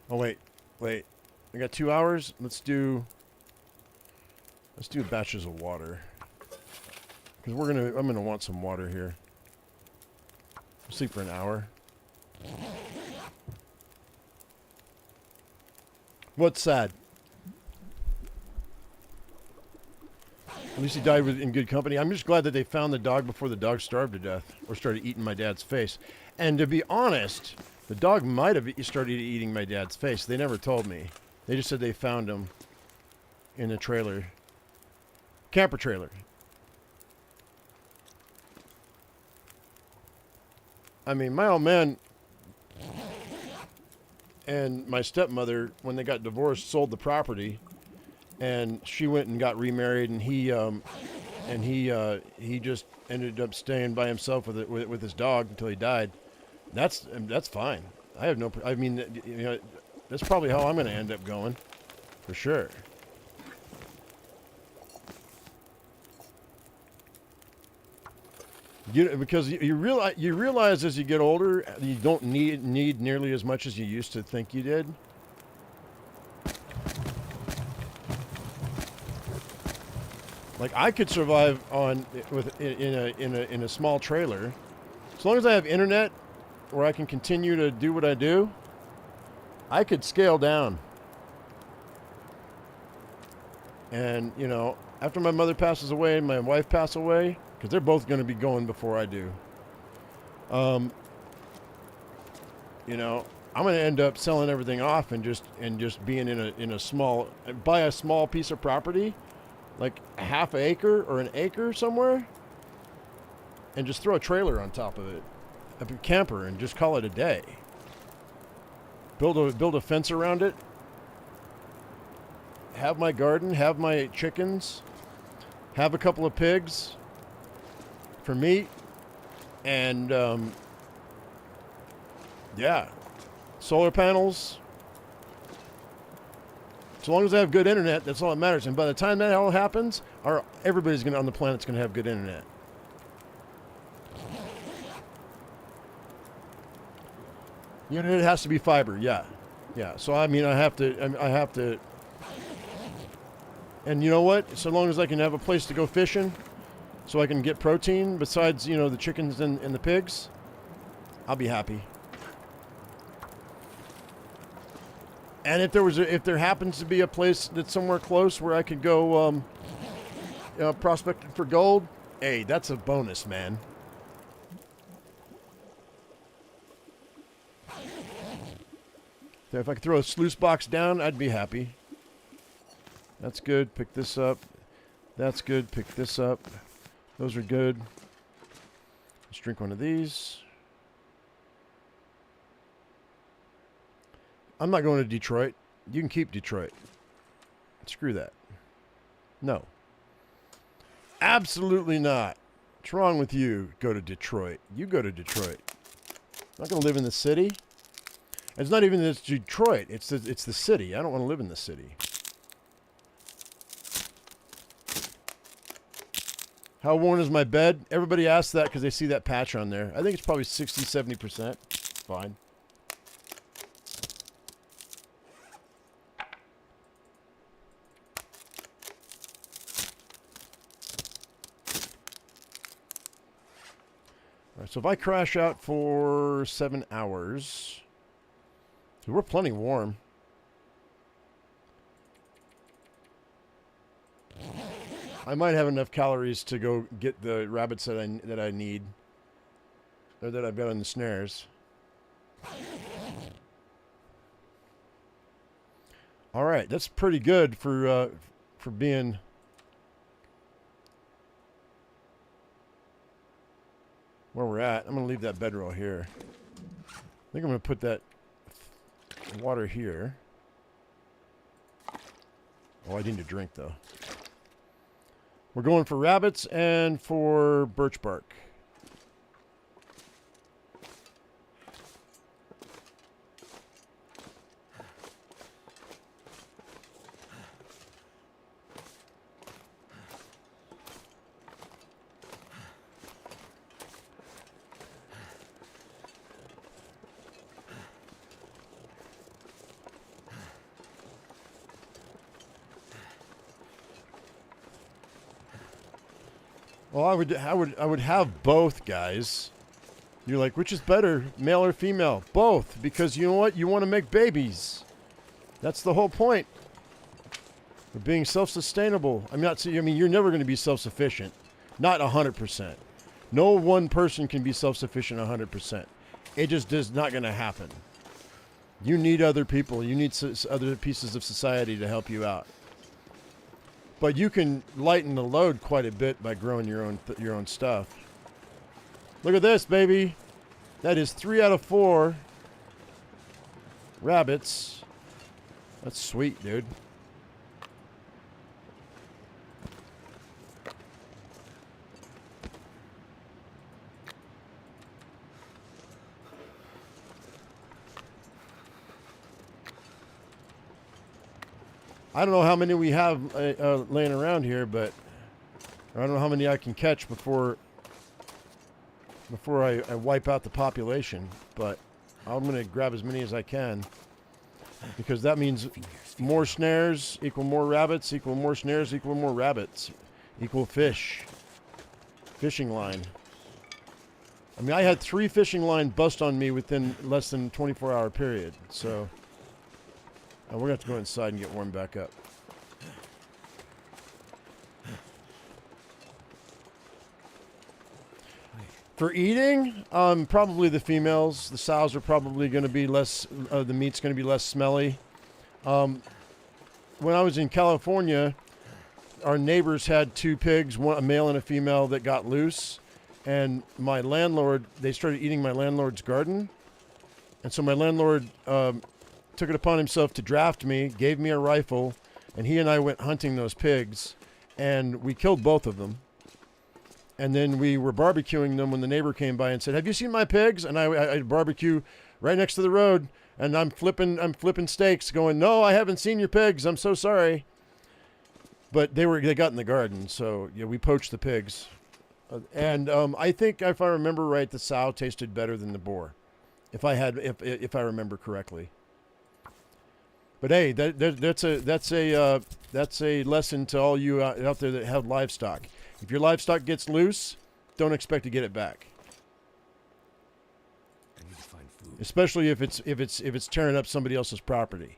Oh, wait. I got 2 hours. Let's do batches of water. Because I'm gonna want some water here. Sleep for an hour. What's sad? At least he died in good company. I'm just glad that they found the dog before the dog starved to death or started eating my dad's face. And to be honest, the dog might have started eating my dad's face. They never told me. They just said they found him in a trailer. Camper trailer. I mean, my old man and my stepmother, when they got divorced, sold the property. And she went and got remarried, and he just ended up staying by himself with his dog until he died. That's fine. I have no. I mean, you know, that's probably how I'm going to end up going, for sure. Because you realize as you get older, you don't need nearly as much as you used to think you did. Like I could survive in a small trailer, as long as I have internet, where I can continue to do what I do. I could scale down. And you know, after my mother passes away and my wife passes away, because they're both going to be going before I do. You know, I'm going to end up selling everything off and just being in a small, buy a small piece of property. Like a half an acre or an acre somewhere, and just throw a trailer on top of it, a camper, and just call it a day. Build a fence around it. Have my garden, have my chickens, have a couple of pigs for meat, and yeah, solar panels. As long as I have good internet, that's all that matters. And by the time that all happens, everybody's on the planet's gonna have good internet. You know, it has to be fiber. Yeah, yeah. So I mean, I have to. I have to. And you know what? So long as I can have a place to go fishing, so I can get protein besides, you know, the chickens and the pigs, I'll be happy. And if there happens to be a place that's somewhere close where I could go prospecting for gold, hey, that's a bonus, man. So if I could throw a sluice box down, I'd be happy. That's good. Pick this up. That's good. Pick this up. Those are good. Let's drink one of these. I'm not going to Detroit. You can keep Detroit. Screw that. No. Absolutely not. What's wrong with you? Go to Detroit. You go to Detroit. I'm not going to live in the city. It's not even that it's Detroit. It's the city. I don't want to live in the city. How worn is my bed? Everybody asks that because they see that patch on there. I think it's probably 60, 70%. Fine. All right, so if I crash out for 7 hours, we're plenty warm. I might have enough calories to go get the rabbits that I need, or that I've got on the snares. All right, that's pretty good for being. Where we're at. I'm going to leave that bedroll here. I think I'm going to put that water here. Oh, I need to drink, though. We're going for rabbits and for birch bark. Well, I would have both, guys. You're like, which is better, male or female? Both, because you know what? You want to make babies. That's the whole point of being self-sustainable. I mean, you're never going to be self-sufficient, not 100%. No one person can be self-sufficient 100%. It just is not going to happen. You need other people. You need other pieces of society to help you out. But you can lighten the load quite a bit by growing your own stuff. Look at this, baby. That is 3 out of 4 rabbits. That's sweet, dude. I don't know how many we have laying around here, but I don't know how many I can catch before I wipe out the population. But I'm going to grab as many as I can, because that means more snares equal more rabbits, equal more snares equal more rabbits, equal fish. Fishing line. I mean, I had 3 fishing line bust on me within less than 24-hour period, so... we're going to have to go inside and get warmed back up. For eating, probably the females. The sows are probably going to be less, the meat's going to be less smelly. When I was in California, our neighbors had 2 pigs, a male and a female, that got loose. And my landlord, they started eating my landlord's garden. And so my landlord... took it upon himself to draft me, gave me a rifle, and he and I went hunting those pigs, and we killed both of them. And then we were barbecuing them when the neighbor came by and said, "Have you seen my pigs?" And I barbecue right next to the road, and I'm flipping steaks, going, "No, I haven't seen your pigs. I'm so sorry." But they got in the garden, so yeah, we poached the pigs. And I think if I remember right, the sow tasted better than the boar. if I remember correctly. But hey, that's a lesson to all you out there that have livestock. If your livestock gets loose, don't expect to get it back. I need to find food. Especially if it's tearing up somebody else's property.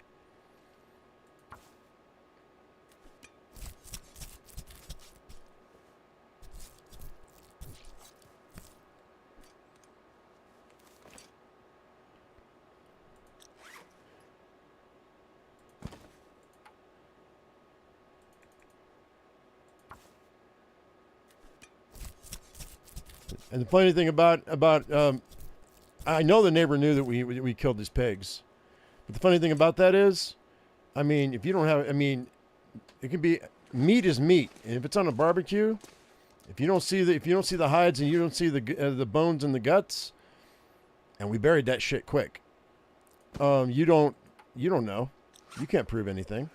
And the funny thing about I know the neighbor knew that we killed these pigs, but the funny thing about that is, I mean, if you don't have, I mean, it can be meat is meat, and if it's on a barbecue, if you don't see the hides and you don't see the bones and the guts, and we buried that shit quick, you don't know, you can't prove anything.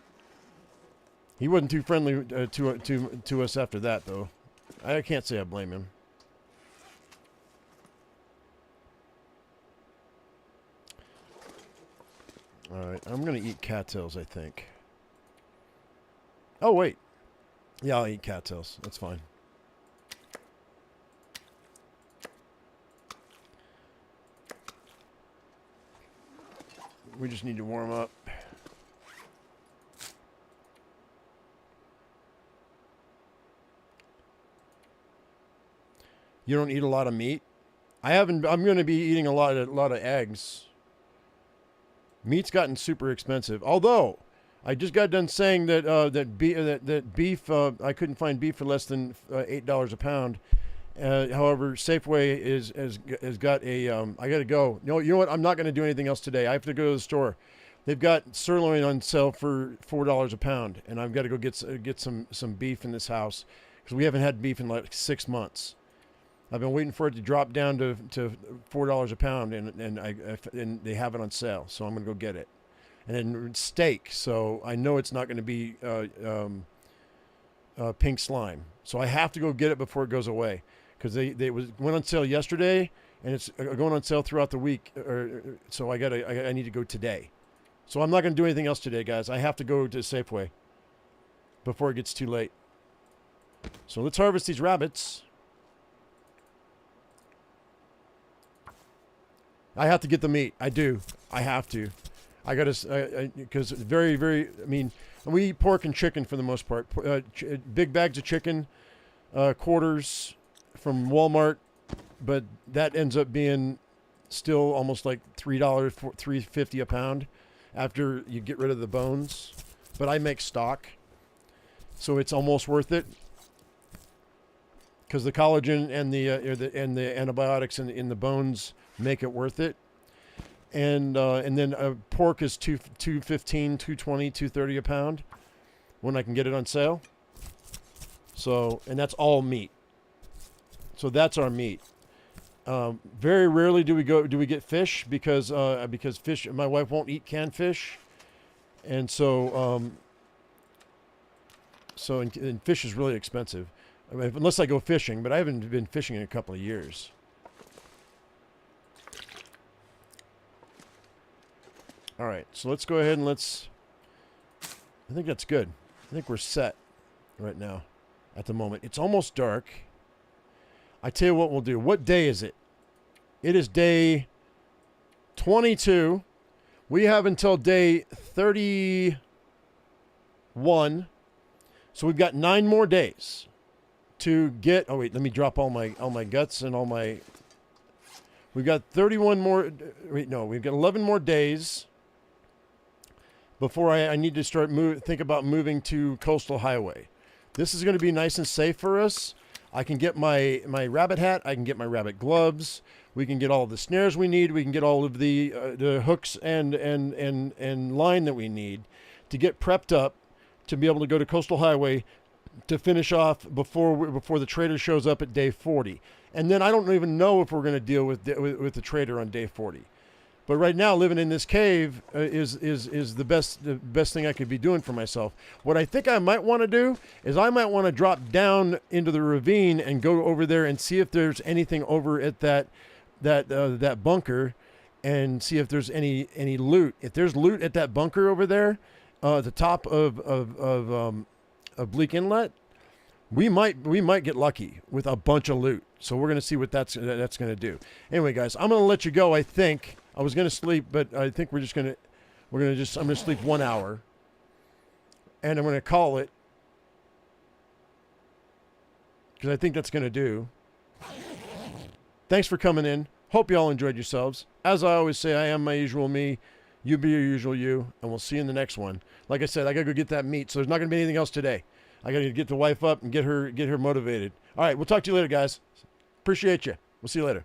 He wasn't too friendly to us after that, though. I can't say I blame him. Alright, I'm going to eat cattails, I think. Oh, wait. Yeah, I'll eat cattails. That's fine. We just need to warm up. You don't eat a lot of meat? I'm going to be eating a lot of eggs. Meat's gotten super expensive. Although, I just got done saying that beef I couldn't find beef for less than $8 a pound. However, Safeway has got a I got to go. You know what? I'm not going to do anything else today. I have to go to the store. They've got sirloin on sale for $4 a pound, and I've got to go get some beef in this house because we haven't had beef in like 6 months. I've been waiting for it to drop down to $4 a pound, and they have it on sale, so I'm gonna go get it. And then steak, so I know it's not going to be pink slime, so I have to go get it before it goes away because they went on sale yesterday, and it's going on sale throughout the week. So I need to go today. So I'm not going to do anything else today, guys. I have to go to Safeway before it gets too late. So let's harvest these rabbits. I have to get the meat. I do. I have to. I got to, because it's very, very, I mean, we eat pork and chicken for the most part. Big bags of chicken, quarters from Walmart, but that ends up being still almost like $3, $3.50 a pound after you get rid of the bones. But I make stock, so it's almost worth it. Because the collagen and the antibiotics in the bones make it worth it, and then pork is $2.15, $2.20, $2.30 a pound when I can get it on sale. So, and that's all meat. So that's our meat. Very rarely do we get fish because fish. My wife won't eat canned fish, and so and fish is really expensive. I mean, unless I go fishing, but I haven't been fishing in a couple of years. All right, so let's go ahead and I think that's good. I think we're set right now at the moment. It's almost dark. I tell you what we'll do. What day is it? It is day 22. We have until day 31. So we've got 9 more days to get. Oh wait, let me drop all my guts and all my. We've got 31 more. Wait, no, we've got 11 more days before I need to start think about moving to Coastal Highway. This is going to be nice and safe for us. I can get my rabbit hat. I can get my rabbit gloves. We can get all of the snares we need. We can get all of the hooks and line that we need to get prepped up to be able to go to Coastal Highway to finish off before the trader shows up at day 40. And then I don't even know if we're going to deal with the trader on day 40. But right now, living in this cave is the best thing I could be doing for myself. What I think I might want to do is I might want to drop down into the ravine and go over there and see if there's anything over at that bunker, and see if there's any loot. If there's loot at that bunker over there, at the top of Bleak Inlet, we might get lucky with a bunch of loot. So we're gonna see what that's gonna do. Anyway, guys, I'm gonna let you go. I think I was gonna sleep, but I think I'm gonna sleep 1 hour, and I'm gonna call it because I think that's gonna do. Thanks for coming in. Hope you all enjoyed yourselves. As I always say, I am my usual me. You be your usual you, and we'll see you in the next one. Like I said, I gotta go get that meat, so there's not gonna be anything else today. I gotta get the wife up and get her motivated. All right, we'll talk to you later, guys. Appreciate you. We'll see you later.